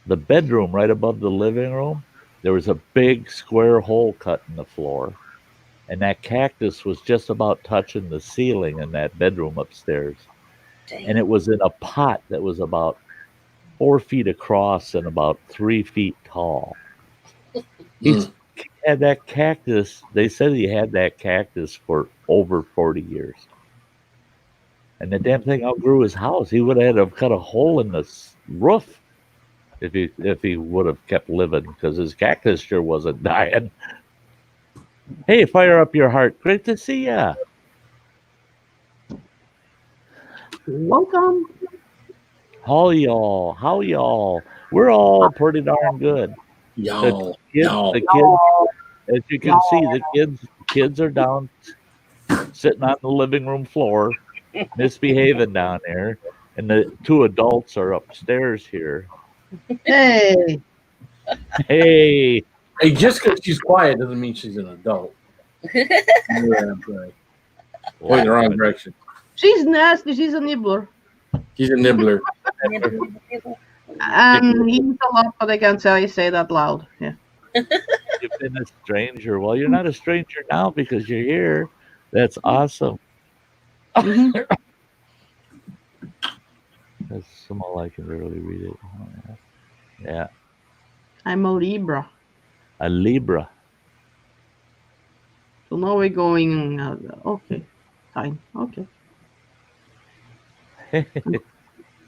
the bedroom right above the living room, there was a big square hole cut in the floor, and that cactus was just about touching the ceiling in that bedroom upstairs. Dang. And it was in a pot that was about 4 feet across and about 3 feet tall. He had that cactus. They said he had that cactus for over 40 years. And the damn thing outgrew his house. He would have had to cut a hole in the roof if he would have kept living, because his cactus sure wasn't dying. Hey, fire up your heart. Great to see ya. welcome. How y'all? We're all pretty darn good. Y'all. The kids, as you can see, the kids are down sitting on the living room floor, misbehaving down there, and the two adults are upstairs here. Hey, Hey, Hey, just because she's quiet doesn't mean she's an adult. Yeah, right. Point in the wrong direction. she's nasty. She's a nibbler. She's a nibbler. And he eats a lot, but I can't say that loud. Yeah. you've been a stranger. Well, you're not a stranger now because you're here. That's awesome. Mhm. That's small. I can barely read it. Yeah, I'm a Libra. a Libra. So now we're going. Okay, fine. Okay.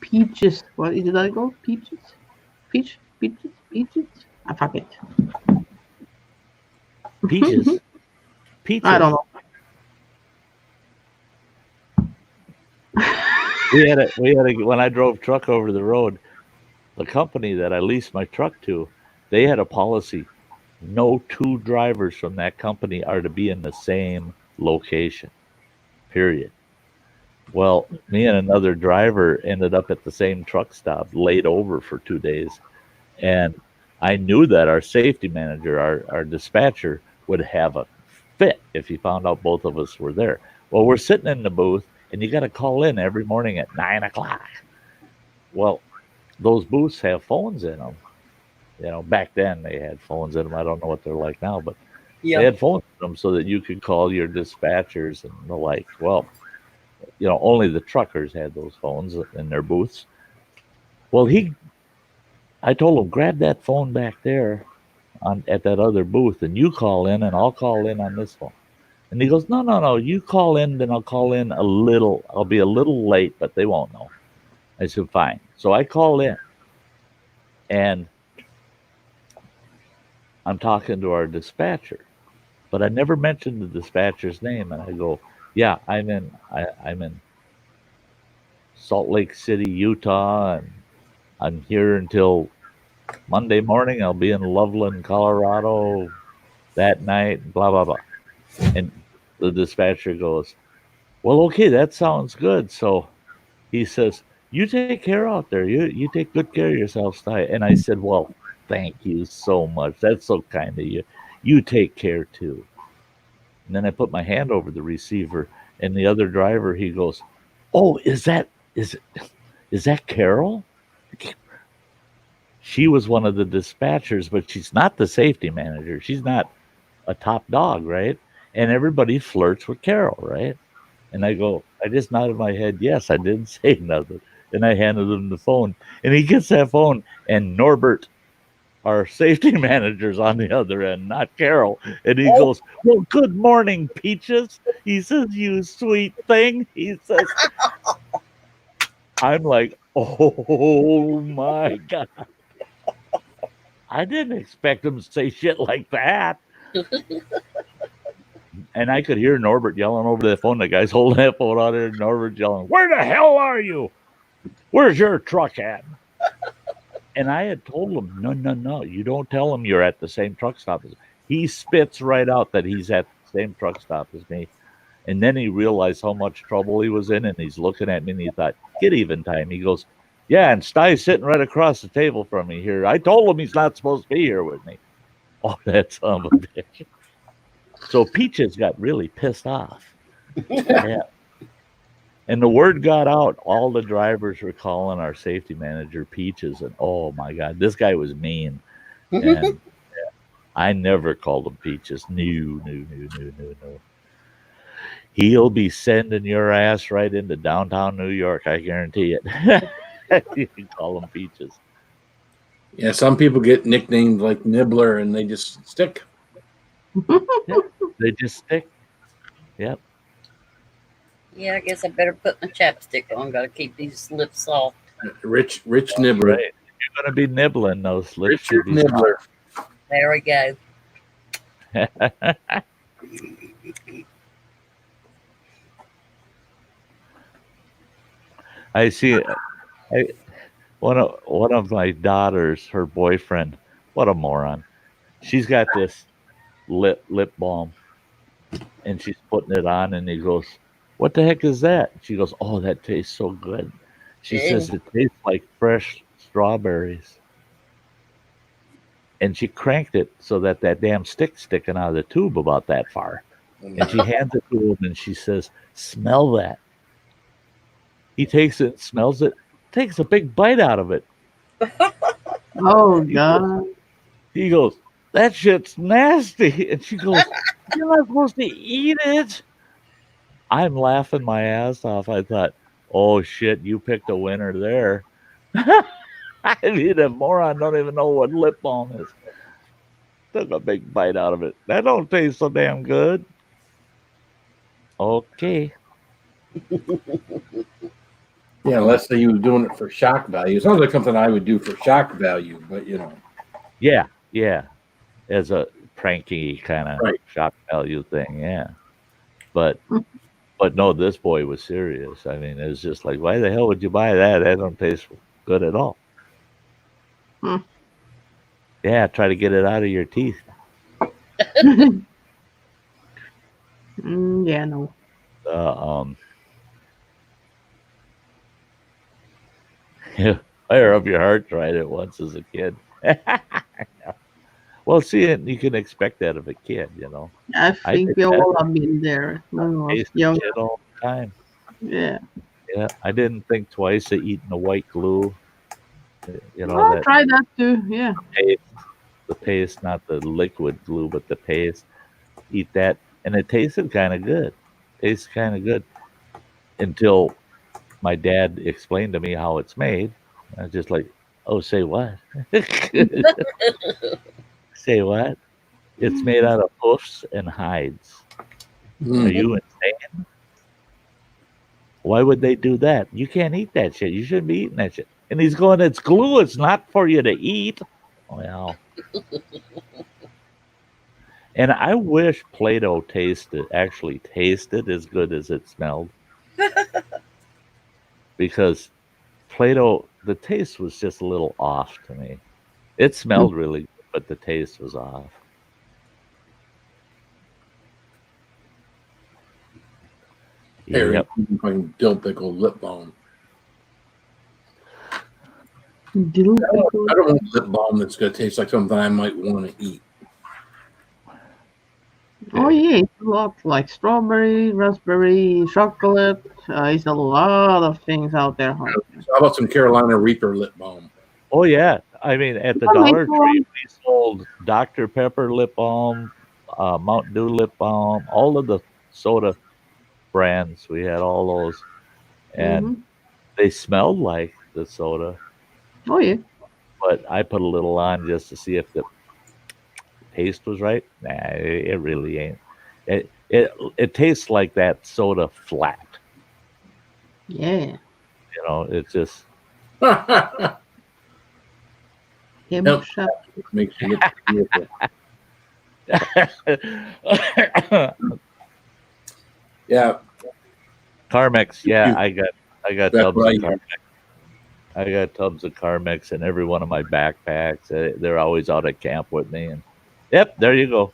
Peaches. What is that called? Peaches? Peaches? Ah, fuck it. Peaches. Peaches. I don't know. We had a when I drove truck over the road, the company that I leased my truck to, they had a policy: no two drivers from that company are to be in the same location. Period. Well, me and another driver ended up at the same truck stop, laid over for 2 days, and I knew that our safety manager, our dispatcher, would have a fit if he found out both of us were there. Well, we're sitting in the booth, and you got to call in every morning at 9 o'clock. Well, those booths have phones in them. You know, back then they had phones in them. I don't know what they're like now, but they Yeah. had phones in them so that you could call your dispatchers and the like. Well, you know, only the truckers had those phones in their booths. Well, I told him, grab that phone back there at that other booth, and you call in, and I'll call in on this phone. And he goes, no, you call in, then I'll call in a little. I'll be a little late, but they won't know. I said, fine. So I call in, and I'm talking to our dispatcher, but I never mentioned the dispatcher's name. And I go, yeah, I'm in Salt Lake City, Utah, and I'm here until Monday morning. I'll be in Loveland, Colorado that night, blah, blah, blah. And the dispatcher goes, well, okay, that sounds good. So he says, you take care out there. You take good care of yourself, Sty. And I said, well, thank you so much. That's so kind of you. You take care too. And then I put my hand over the receiver, and the other driver, he goes, oh, is that Carol? She was one of the dispatchers, but she's not the safety manager. She's not a top dog, right? And everybody flirts with Carol, right? And I just nodded my head, yes, I didn't say nothing. And I handed him the phone. And he gets that phone, and Norbert, our safety manager's on the other end, not Carol. And he goes, well, good morning, Peaches. He says, you sweet thing. He says, I'm like, oh my God. I didn't expect him to say shit like that. And I could hear Norbert yelling over the phone. The guy's holding that phone out there, and Norbert yelling, where the hell are you? Where's your truck at? And I had told him, no, you don't tell him you're at the same truck stop as me. He spits right out that he's at the same truck stop as me. And then he realized how much trouble he was in, and he's looking at me, and he thought, get even time. He goes, yeah, and Sty's sitting right across the table from me here. I told him he's not supposed to be here with me. Oh, that son of a bitch. So Peaches got really pissed off. Yeah. And the word got out. All the drivers were calling our safety manager Peaches. And oh my God, this guy was mean. And I never called him Peaches. No. He'll be sending your ass right into downtown New York. I guarantee it. You can call him Peaches. Yeah, some people get nicknamed like Nibbler, and they just stick. Yeah, they just stick. Yep. Yeah, I guess I better put my chapstick on. Got to keep these lips soft. Rich Nibbler. Right. You're going to be nibbling those lips. Richard Nibbler. There we go. I see. One of my daughters, her boyfriend, what a moron. She's got this lip balm, and she's putting it on, and he goes, what the heck is that? She goes, oh, that tastes so good. She says it tastes like fresh strawberries. And she cranked it so that damn stick's sticking out of the tube about that far. And she hands it to him, and she says, smell that. He takes it, smells it, takes a big bite out of it. Oh, God. He goes, that shit's nasty. And she goes, you're not supposed to eat it. I'm laughing my ass off. I thought, oh, shit, you picked a winner there. I mean, a moron don't even know what lip balm is. Took a big bite out of it. That don't taste so damn good. Okay. Yeah, unless you were doing it for shock value. Sounds like something I would do for shock value, but you know. Yeah. As a pranky kind of Right. shock value thing, yeah. But no, this boy was serious. I mean, it was just like, why the hell would you buy that? That don't taste good at all. Hmm. Yeah, try to get it out of your teeth. Yeah, no. Yeah, fire up your heart tried it once as a kid. Well, see, you can expect that of a kid, you know. I I think did we that. all have been there when we was Tasted young. shit all the time. Yeah. Yeah, I didn't think twice of eating the white glue. You know, I'll that try that too. Yeah. paste, the paste, not the liquid glue, but the paste. Eat that, and it tasted kind of good. Tastes kind of good until my dad explained to me how it's made. I was just like, "Oh, say what? Say what? It's made out of hoofs and hides. Are Mm. you insane? Why would they do that? You can't eat that shit. You shouldn't be eating that shit." And he's going, "It's glue. It's not for you to eat." Well, and I wish Play-Doh actually tasted as good as it smelled, because Play-Doh, the taste was just a little off to me. It smelled really good, but the taste was off. Harry, Yep. fucking dill pickle lip balm. Dill I pickle. don't want lip balm that's gonna taste like something I might want to eat. Oh yeah, it's a lot like strawberry, raspberry, chocolate. It's a lot of things out there. Huh? How about some Carolina Reaper lip balm? Oh yeah. I mean, at the Oh, make Dollar one. Tree, we sold Dr. Pepper lip balm, Mountain Dew lip balm, all of the soda brands. We had all those, and Mhm. they smelled like the soda. Oh yeah. But I put a little on just to see if the taste was right. Nah, it really ain't. It tastes like that soda flat. Yeah. You know, it's just Him Yep. shut. Makes you look beautiful. Yeah, Carmex. Yeah, I got that's tubs what I of use. Carmex. I got tubs of Carmex in every one of my backpacks. They're always out at camp with me, and yep, there you go.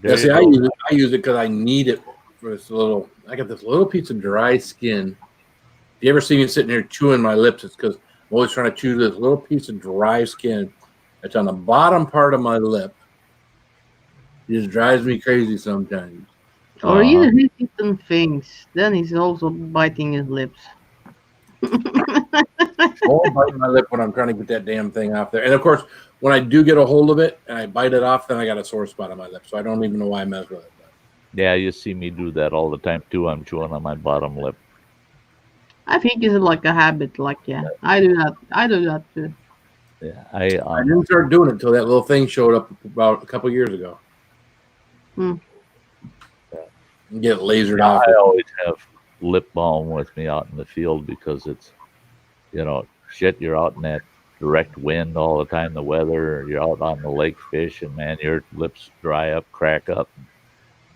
There Yeah, you see, I go. use it because I need it for this little. I got this little piece of dry skin. If you ever see me sitting here chewing my lips, it's because I'm always trying to chew this little piece of dry skin that's on the bottom part of my lip. It just drives me crazy sometimes. Or Uh-huh. either he's eating things, then he's also biting his lips. Oh, I'm biting my lip when I'm trying to get that damn thing off there. And of course, when I do get a hold of it and I bite it off, then I got a sore spot on my lip. So I don't even know why I mess with it. Yeah, you see me do that all the time too. I'm chewing on my bottom lip. I think it's like a habit. Like yeah, I do that. I do that too. Yeah, I didn't start doing it until that little thing showed up about a couple years ago. Hmm. Get lasered yeah, off. I always have lip balm with me out in the field because it's, you know, shit. You're out in that direct wind all the time. The weather. You're out on the lake fishing, man. Your lips dry up, crack up.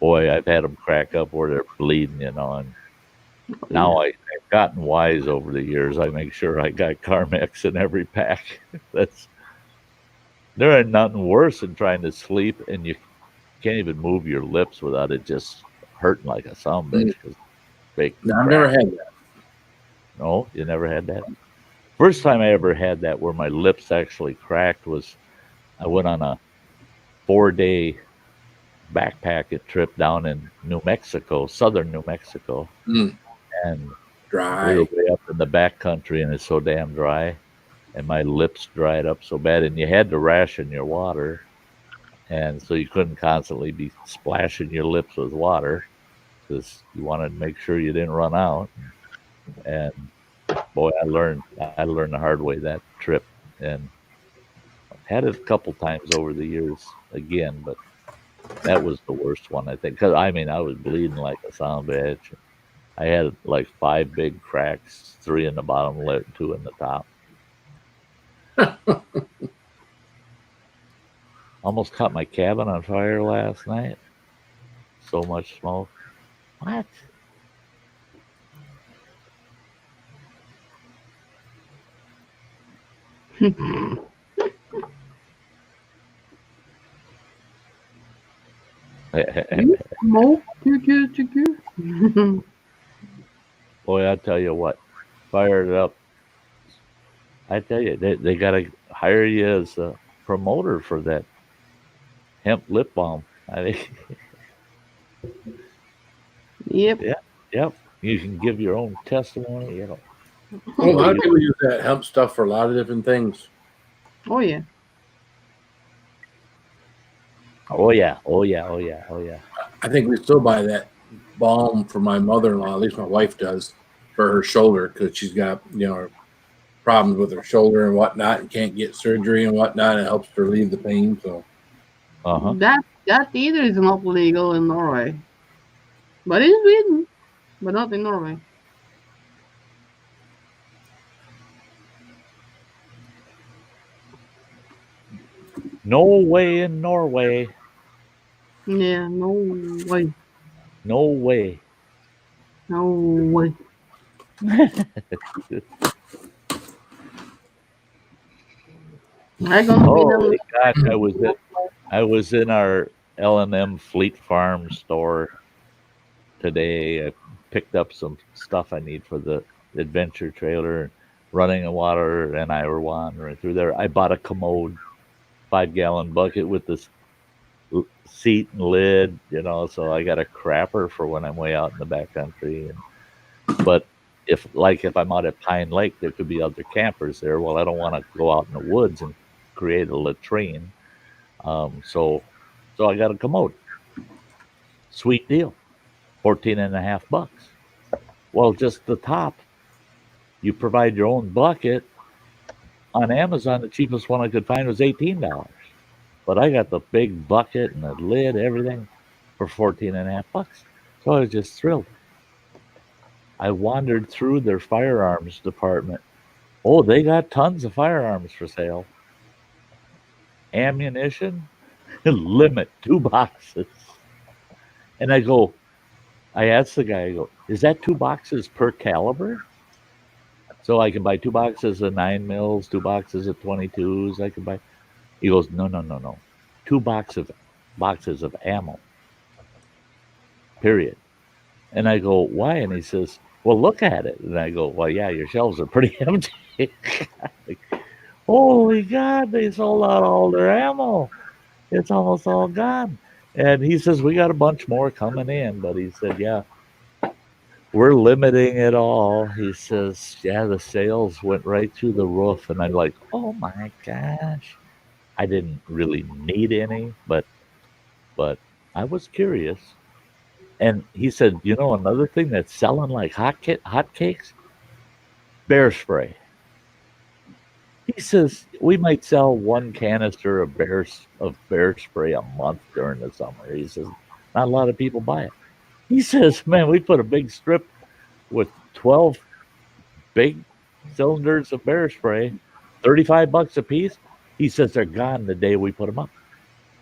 Boy, I've had them crack up where they're bleeding, you know. And now I've gotten wise over the years. I make sure I got Carmex in every pack. There ain't nothing worse than trying to sleep and you can't even move your lips without it just hurting like a son bitch. No, I've never had that. No, you never had that. First time I ever had that where my lips actually cracked was I went on a 4-day backpacking trip down in New Mexico, southern New Mexico, Mm, and we dry. were way up in the back country, and it's so damn dry, and my lips dried up so bad, and you had to ration your water, and so you couldn't constantly be splashing your lips with water because you wanted to make sure you didn't run out. And boy, I learned the hard way that trip, and had it a couple times over the years again, but that was the worst one I think. Because I mean, I was bleeding like a son of a bitch. I had like 5 big cracks, 3 in the bottom lip, 2 in the top. Almost caught my cabin on fire last night. So much smoke. What? Smoke. Choo-choo. Boy, I tell you what, fired it up. I tell you, they got to hire you as a promoter for that hemp lip balm. I mean, Yep. yep, you can give your own testimony. You know, Well, a lot of people use that hemp stuff for a lot of different things. Oh yeah. oh yeah, oh yeah, oh yeah, oh yeah. I think we still buy that balm for my mother-in-law. At least my wife does, for her shoulder, because she's got problems with her shoulder and whatnot, and can't get surgery and whatnot. It helps to relieve the pain. So Uh-huh. That either is not legal in Norway, but in Sweden, but not in Norway. No way in Norway. Yeah, no way, No way. no way. I gonna be Holy the gosh, I was in our L&M Fleet Farm store today. I picked up some stuff I need for the adventure trailer. Running the water and I were wandering through there. I bought a commode, 5-gallon bucket with this seat and lid, so I got a crapper for when I'm way out in the backcountry. But if I'm out at Pine Lake, there could be other campers there. Well, I don't want to go out in the woods and create a latrine. So I got a commode. Sweet deal. $14.50. Well, just the top. You provide your own bucket. On Amazon, the cheapest one I could find was $18. But I got the big bucket and the lid, everything, for $14.50. So I was just thrilled. I wandered through their firearms department. Oh, they got tons of firearms for sale. Ammunition, limit 2 boxes. And I asked the guy, is that 2 boxes per caliber? So I can buy 2 boxes of 9 mils, 2 boxes of 22s. I can buy. He goes, no. 2 boxes of ammo. Period. And I go, why? And he says, well, look at it. And I go, well, yeah, your shelves are pretty empty. Holy God, they sold out all their ammo. It's almost all gone. And he says, we got a bunch more coming in. But he said, yeah, we're limiting it all. He says, yeah, the sales went right through the roof. And I'm like, oh my gosh. I didn't really need any, but I was curious. And he said, another thing that's selling like hotcakes? Bear spray. He says, we might sell 1 canister of bear spray a month during the summer. He says, not a lot of people buy it. He says, man, we put a big strip with 12 big cylinders of bear spray, $35 a piece. He says they're gone the day we put them up.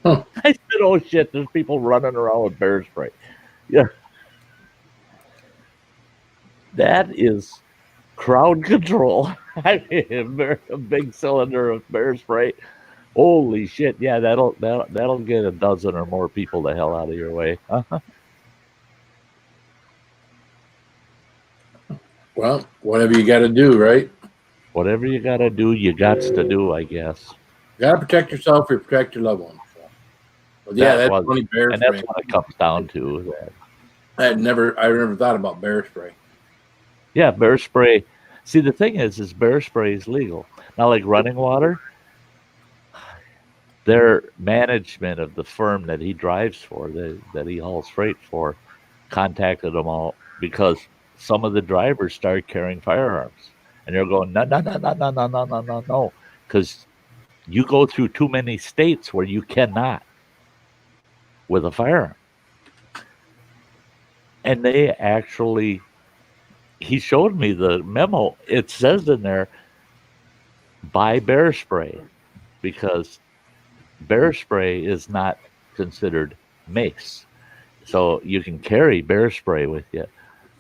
Huh. I said, oh shit, there's people running around with bear spray. Yeah. That is crowd control. I mean, a big cylinder of bear spray. Holy shit. Yeah, that'll get a dozen or more people the hell out of your way. Well, whatever you got to do, right? Whatever you got to do, you got to do, I guess. You got to protect yourself or protect your loved ones. So. But yeah, that's funny, bear and spray. that's what it comes down to. I never thought about bear spray. Yeah, bear spray. See, the thing is bear spray is legal. Now, like running water, their management of the firm that he drives for, that he hauls freight for, contacted them all because some of the drivers started carrying firearms. And they're going, no, because you go through too many states where you cannot with a firearm. And they actually, he showed me the memo. It says in there, buy bear spray, because bear spray is not considered mace. So you can carry bear spray with you.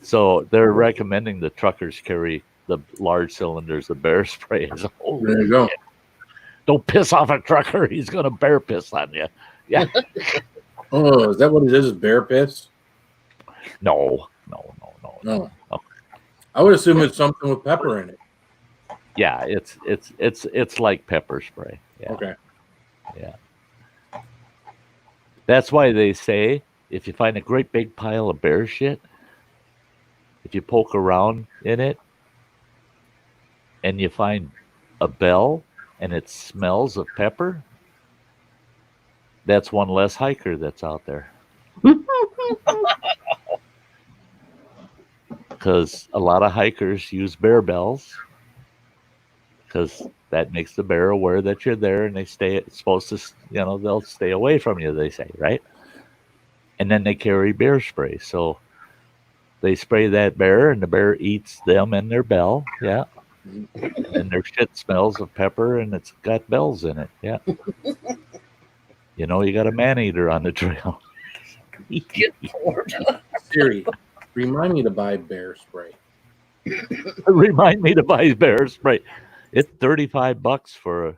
So they're recommending the truckers carry the large cylinders of bear spray. Oh, There you go. don't piss off a trucker. He's going to bear piss on you. Yeah. Oh, is that what it is? Is bear piss? No. No. I would assume it's something with pepper in it. Yeah, it's like pepper spray. Yeah. Okay. Yeah. That's why they say if you find a great big pile of bear shit, if you poke around in it and you find a bell and it smells of pepper, that's one less hiker that's out there. Because a lot of hikers use bear bells because that makes the bear aware that you're there and they stay supposed to, they'll stay away from you, they say, right? And then they carry bear spray. So they spray that bear and the bear eats them and their bell. Yeah. And their shit smells of pepper and it's got bells in it. Yeah. You got a man eater on the trail. Good Lord. Siri, remind me to buy bear spray. Remind me to buy bear spray. It's $35 for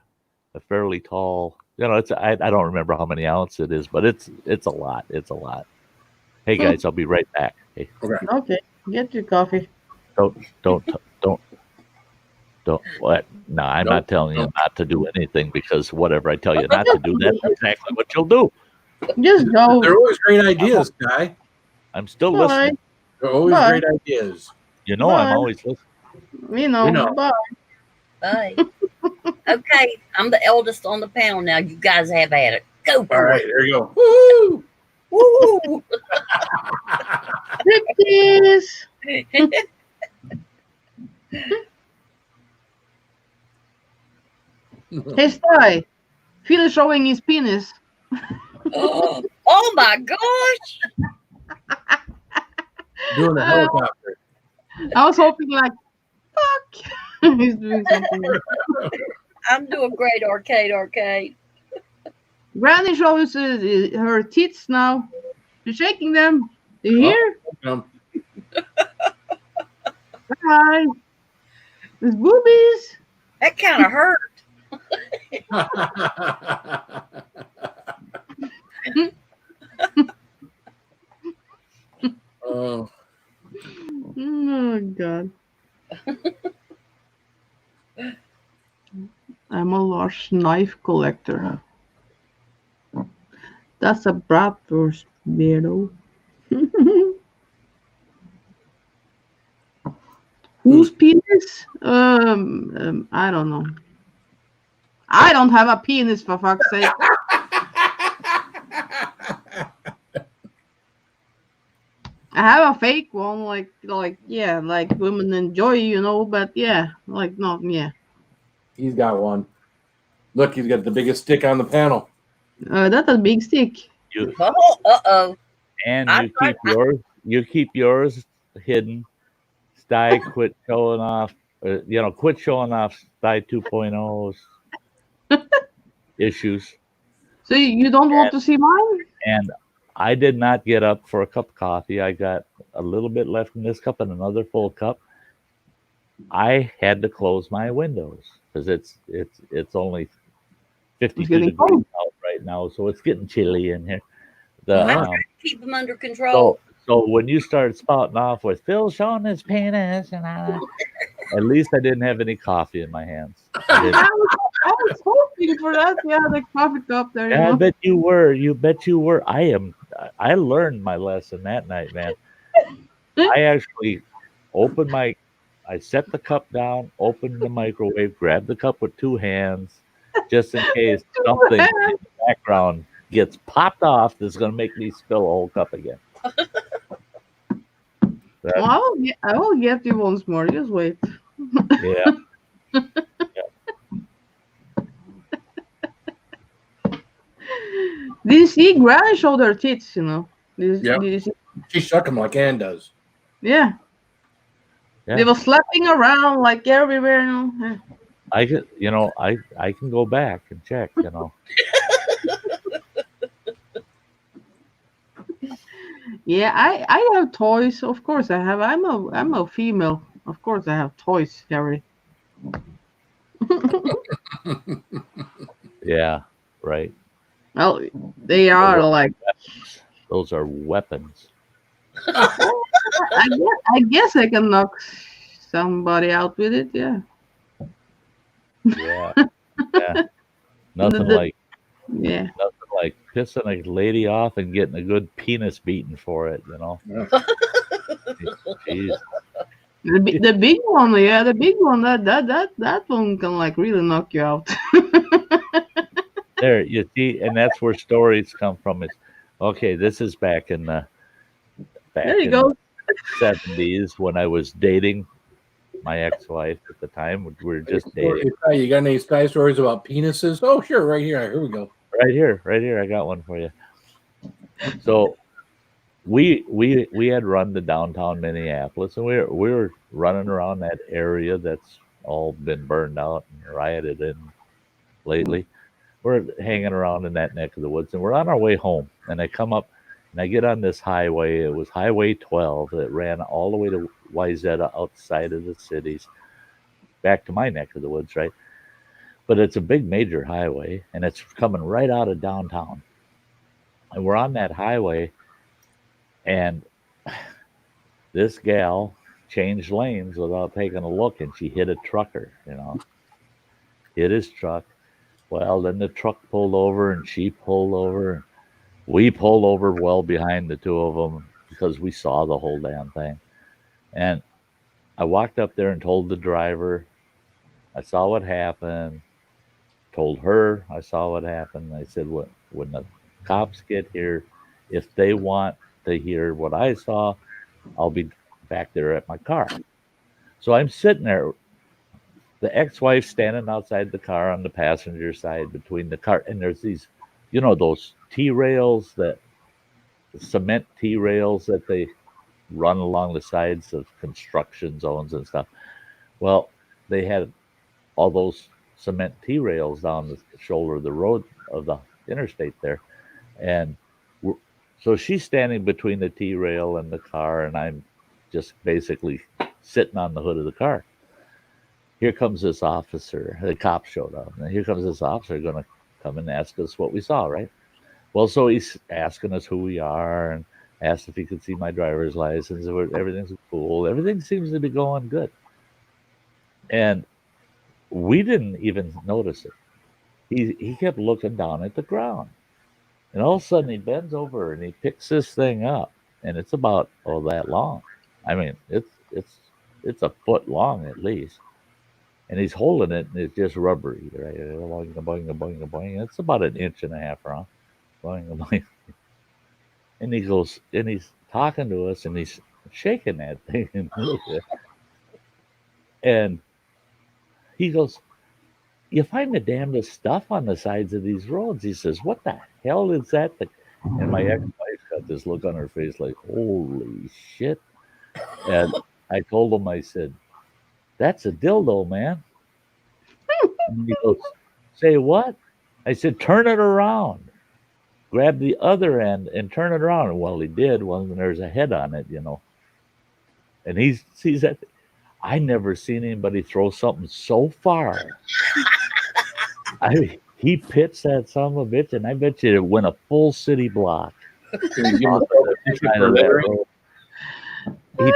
a fairly tall. It's I don't remember how many ounces it is, but it's a lot. It's a lot. Hey guys, I'll be right back. Hey, Okay, get your coffee. don't. What? No, I'm not telling you not to do anything because whatever I tell you not to do, that's exactly what you'll do. Just go. They're always great ideas, Guy. I'm still Bye. listening. They're always Bye. great ideas. I'm Bye. always listening. You know. Bye. Bye. Okay, I'm the eldest on the panel now. You guys have at it. Go All for right, it. there you go. Woo! Woo! Striptease. Hey, Sty. Phil showing his penis. Oh my gosh! Doing a helicopter. I was hoping like, fuck. He's doing something. I'm doing great, arcade. Granny shows her tits now. She's shaking them. Do you hear? Um, Hi. There's boobies. That kind of hurt. oh, Oh God. I'm a large knife collector. That's a bratwurst, weirdo. Whose penis? I don't know. I don't have a penis, for fuck's sake. I have a fake one, like women enjoy, but yeah, not yeah. he's got one. Look, he's got the biggest stick on the panel. That's a big stick. Uh-oh. And you keep yours hidden. Sty, quit showing off. Quit showing off Sty 2.0's issues. So you don't want to see mine? And I did not get up for a cup of coffee. I got a little bit left in this cup and another full cup. I had to close my windows because it's only 52 degrees out right now, so it's getting chilly in here. I'm trying to keep them under control. So when you start spouting off with Phil showing his penis, and at least I didn't have any coffee in my hands. I was hoping for that. Yeah, the coffee cup there. Yeah, I bet you were. You bet you were. I learned my lesson that night, man. I actually I set the cup down, opened the microwave, grabbed the cup with two hands, just in case something in the background gets popped off that's going to make me spill a whole cup again. Well, I will get you once more. Just wait. Yeah. Did you see Granny showed her tits, Did you see? She shook him like Ann does. Yeah. They were slapping around like everywhere, Yeah. I can go back and check, Yeah, I have toys. Of course I have. I'm a female. Of course I have toys, Harry. Yeah, right. Well, they are like. Those are weapons. I guess I can knock somebody out with it. Yeah. Yeah, yeah. Nothing The- like yeah. nothing like pissing a lady off and getting a good penis beaten for it. Jeez. The big one, yeah, the big one. That one can like really knock you out. There, you see, and that's where stories come from. Is okay. This is back in the There back you in go. the 70s when I was dating my ex-wife at the time. We were just dating. You got any Sty stories about penises? Oh, sure, right here. Here we go. Right here. I got one for you. So we had run to downtown Minneapolis, and we were running around that area that's all been burned out and rioted in lately. We're hanging around in that neck of the woods, and we're on our way home. And I come up, and I get on this highway. It was Highway 12 that ran all the way to Wayzata, outside of the cities, back to my neck of the woods, right? But it's a big major highway, and it's coming right out of downtown. And we're on that highway, and this gal changed lanes without taking a look, and she hit a trucker, hit his truck. Well, then the truck pulled over, and she pulled over. We pulled over well behind the two of them because we saw the whole damn thing. And I walked up there and told the driver, I saw what happened. Told her I saw what happened. I said, when the cops get here, if they want to hear what I saw, I'll be back there at my car. So I'm sitting there, the ex-wife standing outside the car on the passenger side between the car, and there's these, those T-rails, that cement T-rails that they run along the sides of construction zones and stuff. Well, they had all those cement T-rails down the shoulder of the road of the interstate there. And so she's standing between the T-rail and the car, and I'm just basically sitting on the hood of the car. Here comes this officer. The cop showed up. And here comes this officer going to come and ask us what we saw, right? Well, so he's asking us who we are and asked if he could see my driver's license. Everything's cool. Everything seems to be going good. And we didn't even notice it. He kept looking down at the ground. And all of a sudden he bends over and he picks this thing up. And it's about that long. I mean, it's a foot long at least. And he's holding it, and it's just rubbery, right? Boing, boing, boing, boing. It's about an inch and a half around. Boing, boing. And he goes, and he's talking to us, and he's shaking that thing. And he goes, you find the damnedest stuff on the sides of these roads. He says, what the hell is that? And my ex-wife got this look on her face like, holy shit. And I told him, I said, that's a dildo, man. And he goes, say what? I said, turn it around. Grab the other end and turn it around. And well, he did. Well, there's a head on it, And he sees that. I never seen anybody throw something so far. He pitched that son of a bitch, and I bet you it went a full city block. He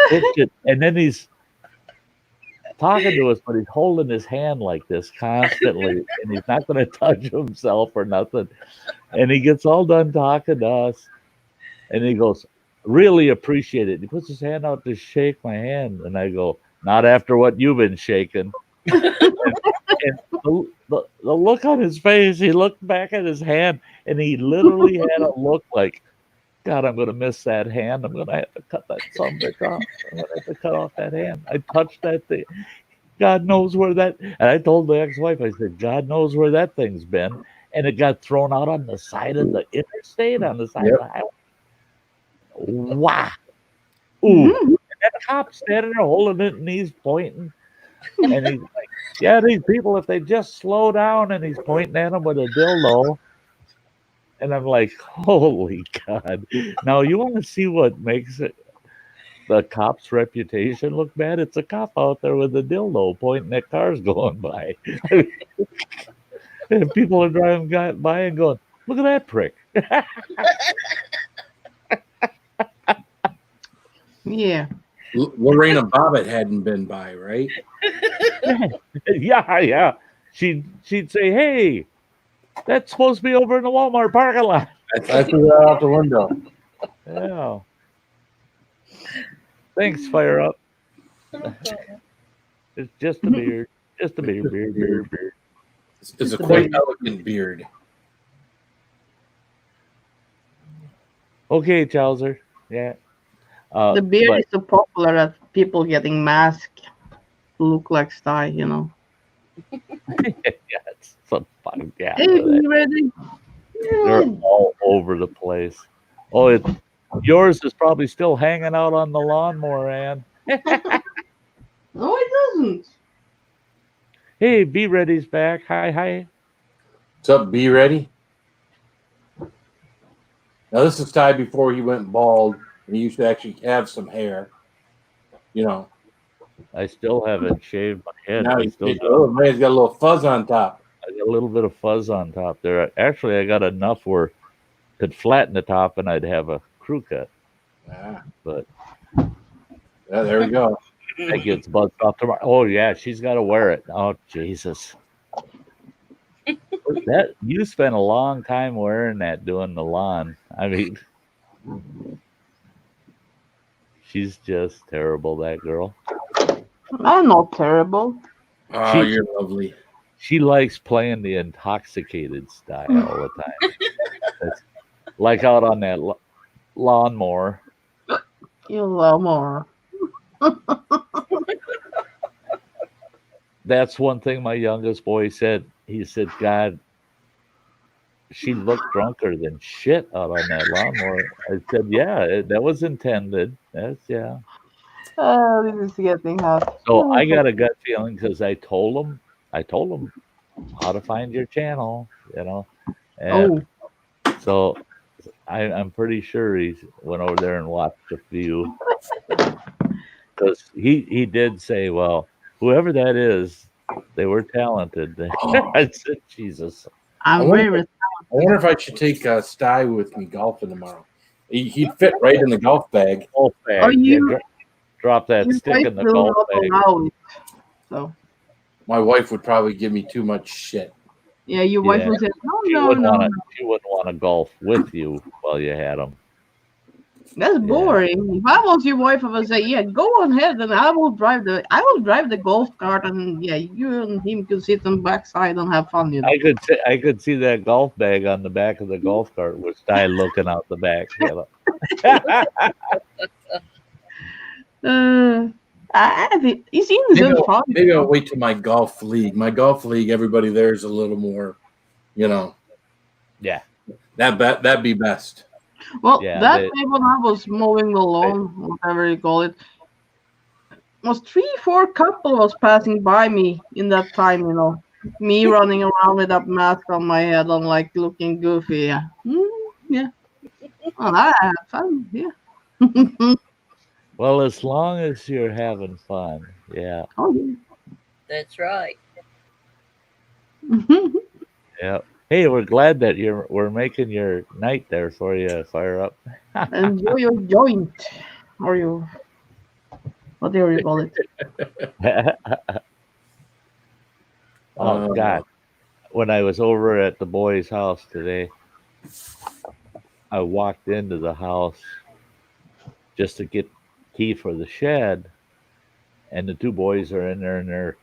pitched it, and then he's talking to us, but he's holding his hand like this constantly, and he's not going to touch himself or nothing. And he gets all done talking to us, and he goes, really appreciate it. He puts his hand out to shake my hand, and I go, not after what you've been shaking. and the look on his face, he looked back at his hand, and he literally had a look like, God, I'm going to miss that hand. I'm going to have to cut that son of a bitch off. I'm going to have to cut off that hand. I touched that thing. God knows where that. And I told the ex-wife, I said, God knows where that thing's been. And it got thrown out on the side of the interstate, on the side of the highway. Wow. Ooh. Mm-hmm. And that cop standing there holding it, and he's pointing. And he's like, yeah, these people, if they just slow down, and he's pointing at them with a dildo. And I'm like, holy God. Now, you want to see what makes the cop's reputation look bad? It's a cop out there with a dildo pointing at cars going by. And people are driving by and going, look at that prick. Yeah. Lorena Bobbitt hadn't been by, right? Yeah. She'd say, hey, that's supposed to be over in the Walmart parking lot. I threw that out the window. Yeah. Thanks, Fire Up. It's just a beard. Just a beard. It's a quite elegant beard. Okay, Chowser. Yeah. The beard but- is so popular that people getting masked look like Sty, you know. yeah, it's some fun. Yeah, Hey, you ready? they're all over the place. Oh, yours is probably still hanging out on the lawnmower, Ann. No, it doesn't. Hey, Be Ready's back. Hi. What's up, Be Ready? Now, this is Ty before he went bald, and he used to actually have some hair. You know, I still haven't shaved my head. now I he's still got a little fuzz on top. I got a little bit of fuzz on top there. Actually, I got enough where it could flatten the top and I'd have a crew cut. Ah, But yeah, there we go. that gets buzzed off tomorrow. Oh yeah, she's got to wear it. Oh Jesus, that you spent a long time wearing that doing the lawn. I mean, she's just terrible. That girl. I'm not terrible. Oh, you're lovely. She likes playing the intoxicated style all the time. It's like out on that lawnmower. You love more. That's one thing my youngest boy said. He said, God, she looked drunker than shit out on that lawnmower. I said, yeah, that was intended. That's, yeah. Oh, this is getting hot. So I got a gut feeling because I told him how to find your channel, you know. And so I'm pretty sure he went over there and watched a few. Because he did say, well, whoever that is, they were talented. I said, Jesus. I'm very. I wonder if I should take Sty with me golfing tomorrow. He'd fit right in the golf bag. Golf bag. Are you? Yeah, drop that Your stick wife in the will golf not bag. allow it. So My wife would probably give me too much shit. yeah, your wife Yeah. will say, She no. wouldn't want to golf with you while you had them. That's boring. If I was your wife, I would say, yeah, go on ahead, and I will drive the golf cart, and yeah, you and him can sit on the backside and have fun. You know. I could see that golf bag on the back of the golf cart with Sty looking out the back. You know? I think he seems so fun. Maybe I'll wait till my golf league. My golf league, everybody there is a little more, you know. Yeah. That'd be best. Well, Yeah, that day when I was mowing the lawn, whatever you call it, was 3-4 couple was passing by me in that time, you know. Me running around with that mask on my head and like looking goofy. Yeah. Yeah. Well, I had fun. Yeah. Well, as long as you're having fun. Yeah. Oh, yeah. That's right. Yeah. Hey, we're glad that we're making your night there for you, Fire Up. Enjoy your joint. Or your, whatever you call it. Oh God. When I was over at the boys' house today, I walked into the house just to get key for the shed, and the two boys are in there and they're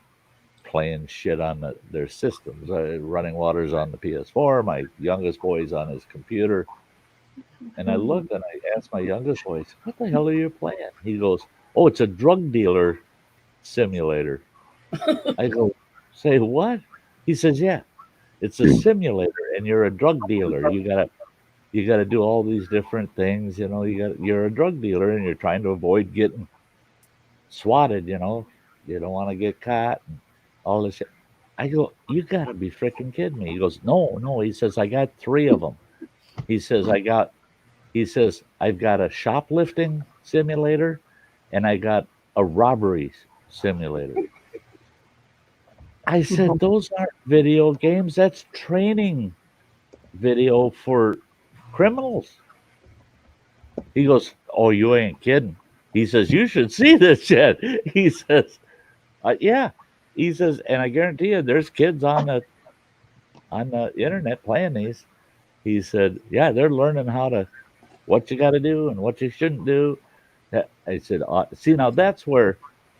playing shit on their systems. Running Water's on the PS4. My youngest boy's on his computer. And I looked and I asked my youngest boy, what the hell are you playing? He goes, oh, it's a drug dealer simulator. I go, say what? He says, yeah, it's a simulator and you're a drug dealer. You gotta do all these different things, you know, you're a drug dealer and you're trying to avoid getting swatted, you know. You don't want to get caught and all this shit. I go, you gotta be freaking kidding me. He goes, no. He says, I got 3 of them. He says, I've got a shoplifting simulator and I got a robbery simulator. I said, those aren't video games. That's training video for criminals. He goes, oh, you ain't kidding. He says, you should see this shit. He says, yeah. He says, and I guarantee you there's kids on the internet playing these. He said, yeah, they're learning what you got to do and what you shouldn't do. I said, see, now that's where,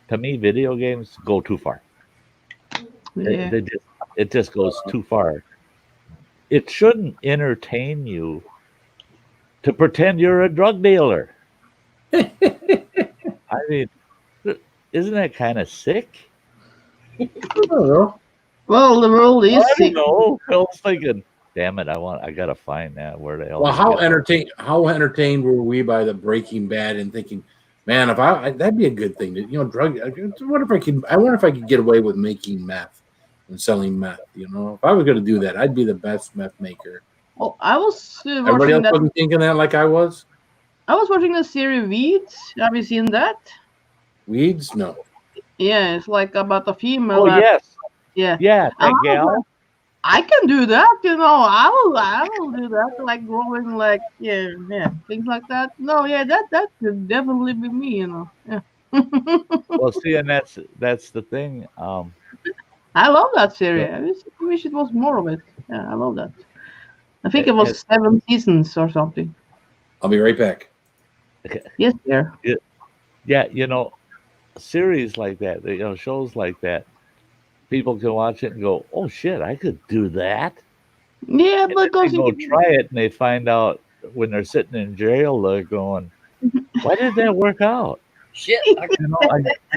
to me, video games go too far. Yeah. It just goes too far. It shouldn't entertain you to pretend you're a drug dealer. I mean, isn't that kind of sick? I don't know. Well, the world is I sick. don't know. Phil's thinking, damn it, I gotta find that. Where the hell? Well, how entertained were we by the Breaking Bad and thinking, man, if that'd be a good thing to, drug. I wonder if I could get away with making meth and selling meth. If I was going to do that, I'd be the best meth maker. Well, I was Everybody else wasn't thinking that like I was. I was watching the series Weeds. Have you seen that? Weeds? No. Yeah, it's like about a female. Oh yes. Yeah. Yeah, that gal. I can do that, I will do that, like growing, like things like that. No, yeah, that could definitely be me, Yeah. Well, see, and that's the thing. I love that series. I wish it was more of it. Yeah, I love that. I think it was 7 seasons or something. I'll be right back. Yes, dear. Yeah, series like that, shows like that, people can watch it and go, "Oh shit, I could do that." Yeah, And because they go try it, and they find out when they're sitting in jail, they're going, "Why did that work out?" Shit. I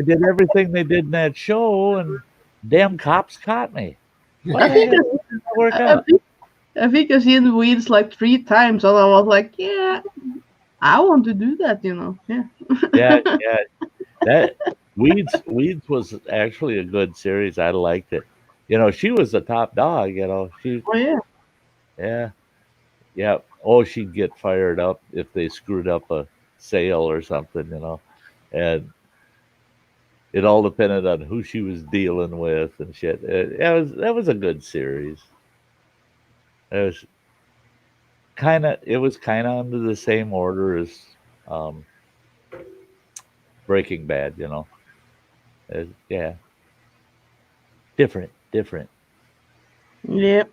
did everything they did in that show, and damn cops caught me. Why did that work out? I think I've seen Weeds like 3 times, and I was like, yeah, I want to do that, Yeah. Yeah. That Weeds was actually a good series. I liked it. She was the top dog. She. Oh yeah. Yeah. Oh, she'd get fired up if they screwed up a sale or something. And it all depended on who she was dealing with and shit. That was a good series. It was kind of under the same order as Breaking Bad. Yeah, different. Yep.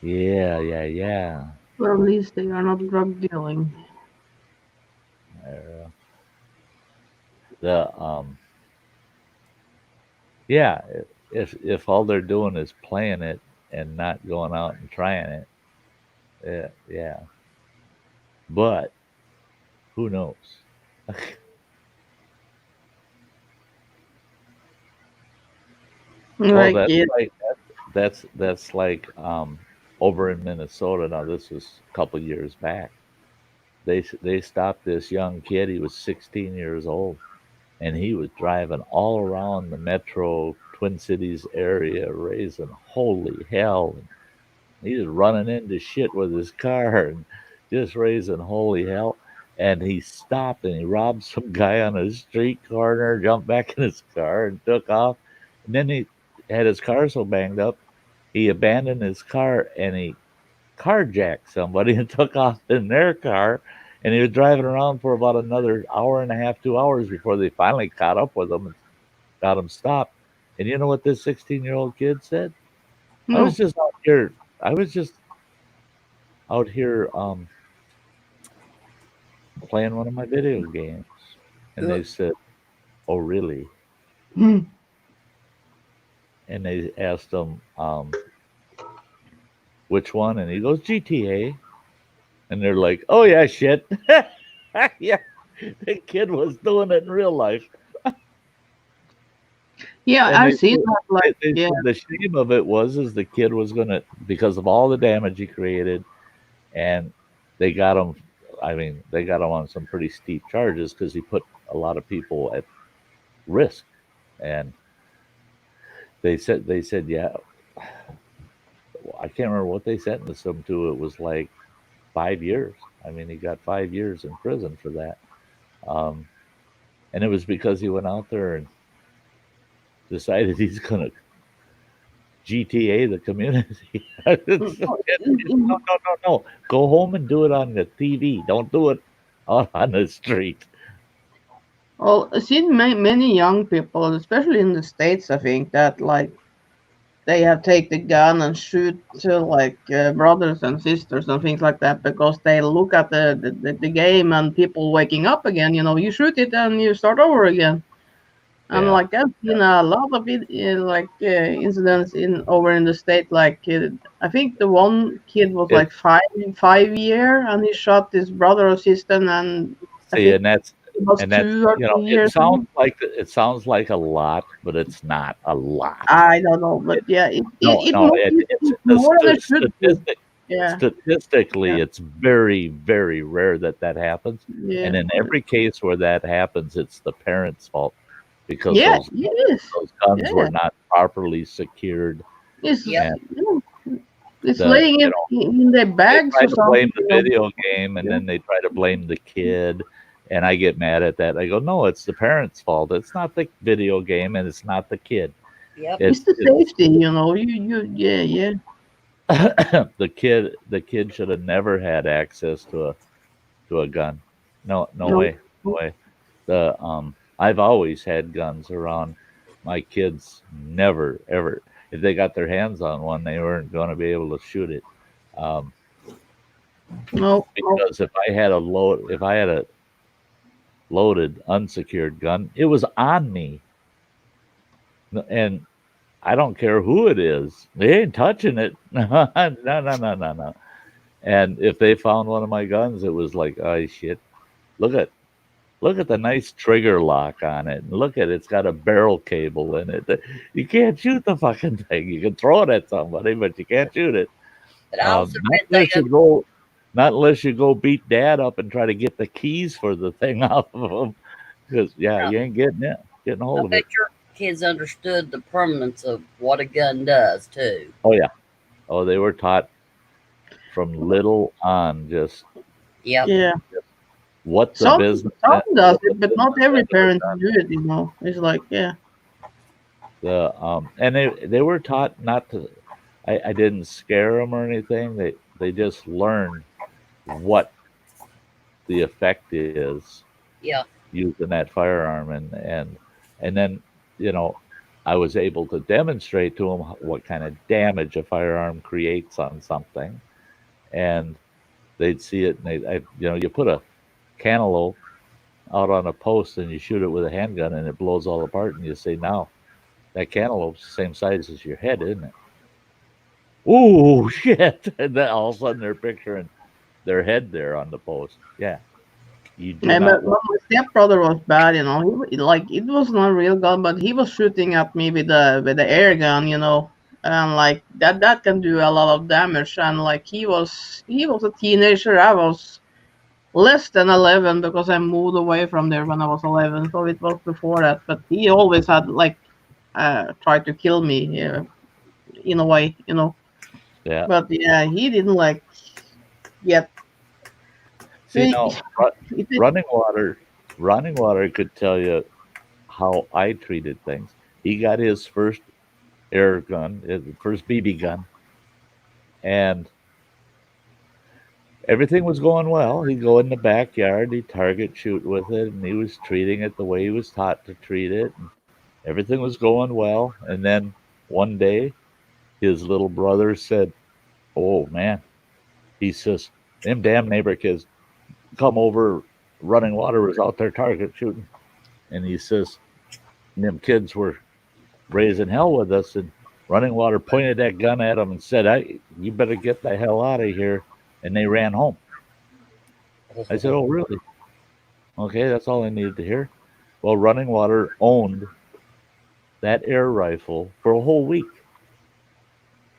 Yeah. Well, at least they are not drug dealing. Yeah, if all they're doing is playing it and not going out and trying it, yeah. But who knows? That's like over in Minnesota. Now this was a couple years back. They stopped this young kid. He was 16 years old, and he was driving all around the metro Twin Cities area, raising holy hell. And he was running into shit with his car and just raising holy hell. And he stopped and he robbed some guy on a street corner, jumped back in his car and took off. And then he had his car so banged up, he abandoned his car and he carjacked somebody and took off in their car. And he was driving around for about another hour and a half, 2 hours before they finally caught up with him and got him stopped. And you know what this 16-year-old kid said? No. I was just out here playing one of my video games. And they said, "Oh, really?" Mm. And they asked him, which one? And he goes, GTA. And they're like, "Oh, yeah, shit." Yeah, the kid was doing it in real life. Yeah, And I've seen that. Like, they said the shame of it was the kid was going to, because of all the damage he created, and they got him, they got him on some pretty steep charges because he put a lot of people at risk. And they said, yeah, I can't remember what they sentenced him to. It was like 5 years. I mean, he got 5 years in prison for that. And it was because he went out there and decided he's going to GTA the community. No. Go home and do it on the TV. Don't do it out on the street. Well, I've seen many young people, especially in the States, I think, that like they have take the gun and shoot like brothers and sisters and things like that because they look at the game and people waking up again. You know, you shoot it and you start over again. And Yeah. like I've seen a lot of it, incidents over in the state. Like I think the one kid was It- like 5 year, and he shot his brother or sister, and I See, think and that's it was and that's 2 or 3 it years. sounds like a lot, but it's not a lot. I don't know, but yeah, it No, it, no, it's more than it should be. Yeah, statistically, Yeah. it's very, very rare that happens. yeah, And in every case where that happens, it's the parents' fault because yeah, those it is. guns Yeah. were not properly secured. It's Yeah. it's The- laying you it know, in their They bags try or to something. blame the you know. video game, and Yeah. then they try to blame the kid. And I get mad at that. I go, no, it's the parents' fault. It's not the video game, and it's not the kid. Yep. It's the safety, you know. Yeah. The kid should have never had access to a gun. No No. way. No way. I've always had guns around. My kids never ever, if they got their hands on one, they weren't going to be able to shoot it. No. Because if I had a loaded unsecured gun, it was on me. And I don't care who it is. They ain't touching it. No. And if they found one of my guns, it was like, oh shit. Look at the nice trigger lock on it. And look at it, it's got a barrel cable in it. You can't shoot the fucking thing. You can throw it at somebody, but you can't shoot it. But I also Not read unless they you go not unless you go beat dad up and try to get the keys for the thing off of him. Because you ain't getting a I hold of bet it. your kids understood the permanence of what a gun does too. Oh yeah. Oh, they were taught from little on just Yep. Yeah. what the Some business does what the it, but not business every end of a parent gun. do it. You know, it's like And they were taught not to. I didn't scare them or anything. They just learned what the effect is Yeah. using that firearm, and then I was able to demonstrate to them what kind of damage a firearm creates on something, and they'd see it, and you put a cantaloupe out on a post and you shoot it with a handgun and it blows all apart, and you say, now that cantaloupe's the same size as your head, isn't it? Ooh, shit! And then all of a sudden they're picturing their head there on the post. Yeah, you do and not. but my stepbrother was bad. You know, like it was not a real gun, but he was shooting at me with the air gun. You know, and like that can do a lot of damage. And like he was a teenager. I was less than 11 because I moved away from there when I was 11. So it was before that. But he always had like tried to kill me in a way. You know. Yeah. But yeah, he didn't like get. See, He- now he did- running water could tell you how I treated things. He got his first air gun, his first BB gun, and everything was going well. He'd go in the backyard, he'd target shoot with it, and he was treating it the way he was taught to treat it. And everything was going well. And then one day, his little brother said, "Oh man," he says, "them damn neighbor kids come over. Running water was out there target shooting," and he says, "Them kids were raising hell with us." And Running Water pointed that gun at him and said, "You better get the hell out of here." And they ran home. I said, "Oh, really? Okay, that's all I needed to hear." Well, Running Water owned that air rifle for a whole week.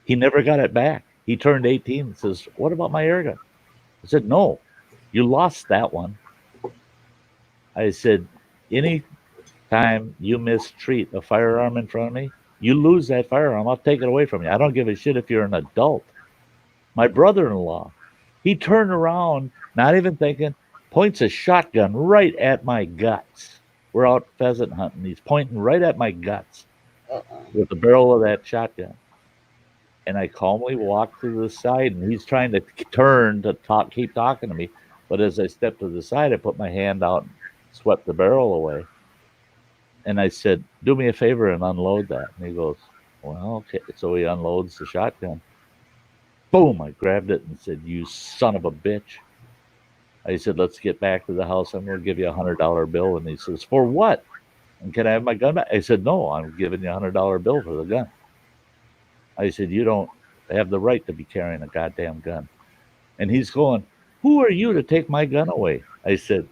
He never got it back. He turned 18 and says, "What about my air gun?" I said, "No, you lost that one." I said, "Any time you mistreat a firearm in front of me, You lose that firearm, I'll take it away from you. I don't give a shit if you're an adult. My brother-in-law, he turned around, not even thinking, points a shotgun right at my guts. We're out pheasant hunting. He's pointing right at my guts with the barrel of that shotgun. And I calmly walk to the side, and he's trying to turn to keep talking to me. But as I stepped to the side, I put my hand out and swept the barrel away. And I said, "Do me a favor and unload that." And he goes, "Well, okay." So he unloads the shotgun. Boom! I grabbed it and said, "You son of a bitch." I said, "Let's get back to the house. I'm going to give you $100 bill." And he says, "For what? And can I have my gun back?" I said, "No, I'm giving you $100 bill for the gun." I said, "You don't have the right to be carrying a goddamn gun." And he's going, "Who are you to take my gun away?" I said,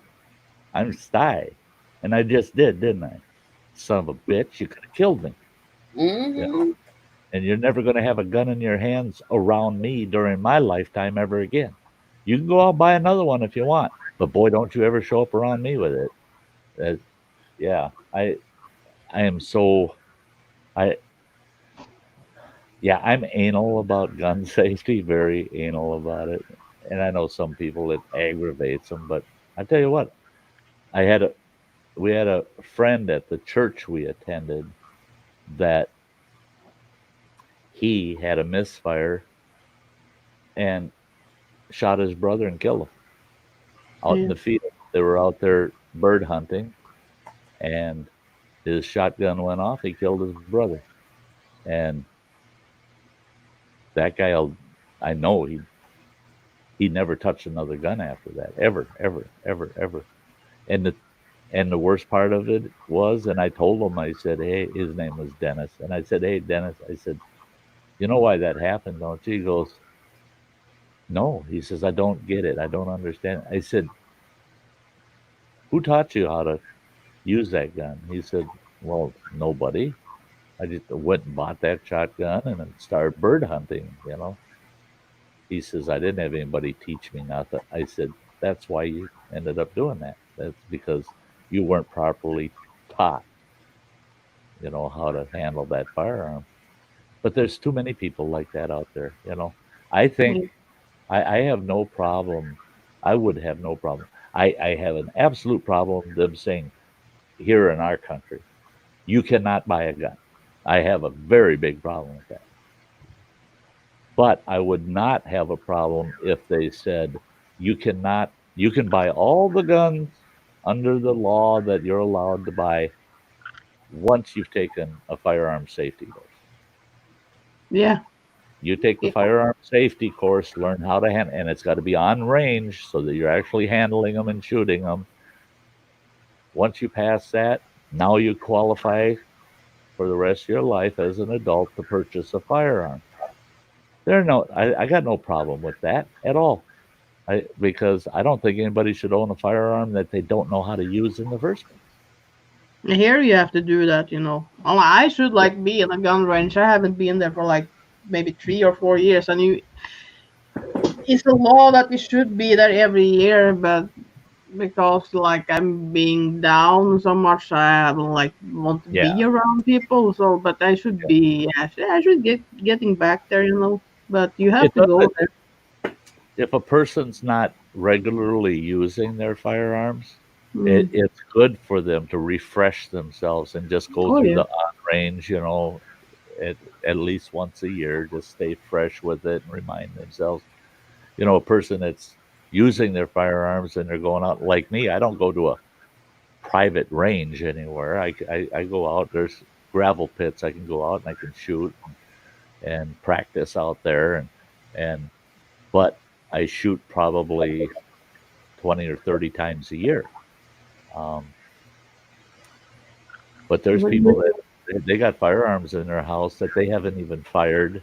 "I'm Sty." And I just did, didn't I? Son of a bitch, you could have killed me. Mm-hmm. And you're never going to have a gun in your hands around me during my lifetime ever again. You can go out and buy another one if you want, but boy, don't you ever show up around me with it. Yeah, I am so I yeah, I'm anal about gun safety, very anal about it. And I know some people it aggravates them, but I tell you what, I had a we had a friend at the church we attended that he had a misfire and shot his brother and killed him out in Yeah. the field. They were out there bird hunting, and his shotgun went off. He killed his brother, and that guy, I know he never touched another gun after that, ever, ever, ever, ever. And the worst part of it was, and I told him, I said, "Hey," his name was Dennis, and I said, "Hey, Dennis," I said, "You know why that happened, don't you?" He goes, "No." He says, "I don't get it. I don't understand." I said, "Who taught you how to use that gun?" He said, "Well, nobody. I just went and bought that shotgun and then started bird hunting, you know." He says, "I didn't have anybody teach me nothing." I said, "That's why you ended up doing that. That's because you weren't properly taught, how to handle that firearm." But there's too many people like that out there. I Yeah. think I have no problem. I would have no problem. I have an absolute problem them saying here in our country, you cannot buy a gun. I have a very big problem with that. But I would not have a problem if they said you can buy all the guns under the law that you're allowed to buy once you've taken a firearm safety course. Yeah. You take the Yeah. firearm safety course, learn how to handle, and it's got to be on range so that you're actually handling them and shooting them. Once you pass that, now you qualify for the rest of your life as an adult to purchase a firearm. I got no problem with that at all. Because I don't think anybody should own a firearm that they don't know how to use in the first place. Here you have to do that. I should like be in a gun range. I haven't been there for like maybe 3 or 4 years, and it's a law that we should be there every year, but because like I'm being down so much, I don't like want to Yeah, be around people. So, but I should be. I should getting back there. But you have it to go doesn't. there. If a person's not regularly using their firearms, Mm. it's good for them to refresh themselves and just go Oh through yeah. the on range, at, at least once a year, just stay fresh with it and remind themselves. A person that's using their firearms and they're going out like me, I don't go to a private range anywhere. I go out, there's gravel pits, I can go out and I can shoot and practice out there and but I shoot probably 20 or 30 times a year. Um, but there's people that they got firearms in their house that they haven't even fired.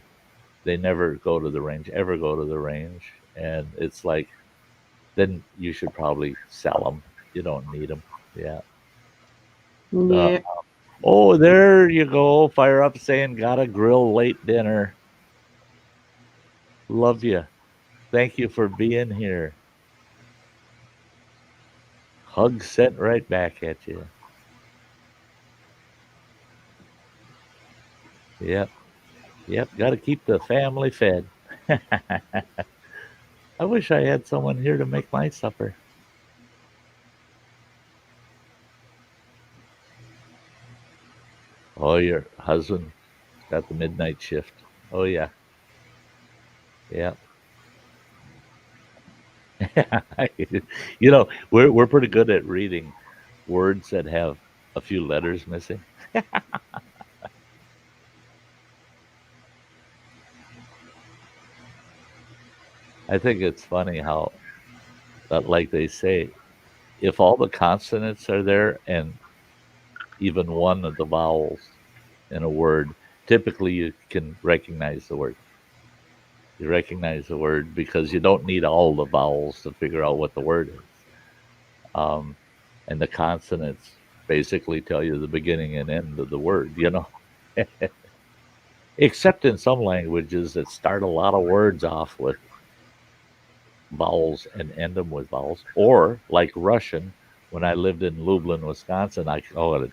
They never go to the range, ever go to the range. And it's like, then you should probably sell them. You don't need them. Yeah. Uh, Yeah. oh, there you go. Fire up saying, got a grill late dinner. Love you. Thank you for being here. Hug sent right back at you. Yep. Yep. Got to keep the family fed. I wish I had someone here to make my supper. Oh, your husband got the midnight shift. Oh, yeah. Yeah. We're pretty good at reading words that have a few letters missing. I think it's funny how, like they say, if all the consonants are there and even one of the vowels in a word, typically you can recognize the word. You recognize the word because you don't need all the vowels to figure out what the word is. And the consonants basically tell you the beginning and end of the word. Except in some languages that start a lot of words off with vowels and end them with vowels, or like Russian. When I lived in Lublin, Wisconsin, it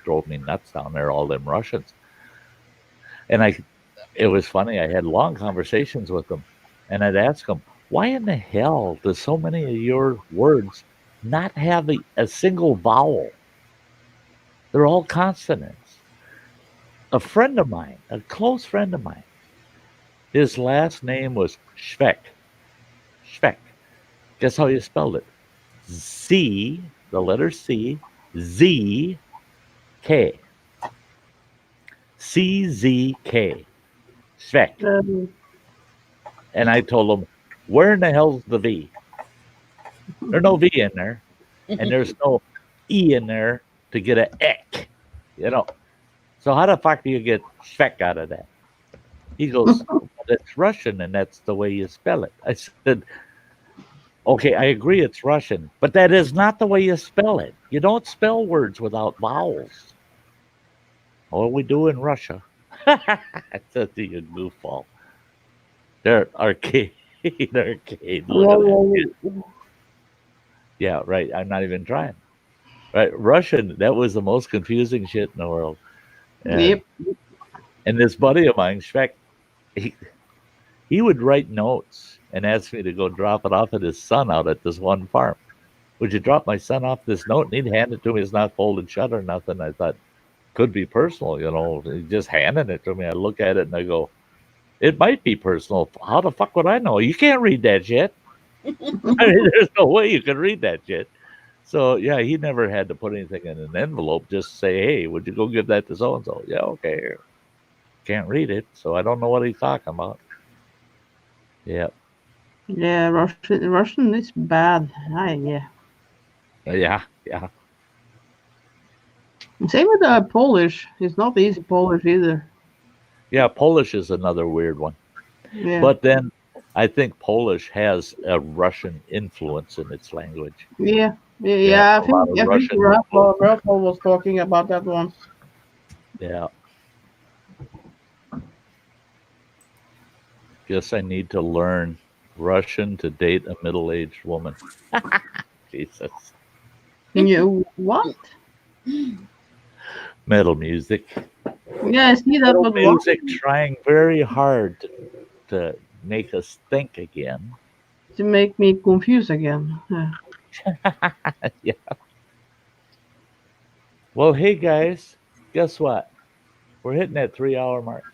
drove me nuts down there, all them Russians. And it was funny. I had long conversations with them, and I'd ask them, why in the hell does so many of your words not have a single vowel? They're all consonants. A friend of mine, a close friend of mine, his last name was Schweck. Schweck. Guess how you spelled it? Z, the letter C, Z, K. CZK. Schweck. And I told him, where in the hell's the V? There's no V in there. And there's no E in there to get an ek. So how the fuck do you get Schweck out of that? He goes, it's Russian and that's the way you spell it. I said, okay, I agree it's Russian, but that is not the way you spell it. You don't spell words without vowels. What we do in Russia. I said to you, goofball. They're arcade. Arcade. Yeah, right. I'm not even trying. Right. Russian, that was the most confusing shit in the world. And, and this buddy of mine, Schweck, he would write notes and ask me to go drop it off at his son out at this one farm. Would you drop my son off this note? And he'd hand it to me. It's not folded shut or nothing. I thought, could be personal, He's just handing it to me. I look at it and I go, it might be personal. How the fuck would I know? You can't read that shit. I mean, there's no way you can read that shit. So, yeah, he never had to put anything in an envelope. Just say, hey, would you go give that to so-and-so? Yeah, okay. Can't read it, so I don't know what he's talking about. Yeah. Yeah, Russian is bad. Yeah. Yeah. Same with Polish. It's not easy Polish either. Yeah, Polish is another weird one. Yeah. But then I think Polish has a Russian influence in its language. Yeah. I think Rafa was talking about that once. Yeah. Guess I need to learn Russian to date a middle-aged woman. Jesus. You what? Metal music. Yeah, I see that. Metal music trying very hard to make us think again. To make me confused again. Yeah. Yeah. Well, hey guys, guess what? We're hitting that 3-hour mark.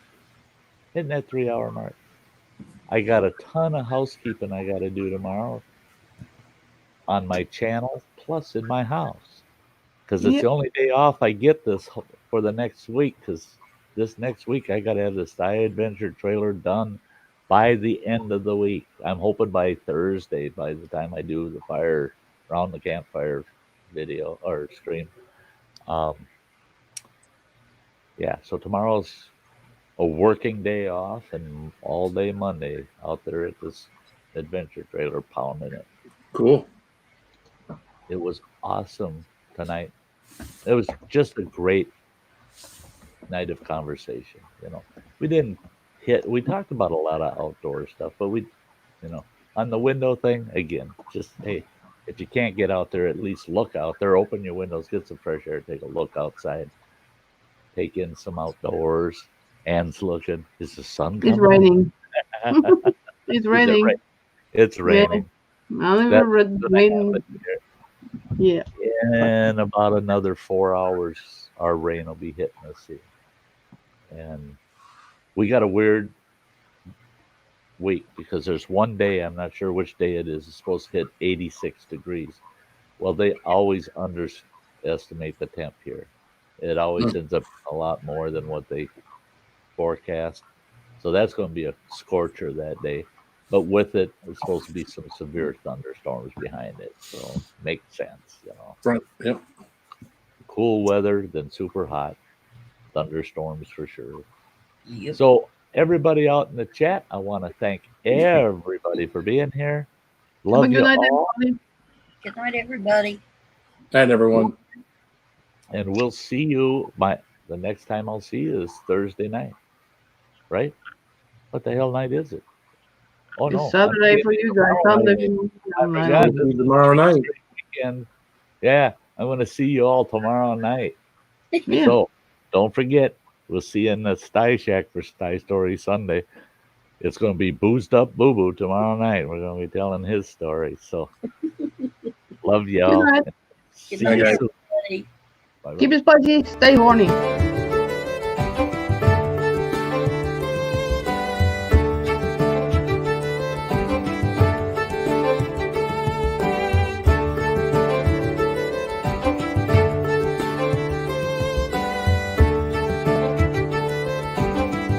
I got a ton of housekeeping I got to do tomorrow on my channel, plus in my house, because it's the only day off I get this for the next week. Because this next week I got to have the Sty Adventure trailer done by the end of the week. I'm hoping by Thursday, by the time I do the fire around the campfire video or stream. Yeah, so tomorrow's a working day off and all day Monday out there at this adventure trailer pounding it. Cool. It was awesome tonight. It was just a great night of conversation. We talked about a lot of outdoor stuff, but on the window thing, again, just, hey, if you can't get out there, at least look out there, open your windows, get some fresh air, take a look outside, take in some outdoors. Anne's looking. Is the sun It's coming? raining. It's Is it raining. rain? It's raining. I only That's read gonna rain. happen here. Yeah. In about another 4 hours, our rain will be hitting us here. And we got a weird week because there's one day, I'm not sure which day it is, it's supposed to hit 86 degrees. Well, they always underestimate the temp here. It always ends up a lot more than what they forecast. So that's going to be a scorcher that day. But with it, there's supposed to be some severe thunderstorms behind it. So makes sense, you know. Front. Yep. Cool weather, then super hot. Thunderstorms for sure. Yep. So everybody out in the chat, I want to thank everybody for being here. Have a Love good you night, all. everybody. Good night, everybody. And everyone. And we'll see you. The next time I'll see you is Thursday night, right? What the hell night is it? Oh It's no, Saturday for you guys. Sunday for me. I forgot. It'll be tomorrow night. Weekend. Yeah, I'm going to see you all tomorrow night. Yeah. So don't forget, we'll see you in the Sty Shack for Sty Story Sunday. It's going to be Boozed Up Boo Boo tomorrow night. We're going to be telling his story. So love y'all. Good night. Good See night, you everybody. soon. Bye-bye. Keep it spicy. Stay horny.